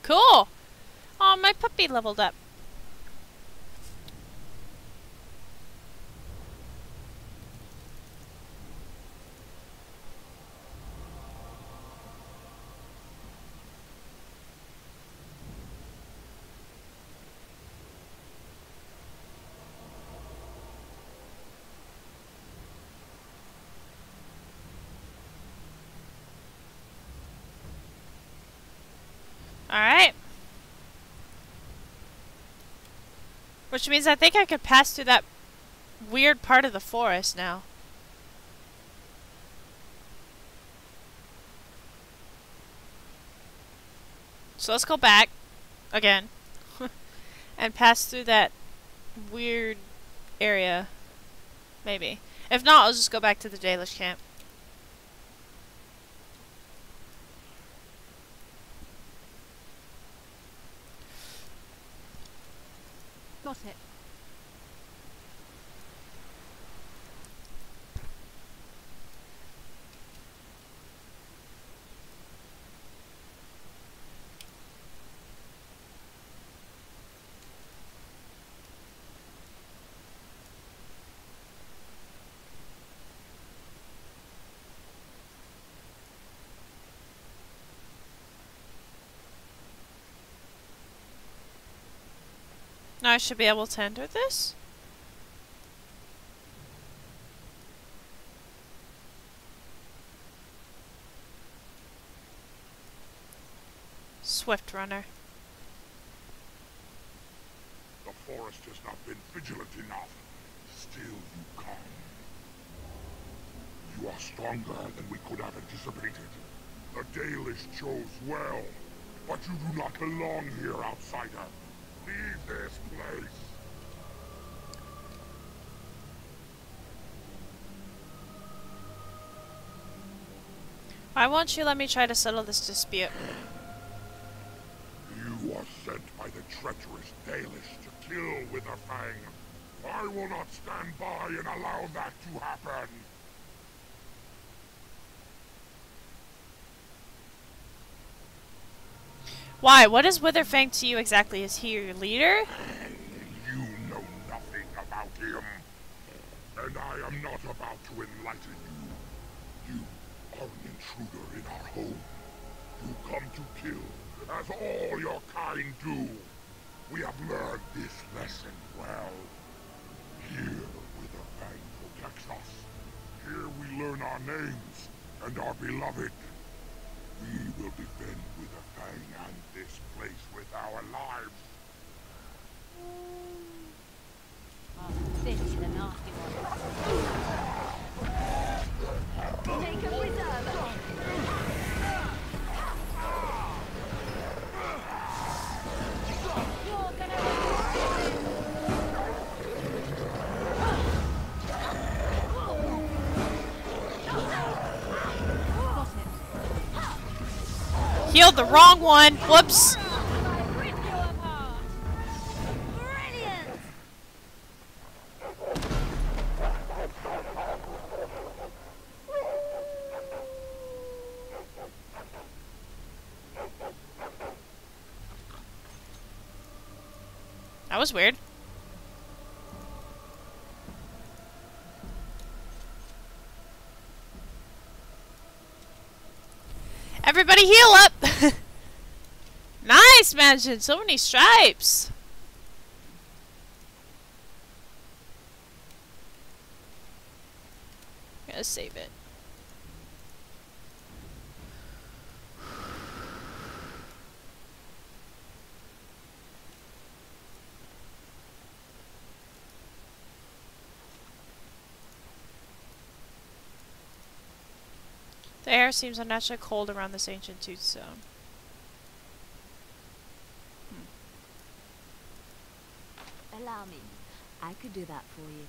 Cool! Oh, my puppy leveled up. Alright. Which means I think I could pass through that weird part of the forest now. So let's go back again and pass through that weird area. Maybe. If not, I'll just go back to the Dalish camp. Got it. Now I should be able to enter this? Swift Runner. The forest has not been vigilant enough. Still you come. You are stronger than we could have anticipated. The Dalish chose well, but you do not belong here, outsider. Leave this place. Why won't you let me try to settle this dispute? You are sent by the treacherous Dalish to kill Witherfang. I will not stand by and allow that to happen. Why? What is Witherfang to you exactly? Is he your leader? You know nothing about him. And I am not about to enlighten you. You are an intruder in our home. You come to kill, as all your kind do. We have learned this lesson well. Here, Witherfang protects us. Here we learn our names and are beloved. We will will defend Witherfang and this place with our lives. Oh, this is the nasty one. Make a reserve. Healed the wrong one. Whoops. That was weird. Everybody heal up! Nice mansion! So many stripes! I'm gonna save it. The air seems unnaturally cold around this ancient tooth zone. Allow me. I could do that for you.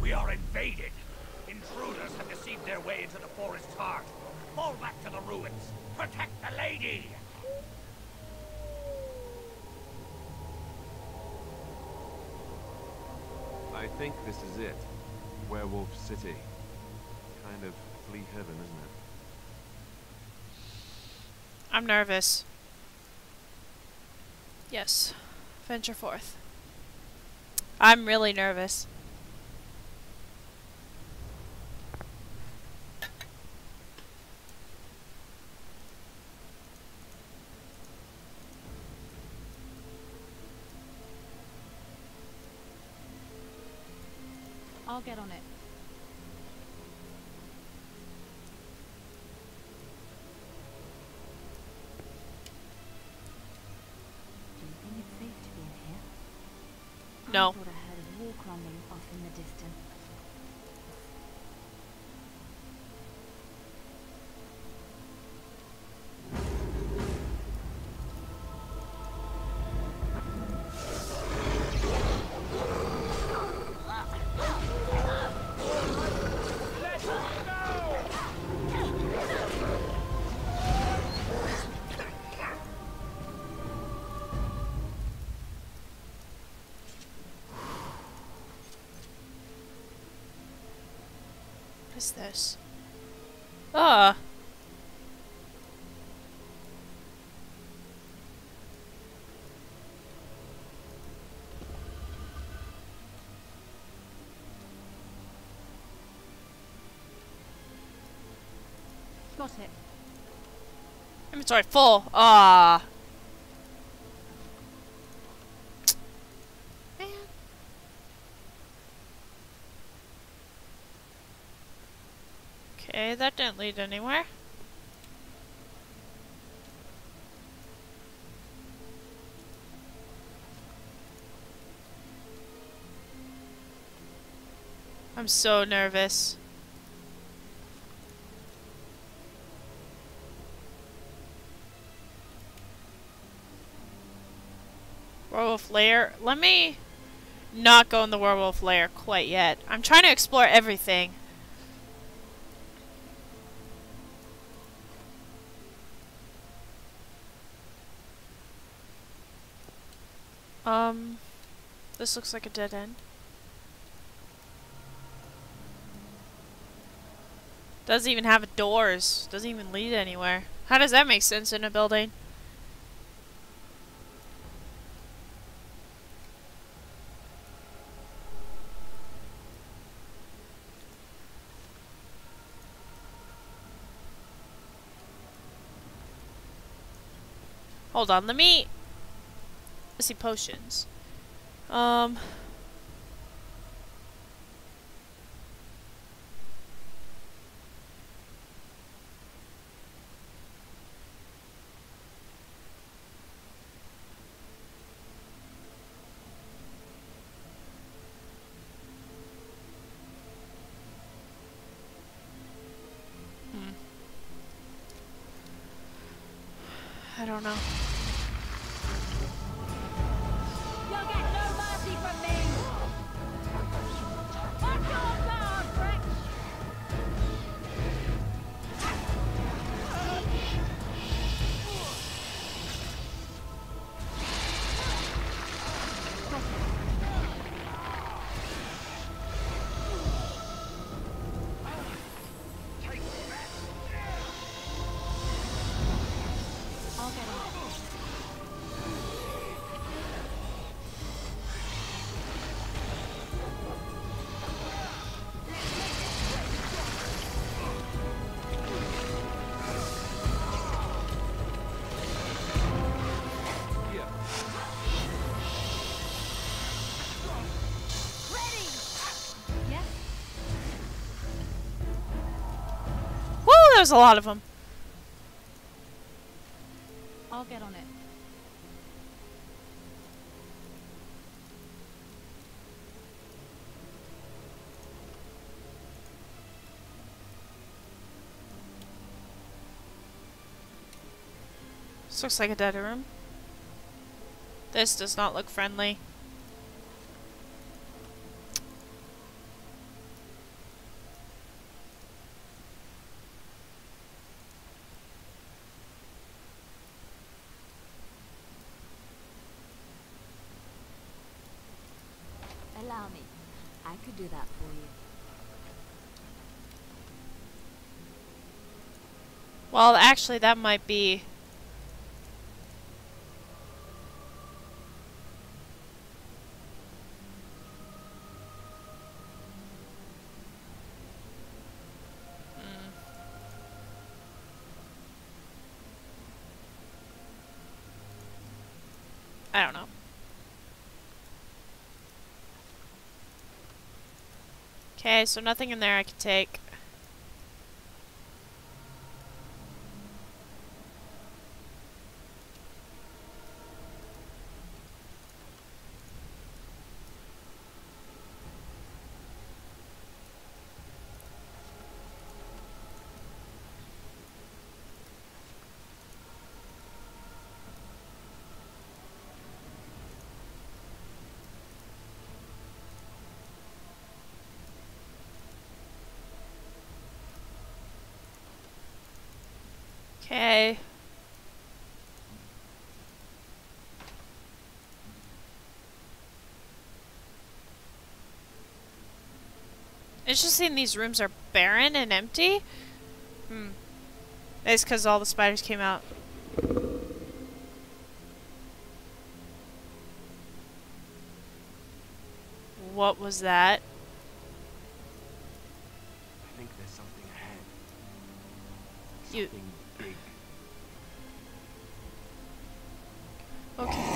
We are invaded. Intruders have deceived their way into the forest's heart. Fall back to the ruins. Protect the lady! I think this is it. Werewolf City. Kind of flea heaven, isn't it? I'm nervous. Yes. Venture forth. I'm really nervous. I'll get on it. Do you think it's safe to be in here? No. I thought I heard a wall crumbling off in the distance. What is this? Ah. Got it. Inventory full. Ah. Man. Okay, that didn't lead anywhere. I'm so nervous. Werewolf lair. Let me not go in the werewolf lair quite yet. I'm trying to explore everything. This looks like a dead end. Doesn't even have doors. Doesn't even lead anywhere. How does that make sense in a building? Hold on, let me... Let's see, potions. I don't know. You'll get no mercy from me! What's your plan, Brick? I'll get on it. Woo, there's a lot of them. I'll get on it. This looks like a dead room. This does not look friendly. Allow me. I could do that for you. Well, actually, that might be... I don't know. Okay, so nothing in there I can take. Okay. Interesting, these rooms are barren and empty. It's because all the spiders came out. What was that? I think there's something ahead. You... Something big. Okay.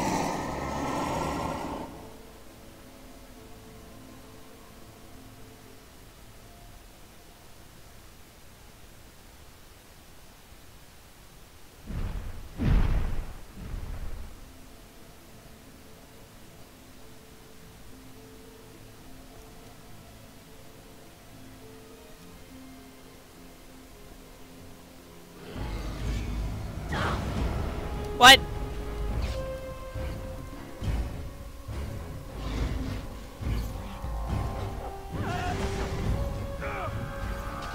What?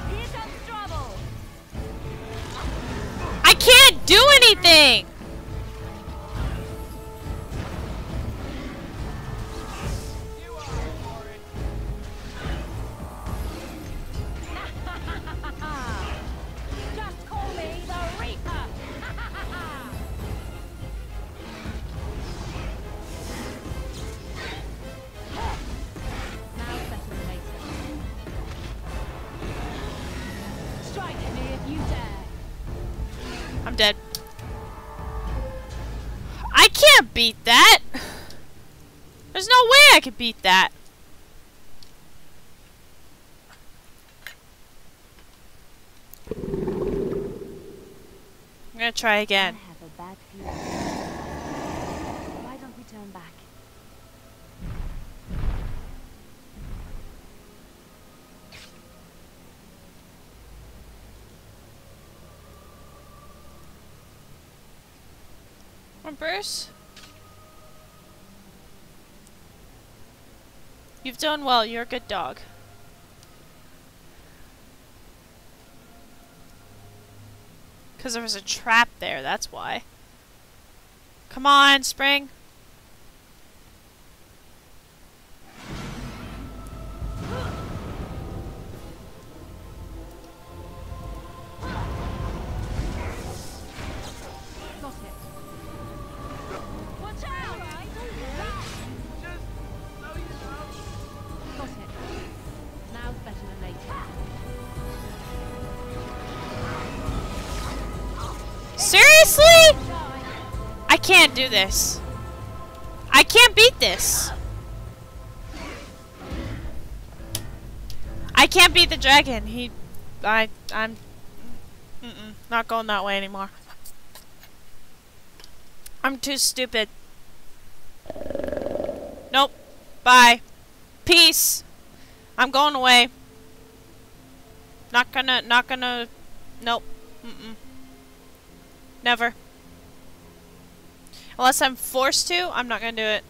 Here comes trouble! I can't do anything! Just call me the Reaper! Now better than later. Strike at me if you dare! I'm dead. can't beat that! There's no way I could beat that! I'm gonna try again. I have a bad feeling. Why don't we turn back? Come on, Bruce. You've done well. You're a good dog. Because there was a trap there, that's why. Come on, Spring. Got it. Watch out! Got it. Now's better than later. Seriously? I can't do this. I can't beat this. I can't beat the dragon. I'm not going that way anymore. I'm too stupid. Nope. Bye. Peace. I'm going away. Not gonna, nope. Never. Unless I'm forced to, I'm not gonna do it.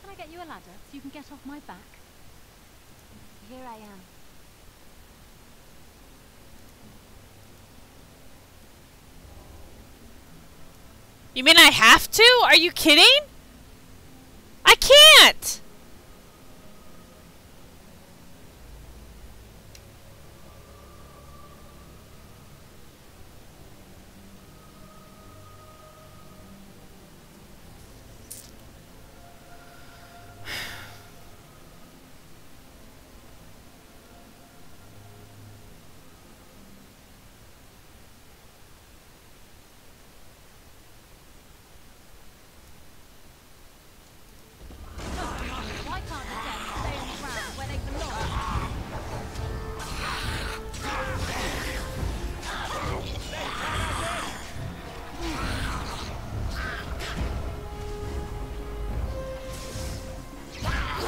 Can I get you a ladder so you can get off my back? Here I am. You mean I have to? Are you kidding? I can't! Why can't the dead stay on the ground where they belong?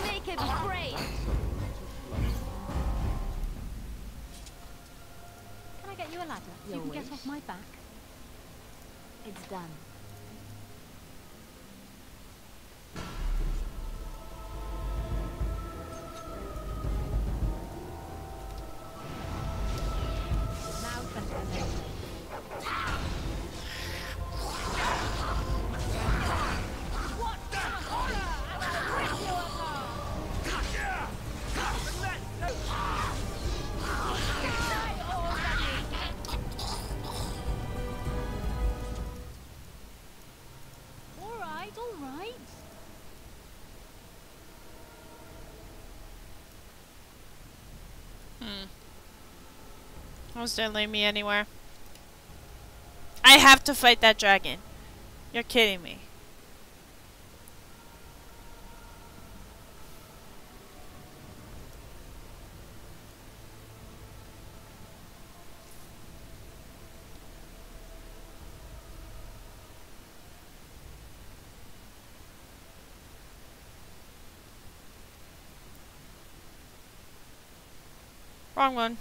Make it brave! Can I get you a ladder so you can get off my back? It's done. Now's better than later. What the horror! I'll rip you apart! Alright, alright. Almost didn't leave me anywhere. I have to fight that dragon. You're kidding me. Wrong one.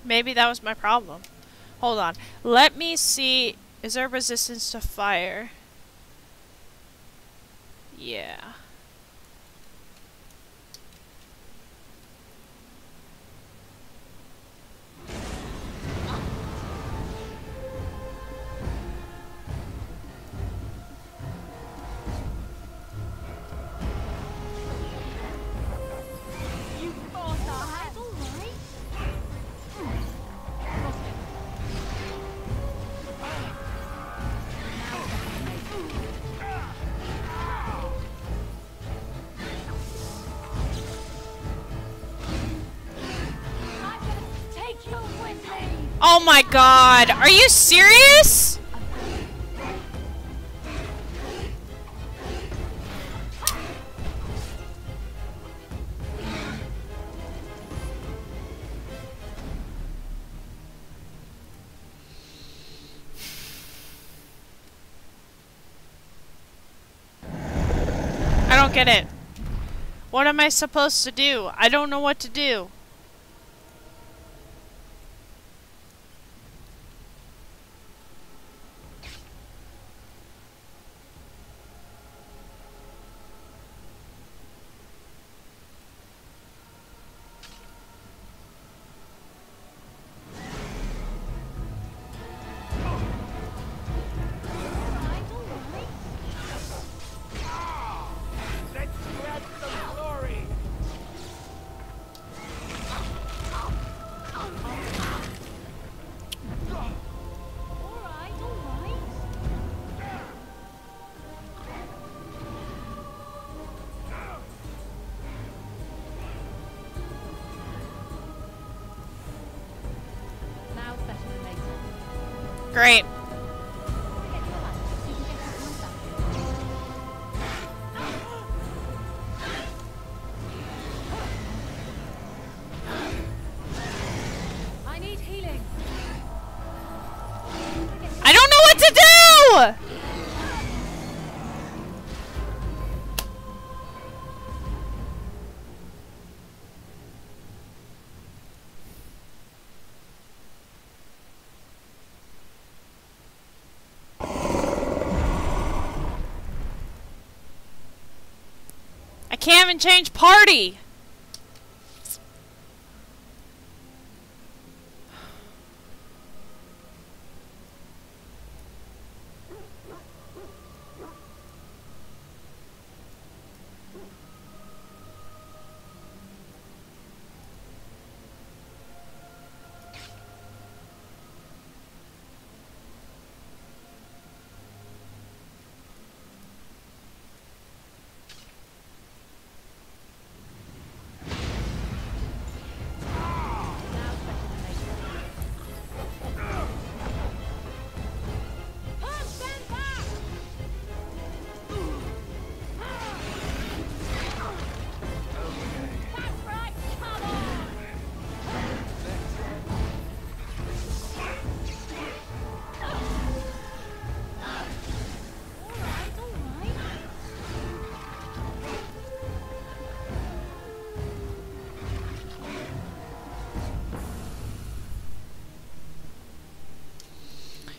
Maybe that was my problem. Hold on. Let me see. Is there resistance to fire? Yeah. Oh my god, are you serious? I don't get it. What am I supposed to do? I don't know what to do. Great. I need healing. I don't know what to do! I can't even change party!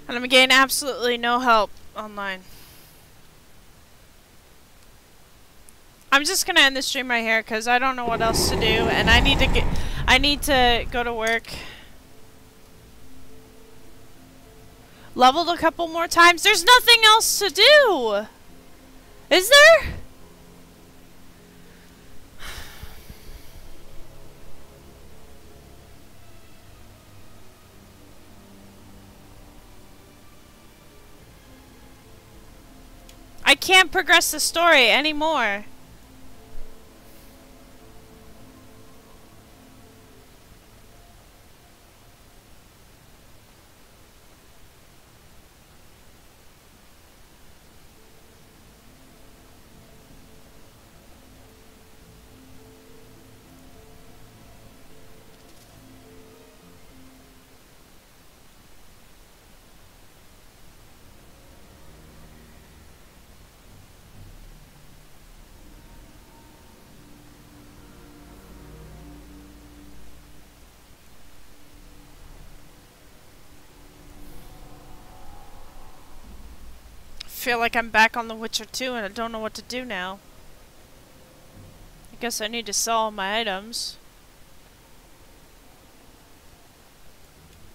And I'm getting absolutely no help online. I'm just gonna end the stream right here because I don't know what else to do, and I need to go to work. Leveled a couple more times. There's nothing else to do, is there? I can't progress the story anymore. feel like I'm back on The Witcher 2 and I don't know what to do now. I guess I need to sell all my items.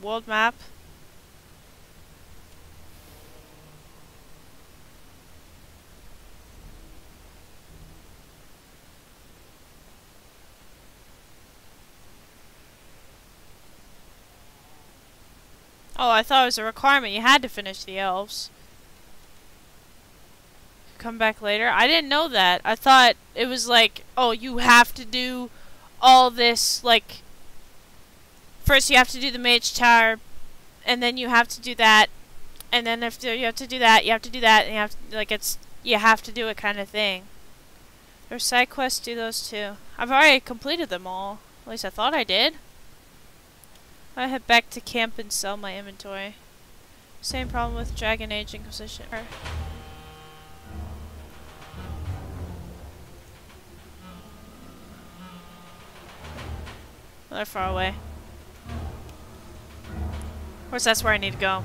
World map. Oh, I thought it was a requirement. You had to finish the elves. Come back later. I didn't know that. I thought it was like, oh, you have to do all this, like, first you have to do the mage tower, and then you have to do that, and then after you have to do that, you have to do that, and you have to, like, it's, you have to do it kind of thing. There's side quests, do those too. I've already completed them all. At least I thought I did. I head back to camp and sell my inventory. Same problem with Dragon Age Inquisition. They're far away. Of course, that's where I need to go.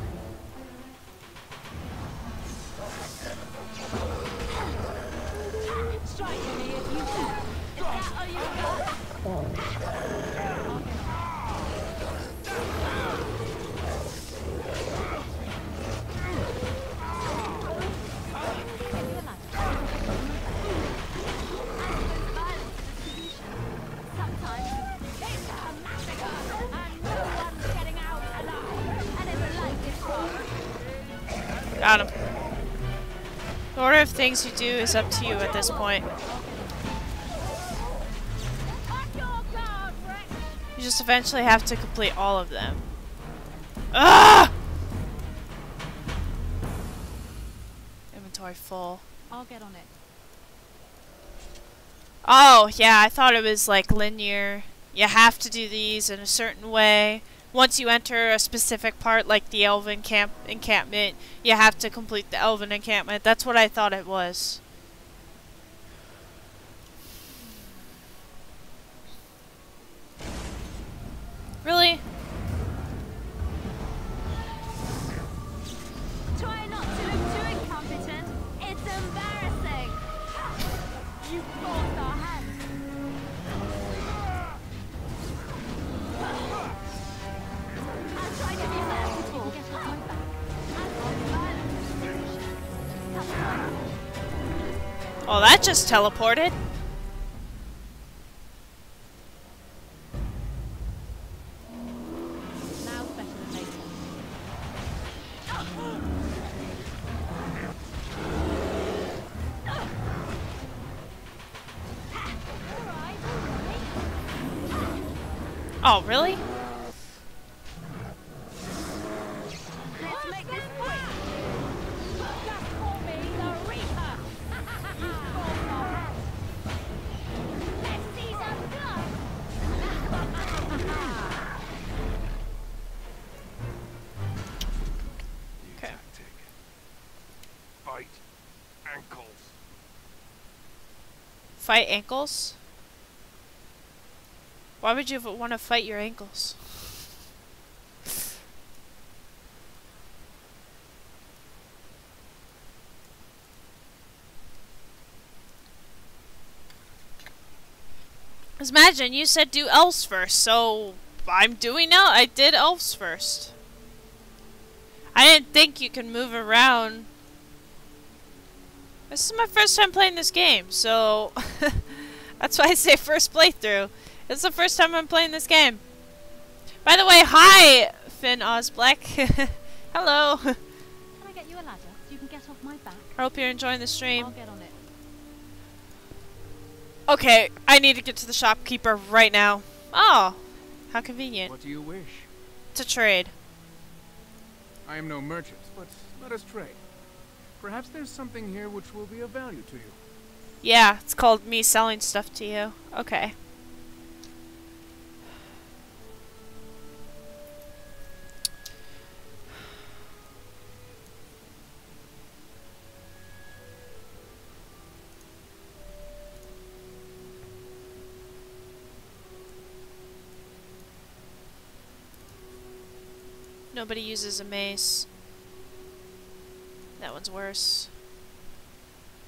Got him. The order of things you do is up to you at this point. You just eventually have to complete all of them. Ah! Inventory full. I'll get on it. Oh, yeah, I thought it was like linear. You have to do these in a certain way. Once you enter a specific part, like the elven encampment, you have to complete the elven encampment. That's what I thought it was. Really? Try not to look too incompetent. It's embarrassing. You forced our hands. Oh, that just teleported. Now's better than later. Oh, really? Let's make this quick. Just call me the Reaper. You forced our hands. Let's see some blood. Okay. Fight ankles. Fight ankles? Why would you want to fight your ankles? Just imagine, you said do elves first, so I'm doing now. I did elves first. I didn't think you can move around. This is my first time playing this game, so that's why I say first playthrough. It's the first time I'm playing this game. By the way, hi, Finn Ozblack. Hello. Can I get you a ladder so you can get off my back? I hope you're enjoying the stream. I'll get on it. Okay, I need to get to the shopkeeper right now. Oh, how convenient. What do you wish? To trade. I am no merchant, but let us trade. Perhaps there's something here which will be of value to you. Yeah, it's called me selling stuff to you. Okay. Nobody uses a mace. That one's worse.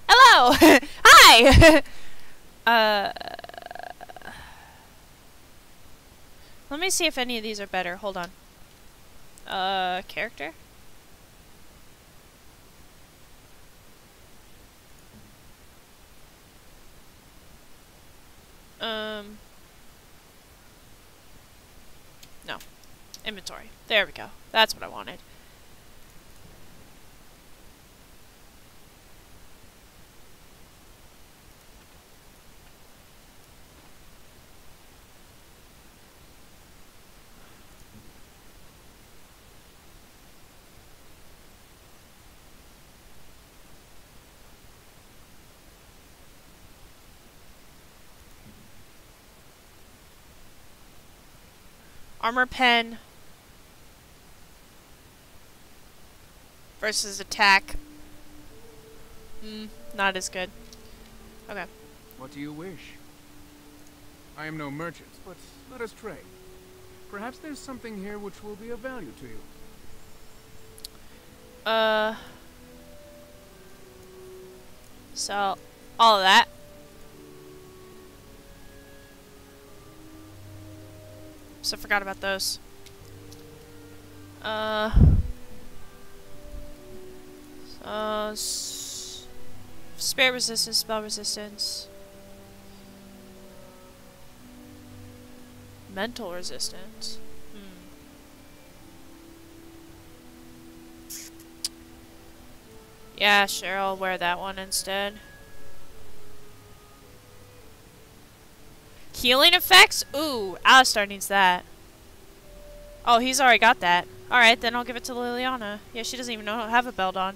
Hello! Hi! Let me see if any of these are better. Hold on. Character? No. Inventory. There we go. That's what I wanted. Armor pen versus attack. Not as good. Okay. What do you wish? I am no merchant, but let us trade. Perhaps there's something here which will be of value to you. So, all of that. So forgot about those. Spirit resistance, spell resistance. Mental resistance. Yeah, sure, I'll wear that one instead. Healing effects? Ooh, Alistar needs that. Oh, he's already got that. Alright, then I'll give it to Liliana. Yeah, she doesn't even have a belt on.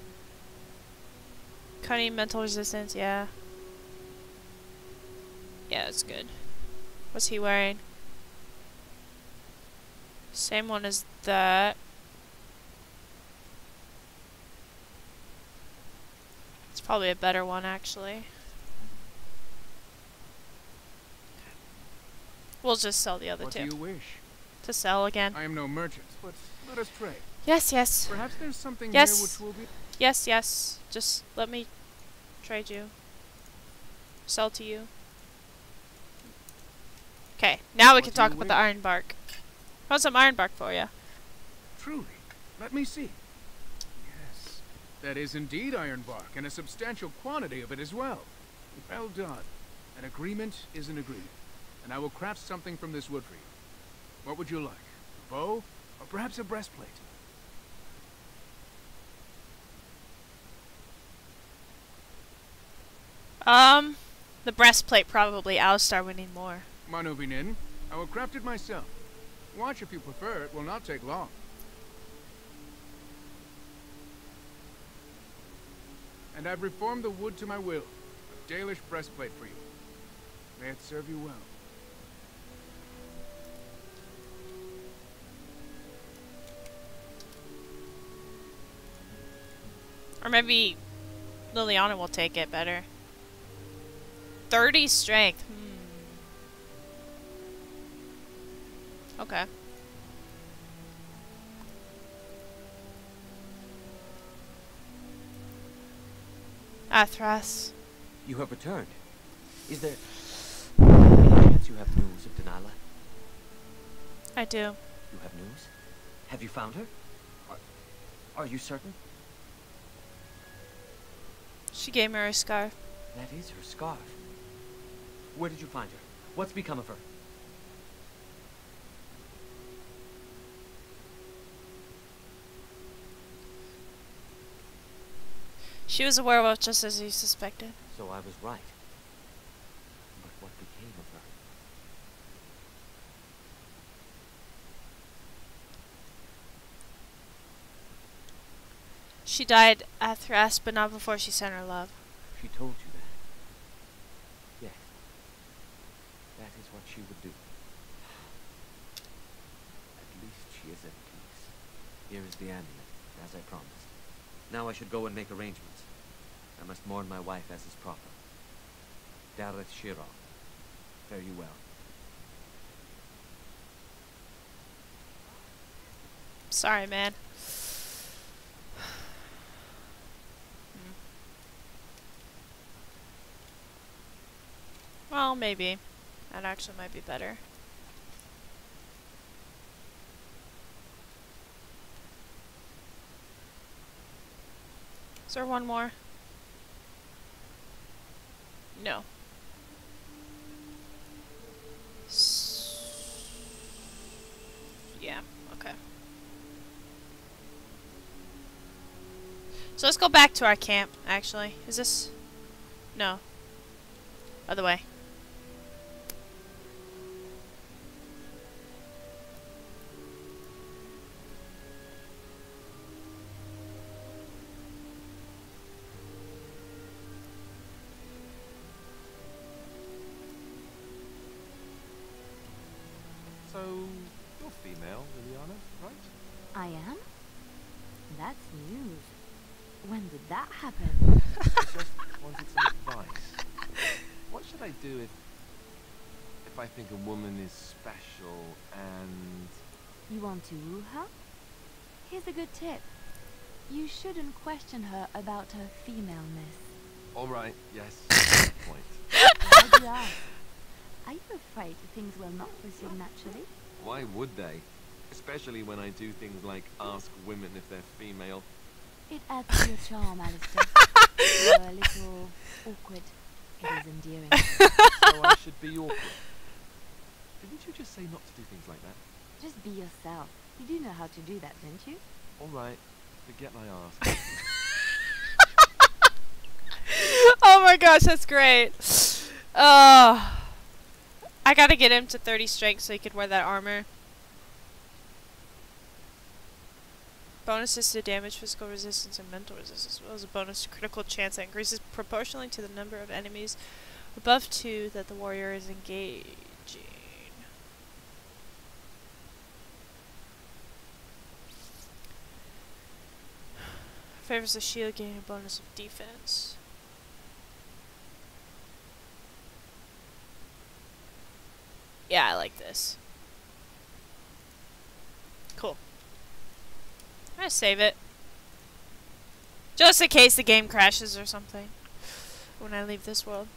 Cunning, mental resistance, yeah. Yeah, it's good. What's he wearing? Same one as that. It's probably a better one, actually. We'll just sell the other two. What do you wish? To sell again. I am no merchant, but let us trade. Yes, yes. Perhaps there's something yes. here which will be... Yes, yes. Just let me trade you. Sell to you. Okay, now we can talk about the iron bark. How's some iron bark for you? Truly. Let me see. Yes, that is indeed iron bark, and a substantial quantity of it as well. Well done. An agreement is an agreement, and I will craft something from this wood for you. What would you like? A bow, or perhaps a breastplate? The breastplate probably. Alistar winning more. Manuvinin, I will craft it myself. Watch if you prefer, it will not take long. And I've reformed the wood to my will. A Dalish breastplate for you. May it serve you well. Or maybe Liliana will take it better. 30 strength. Okay. Athras. You have returned. Is there any chance you have news of Deniala? I do. You have news? Have you found her? Are you certain? She gave me her scarf. That is her scarf. Where did you find her? What's become of her? She was a werewolf just as you suspected. So I was right. But what became of her? She died at Thras, but not before she sent her love. She told you that? Yes. That is what she would do. At least she is at peace. Here is the amulet, as I promised. Now I should go and make arrangements. I must mourn my wife as is proper. Dareth Shira, fare you well. Sorry, man. Well, maybe. That actually might be better. Is there one more? No. Yeah, okay. So let's go back to our camp, actually. Is this... No. Other way. So, you're female, Liliana, right? I am? That's news. When did that happen? I just wanted some advice. What should I do if I think a woman is special and... You want to woo her? Here's a good tip. You shouldn't question her about her femaleness. Alright, yes, good point. Why do you ask? Are you afraid things will not proceed naturally? Why would they? Especially when I do things like ask women if they're female. It adds to your charm, Alistair. You're a little awkward. It is endearing. So I should be awkward. Didn't you just say not to do things like that? Just be yourself. You do know how to do that, don't you? Alright, forget I asked. Oh my gosh, that's great. I gotta get him to 30 strength so he could wear that armor. Bonuses to damage, physical resistance, and mental resistance, as well as a bonus to critical chance that increases proportionally to the number of enemies above 2 that the warrior is engaging. Favors the shield, gaining a bonus of defense. Yeah, I like this. Cool. I'm gonna save it. Just in case the game crashes or something when I leave this world.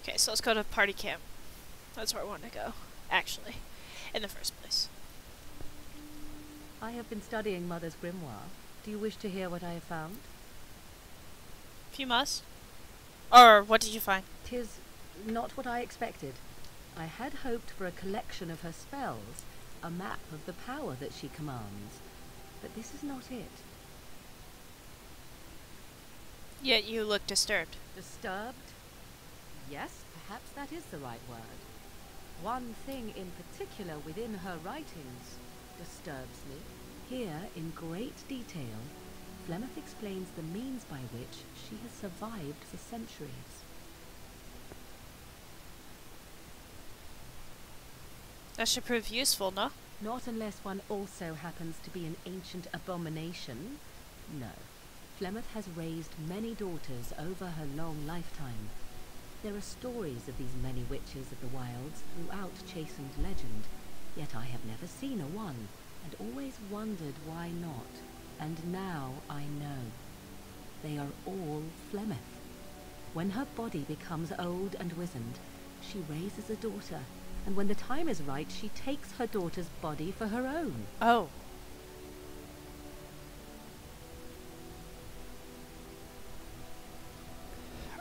Okay, so let's go to party camp. That's where I want to go, actually, in the first place. I have been studying Mother's grimoire. Do you wish to hear what I have found? If you must. Or, what did you find? 'Tis not what I expected. I had hoped for a collection of her spells, a map of the power that she commands. But this is not it. Yet you look disturbed. Disturbed? Yes, perhaps that is the right word. One thing in particular within her writings disturbs me. Here, in great detail, Flemeth explains the means by which she has survived for centuries. That should prove useful, no? Not unless one also happens to be an ancient abomination. No. Flemeth has raised many daughters over her long lifetime. There are stories of these many witches of the wilds throughout chastened legend, yet I have never seen a one, and always wondered why not. And now I know. They are all Flemeth. When her body becomes old and wizened, she raises a daughter, and when the time is right, she takes her daughter's body for her own. Oh.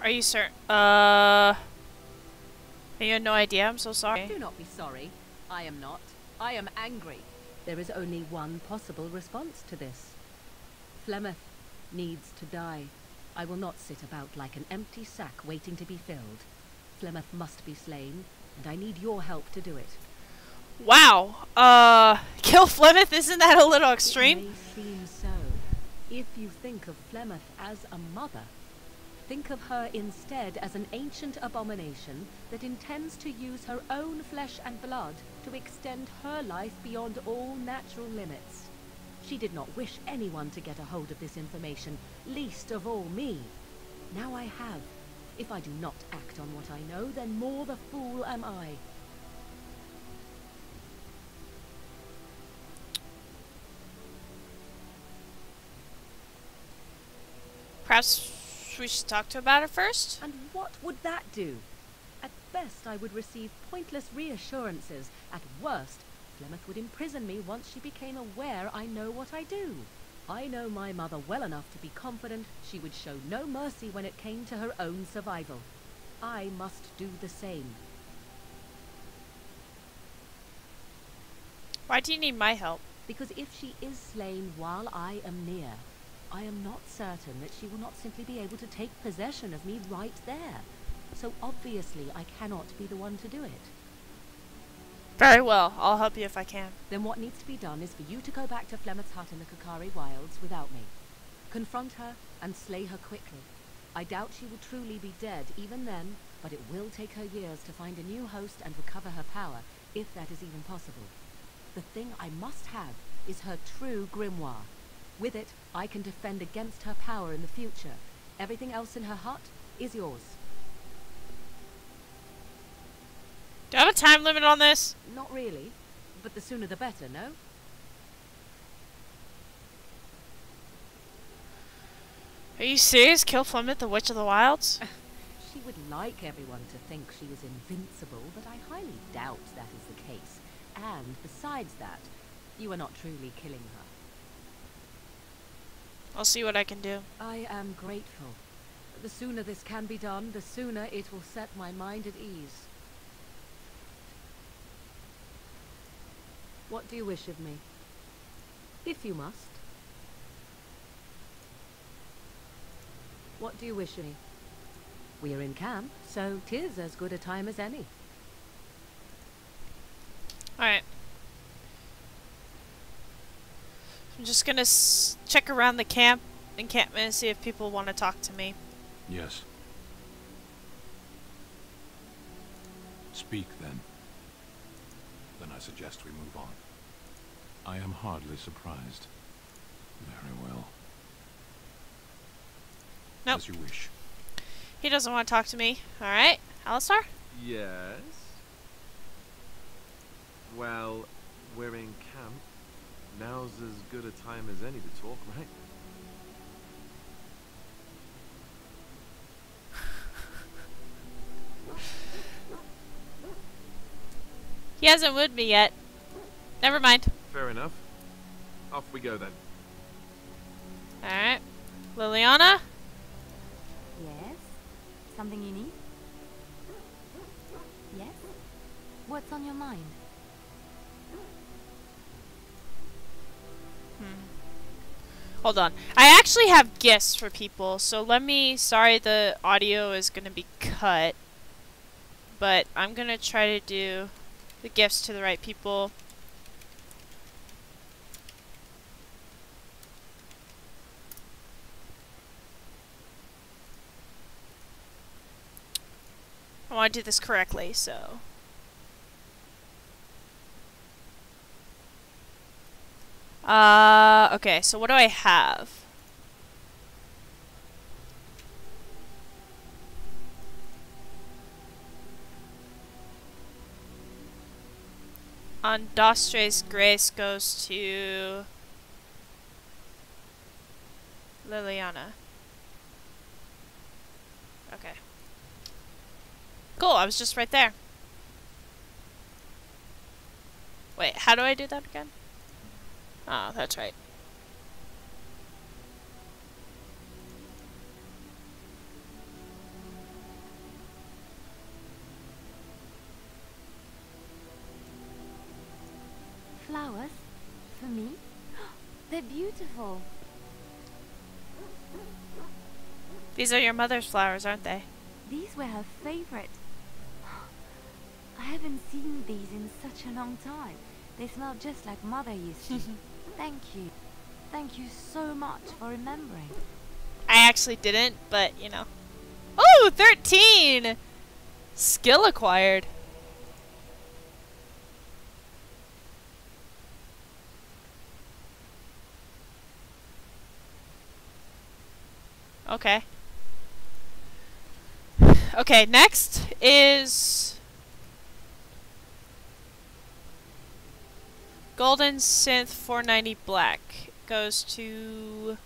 Are you certain? You had no idea? I'm so sorry. Do not be sorry. I am not. I am angry. There is only one possible response to this. Flemeth needs to die. I will not sit about like an empty sack waiting to be filled. Flemeth must be slain, and I need your help to do it. Wow. Kill Flemeth? Isn't that a little extreme? It may seem so. If you think of Flemeth as a mother, think of her instead as an ancient abomination that intends to use her own flesh and blood to extend her life beyond all natural limits. She did not wish anyone to get a hold of this information, least of all me. Now I have. If I do not act on what I know, then more the fool am I. Perhaps we should talk to her about it first? And what would that do? At best, I would receive pointless reassurances. At worst, Flemeth would imprison me once she became aware I know what I do. I know my mother well enough to be confident she would show no mercy when it came to her own survival. I must do the same. Why do you need my help? Because if she is slain while I am near, I am not certain that she will not simply be able to take possession of me right there. So obviously I cannot be the one to do it. Very well. I'll help you if I can. Then what needs to be done is for you to go back to Flemeth's hut in the Kakari Wilds without me. Confront her and slay her quickly. I doubt she will truly be dead even then, but it will take her years to find a new host and recover her power, if that is even possible. The thing I must have is her true grimoire. With it, I can defend against her power in the future. Everything else in her hut is yours. Do I have a time limit on this? Not really, but the sooner the better, no? Are you serious? Kill Flemeth, the Witch of the Wilds? She would like everyone to think she is invincible, but I highly doubt that is the case. And besides that, you are not truly killing her. I'll see what I can do. I am grateful. The sooner this can be done, the sooner it will set my mind at ease. What do you wish of me? If you must. What do you wish of me? We are in camp, so 'tis as good a time as any. Alright. I'm just gonna check around the encampment and see if people want to talk to me. Yes. Speak, then. Then I suggest we move on. I am hardly surprised. Very well. Nope. As you wish. He doesn't want to talk to me. Alright. Alistar? Yes? Well, we're in camp. Now's as good a time as any to talk, right? He hasn't wooed me yet. Never mind. Fair enough. Off we go then. Alright. Liliana? Yes? Something you need? Yes? What's on your mind? Hold on. I actually have gifts for people, so let me... Sorry the audio is going to be cut. But I'm going to try to do the gifts to the right people. I want to do this correctly, so... okay, so what do I have? On Dostre's Grace goes to Liliana. Okay. Cool, I was just right there. Wait, how do I do that again? Oh, that's right. Flowers? For me? They're beautiful. These are your mother's flowers, aren't they? These were her favorite. I haven't seen these in such a long time. They smell just like Mother used to. Thank you. Thank you so much for remembering. I actually didn't, but, you know. Oh, 13! Skill acquired. Okay. Okay, next is... Golden Synth 490 Black. Goes to...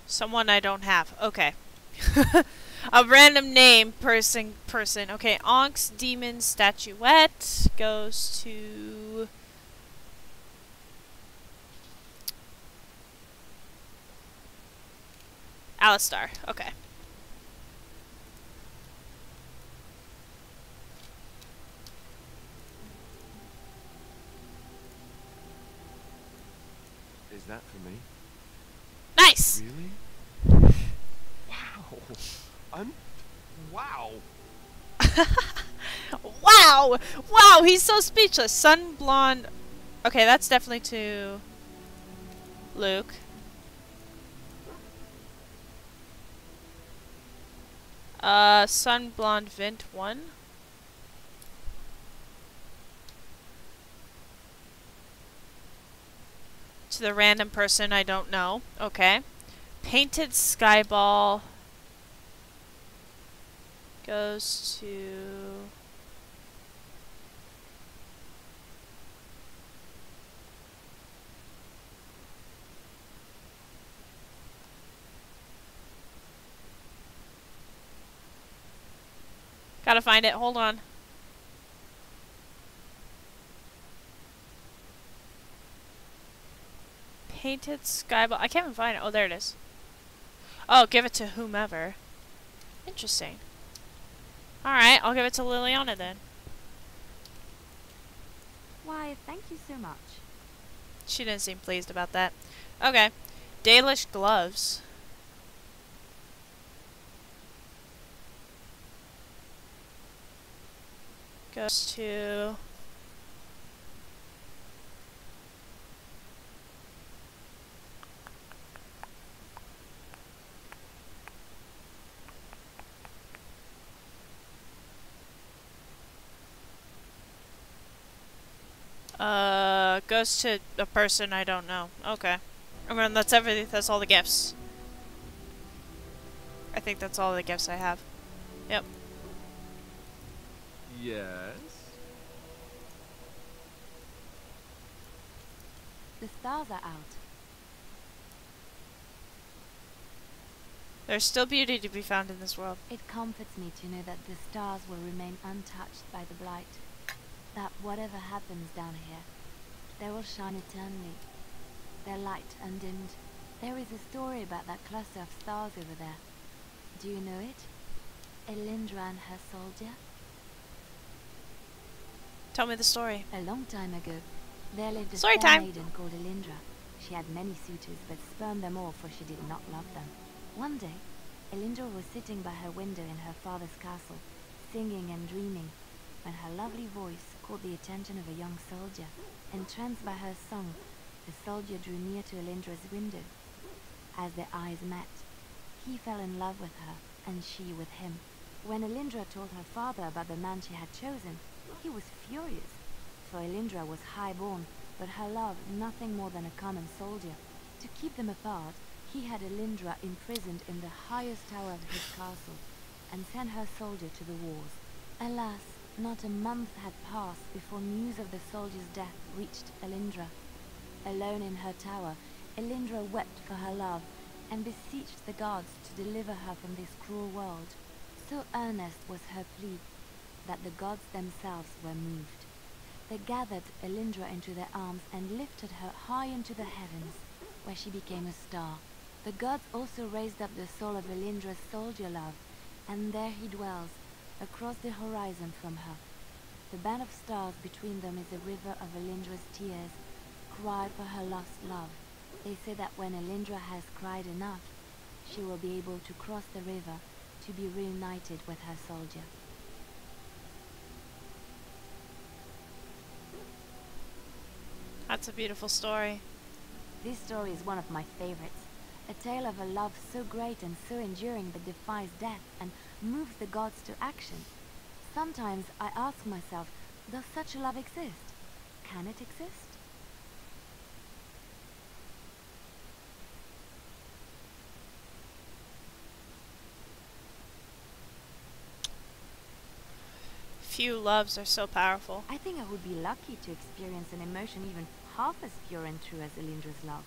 Someone I don't have. Okay. A random name, person. Okay, Onks Demon Statuette goes to... Alistar. Okay. Is that for me? Nice! Really? Wow. Wow. Wow! Wow, he's so speechless. Sun blonde. Okay, that's definitely to Luke. Sun blonde Vint 1. To the random person I don't know. Okay. Painted Skyball goes to... Gotta find it. Hold on. Painted Skyball. I can't even find it. Oh, there it is. Oh, give it to whomever. Interesting. Alright, I'll give it to Liliana then. Why, thank you so much. She didn't seem pleased about that. Okay. Dalish Gloves. Goes to... goes to a person I don't know. Okay. I mean, that's everything. That's all the gifts. I think that's all the gifts I have. Yep. Yes. The stars are out. There's still beauty to be found in this world. It comforts me to know that the stars will remain untouched by the blight. That whatever happens down here, they will shine eternally, their light undimmed. There is a story about that cluster of stars over there. Do you know it? Elindra and her soldier? Tell me the story. A long time ago, there lived a Story fair time. maiden called Elindra. She had many suitors, but spurned them all, for she did not love them. One day, Elindra was sitting by her window in her father's castle, singing and dreaming, when her lovely voice caught the attention of a young soldier. Entranced by her song, the soldier drew near to Elindra's window. As their eyes met, he fell in love with her, and she with him. When Elindra told her father about the man she had chosen, he was furious, for Elindra was high-born, but her love nothing more than a common soldier. To keep them apart, he had Elindra imprisoned in the highest tower of his castle, and sent her soldier to the wars. Alas, not a month had passed before news of the soldier's death reached Elindra. Alone in her tower, Elindra wept for her love, and beseeched the gods to deliver her from this cruel world. So earnest was her plea, that the gods themselves were moved. They gathered Elindra into their arms and lifted her high into the heavens, where she became a star. The gods also raised up the soul of Elindra's soldier love, and there he dwells, across the horizon from her. The band of stars between them is a river of Elindra's tears, cried for her lost love. They say that when Elindra has cried enough, she will be able to cross the river to be reunited with her soldier. That's a beautiful story. This story is one of my favorites. A tale of a love so great and so enduring that defies death and moves the gods to action. Sometimes I ask myself, does such a love exist? Can it exist? Few loves are so powerful. I think I would be lucky to experience an emotion even half as pure and true as Elindra's love.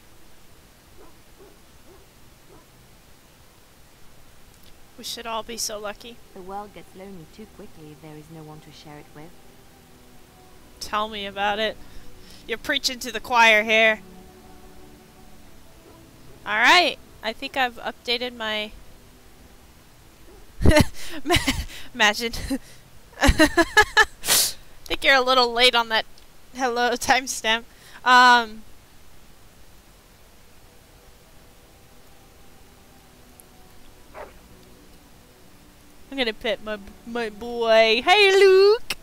We should all be so lucky. The world gets lonely too quickly if there is no one to share it with. Tell me about it. You're preaching to the choir here. Alright. I think I've updated my... Imagine. I think you're a little late on that hello timestamp. I'm gonna pet my boy. Hey, Luke.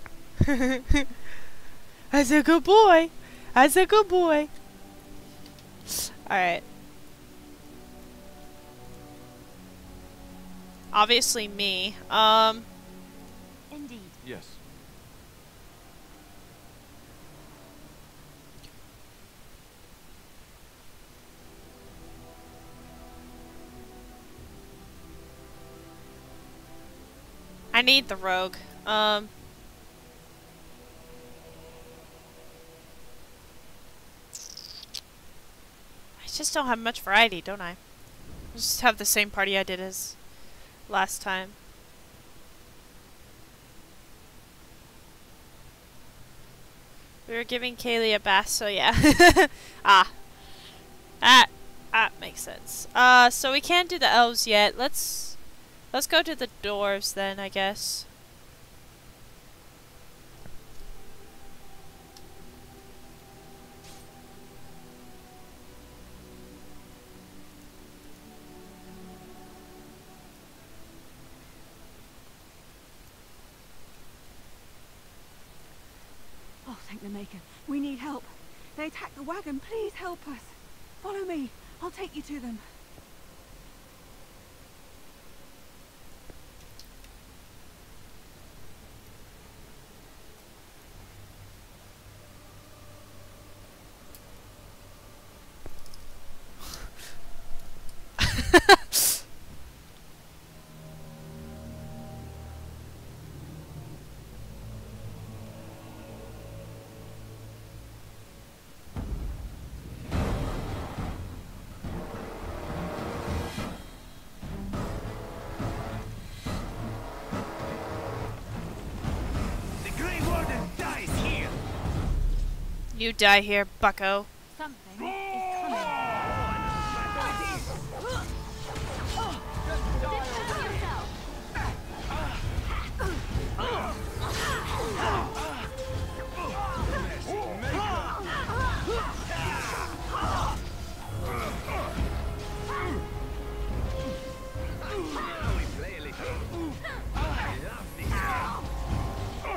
That's a good boy. That's a good boy. Alright. Obviously me. Indeed. Yes. I need the rogue. I just don't have much variety, don't I? I just have the same party I did as last time. We were giving Kaylee a bath, so yeah. That makes sense. So we can't do the elves yet. Let's go to the dwarves then, I guess. Oh, thank the Maker. We need help. They attacked the wagon. Please help us. Follow me. I'll take you to them. You die here, bucko. Something is coming.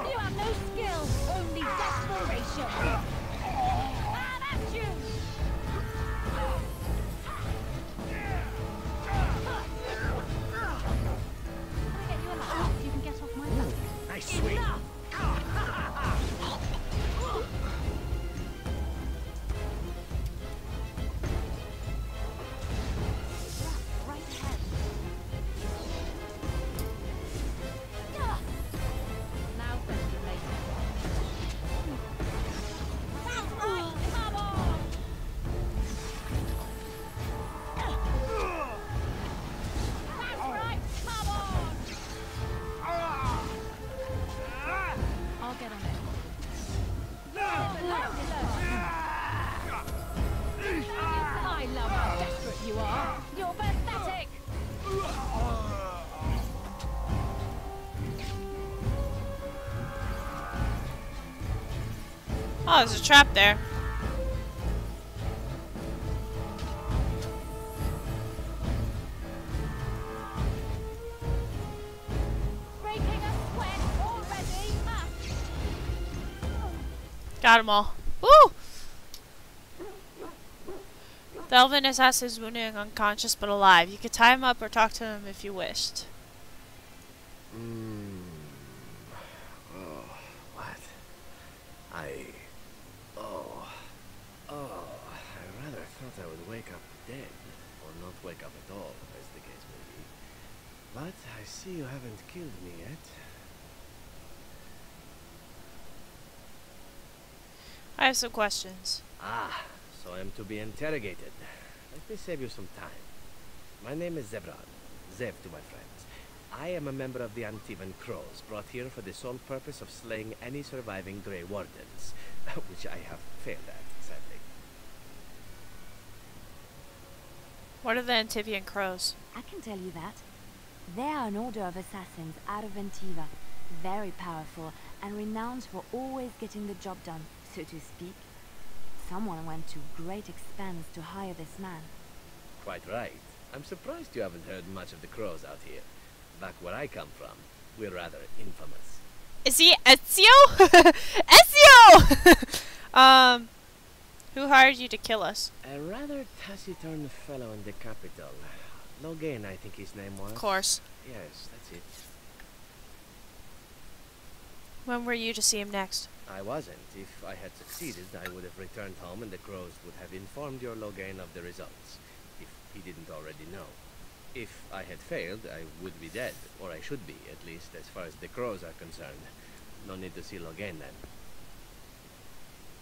You have no skill, only desperation. Sweet. Oh, there's a trap there. Got them all. Woo! The elven assassin is wounded and unconscious but alive. You could tie him up or talk to him if you wished. Oh, what? I rather thought I would wake up dead, or not wake up at all, as the case may be. But I see you haven't killed me yet. I have some questions. Ah, so I am to be interrogated. Let me save you some time. My name is Zebran. Zev to my friends. I am a member of the Antivan Crows, brought here for the sole purpose of slaying any surviving Grey Wardens, which I have failed at, sadly. What are the Antivian Crows? I can tell you that. They are an order of assassins out of Antiva, very powerful and renowned for always getting the job done, so to speak. Someone went to great expense to hire this man. Quite right. I'm surprised you haven't heard much of the Crows out here. Back where I come from, we're rather infamous. Is he Ezio? Ezio! Who hired you to kill us? A rather taciturn fellow in the capital. Logain, I think his name was. Of course. Yes, that's it. When were you to see him next? I wasn't. If I had succeeded, I would have returned home and the Crows would have informed your Logain of the results, if he didn't already know. If I had failed, I would be dead, or I should be, at least as far as the Crows are concerned. No need to see Logain then.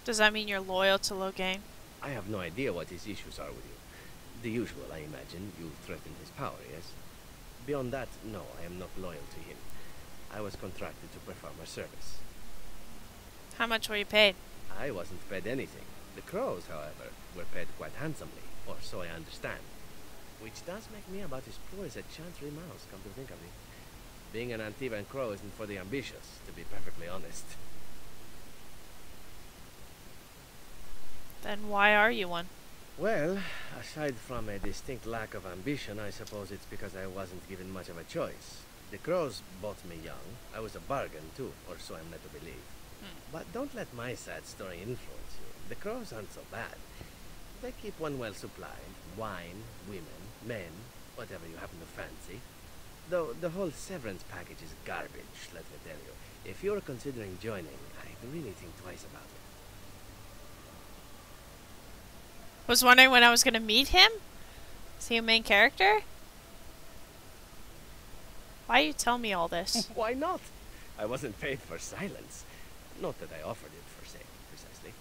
Does that mean you're loyal to Logain? I have no idea what his issues are with you. The usual, I imagine. You threatened his power, yes? Beyond that, no, I am not loyal to him. I was contracted to perform a service. How much were you paid? I wasn't paid anything. The Crows, however, were paid quite handsomely, or so I understand. Which does make me about as poor as a Chantry mouse, come to think of it. Being an Antivan Crow isn't for the ambitious, to be perfectly honest. Then why are you one? Well, aside from a distinct lack of ambition, I suppose it's because I wasn't given much of a choice. The Crows bought me young. I was a bargain, too, or so I'm led to believe. But don't let my sad story influence you. The Crows aren't so bad. They keep one well supplied. Wine, women, men, whatever you happen to fancy. Though the whole severance package is garbage, let me tell you. If you're considering joining, I'd really think twice about it. Was wondering when I was gonna meet him? Is he a main character? Why you tell me all this? Why not? I wasn't paid for silence. Not that I offered it for sale, precisely.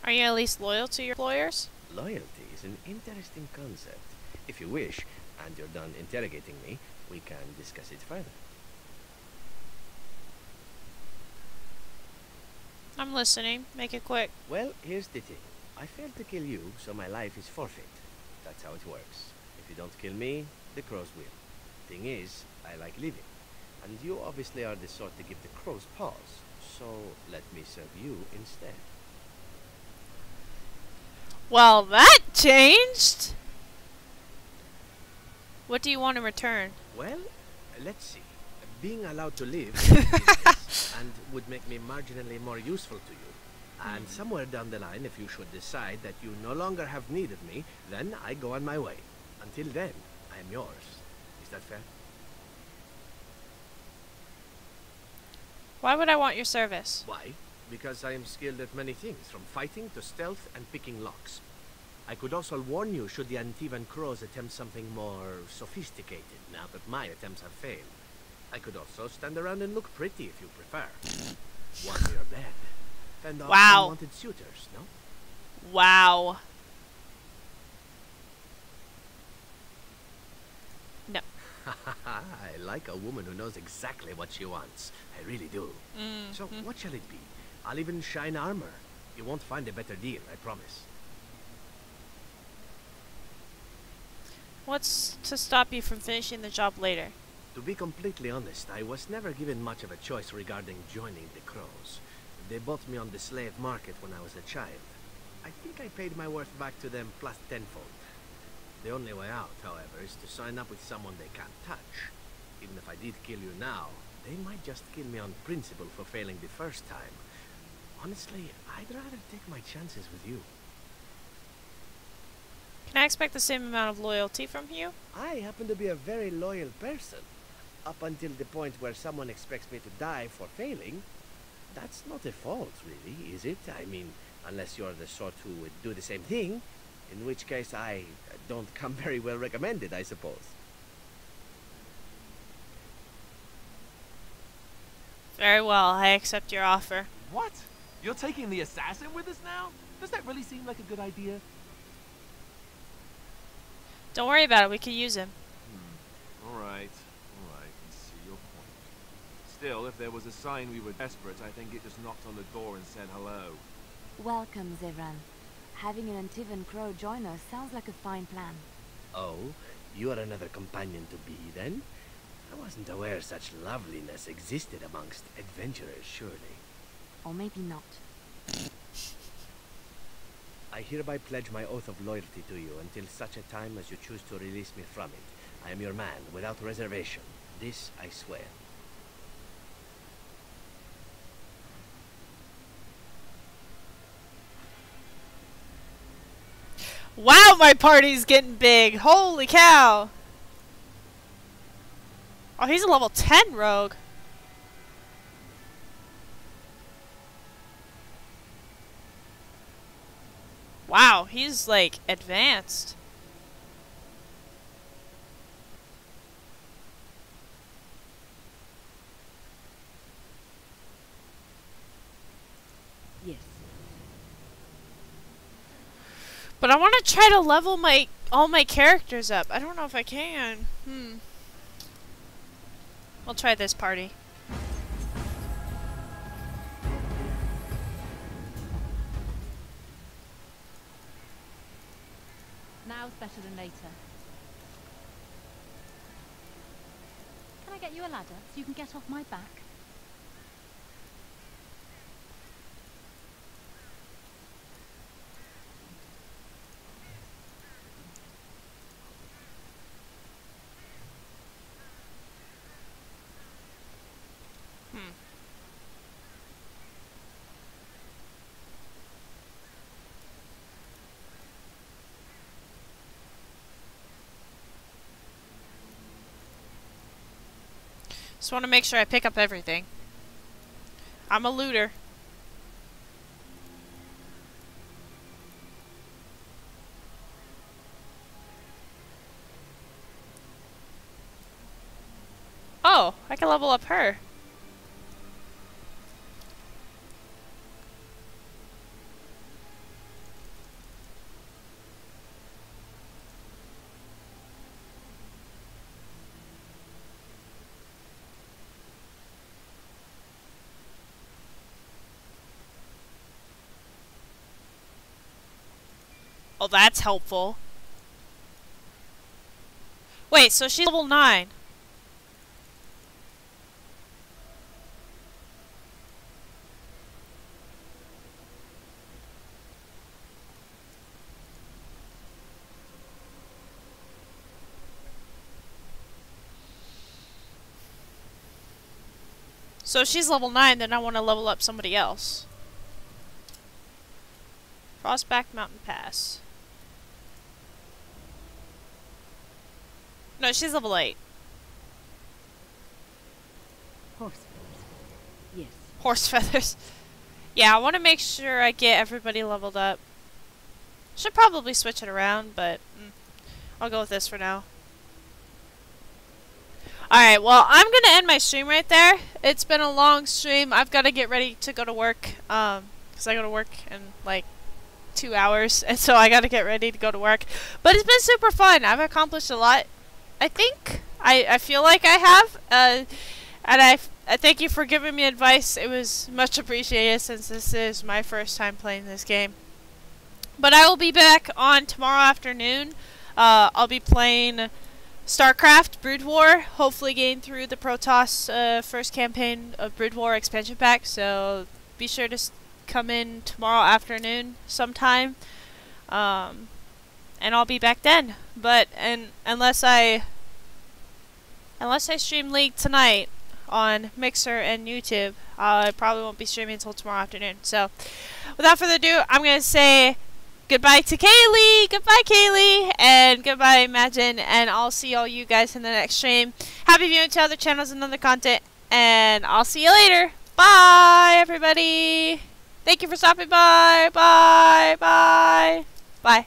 Are you at least loyal to your employers? Loyalty is an interesting concept. If you wish, and you're done interrogating me, we can discuss it further. I'm listening. Make it quick. Well, here's the thing. I failed to kill you, so my life is forfeit. That's how it works. If you don't kill me, the Crows will. Thing is, I like living. And you obviously are the sort to give the Crows pause. So, let me serve you instead. Well, that changed! What do you want in return? Well, let's see. Being allowed to live is and would make me marginally more useful to you. And somewhere down the line, if you should decide that you no longer have need of me, then I go on my way. Until then, I am yours. Is that fair? Why would I want your service? Why? Because I am skilled at many things, from fighting to stealth and picking locks. I could also warn you should the Antivan Crows attempt something more sophisticated, now that my attempts have failed. I could also stand around and look pretty if you prefer. Warm your bed. Fend off unwanted suitors, no? Wow. No. I like a woman who knows exactly what she wants. I really do. So what shall it be? I'll even shine armor. You won't find a better deal, I promise. What's to stop you from finishing the job later? To be completely honest, I was never given much of a choice regarding joining the Crows. They bought me on the slave market when I was a child. I think I paid my worth back to them plus tenfold. The only way out, however, is to sign up with someone they can't touch. Even if I did kill you now, they might just kill me on principle for failing the first time. Honestly, I'd rather take my chances with you. Can I expect the same amount of loyalty from you? I happen to be a very loyal person. Up until the point where someone expects me to die for failing. That's not a fault, really, is it? I mean, unless you're the sort who would do the same thing. In which case, I don't come very well recommended, I suppose. Very well, I accept your offer. What? You're taking the assassin with us now? Does that really seem like a good idea? Don't worry about it. We could use him. Alright. Alright. I see your point. Still, if there was a sign we were desperate, I think it just knocked on the door and said hello. Welcome, Zevran. Having an Antivan Crow join us sounds like a fine plan. Oh, you are another companion to be, then? I wasn't aware such loveliness existed amongst adventurers, surely. Or maybe not. I hereby pledge my oath of loyalty to you until such a time as you choose to release me from it. I am your man, without reservation. This I swear. Wow, my party's getting big. Holy cow. Oh, he's a level 10 rogue. Wow, he's like advanced. Yes. But I want to try to level all my characters up. I don't know if I can. I'll try this party. Now's better than later. Can I get you a ladder so you can get off my back? Just want to make sure I pick up everything. I'm a looter. Oh, I can level up her. Oh, that's helpful. Wait, so she's level 9. So if she's level 9, then I want to level up somebody else. Frostback Mountain Pass. No, she's level 8. Horse feathers. Yes. Horse feathers. Yeah, I want to make sure I get everybody leveled up. Should probably switch it around, but I'll go with this for now. Alright, well, I'm going to end my stream right there. It's been a long stream. I've got to get ready to go to work, because I go to work in, like, 2 hours, and so I got to get ready to go to work. But it's been super fun. I've accomplished a lot. I think. I feel like I have. And I thank you for giving me advice. It was much appreciated since this is my first time playing this game. But I will be back on tomorrow afternoon. I'll be playing StarCraft Brood War. Hopefully getting through the Protoss first campaign of Brood War expansion pack. So be sure to come in tomorrow afternoon sometime. And I'll be back then. But unless I stream League tonight on Mixer and YouTube, I probably won't be streaming until tomorrow afternoon. So, without further ado, I'm going to say goodbye to Kaylee, goodbye Kaylee, and goodbye Imagine, and I'll see all you guys in the next stream. Happy viewing to other channels and other content, and I'll see you later. Bye, everybody. Thank you for stopping by. Bye, bye, bye.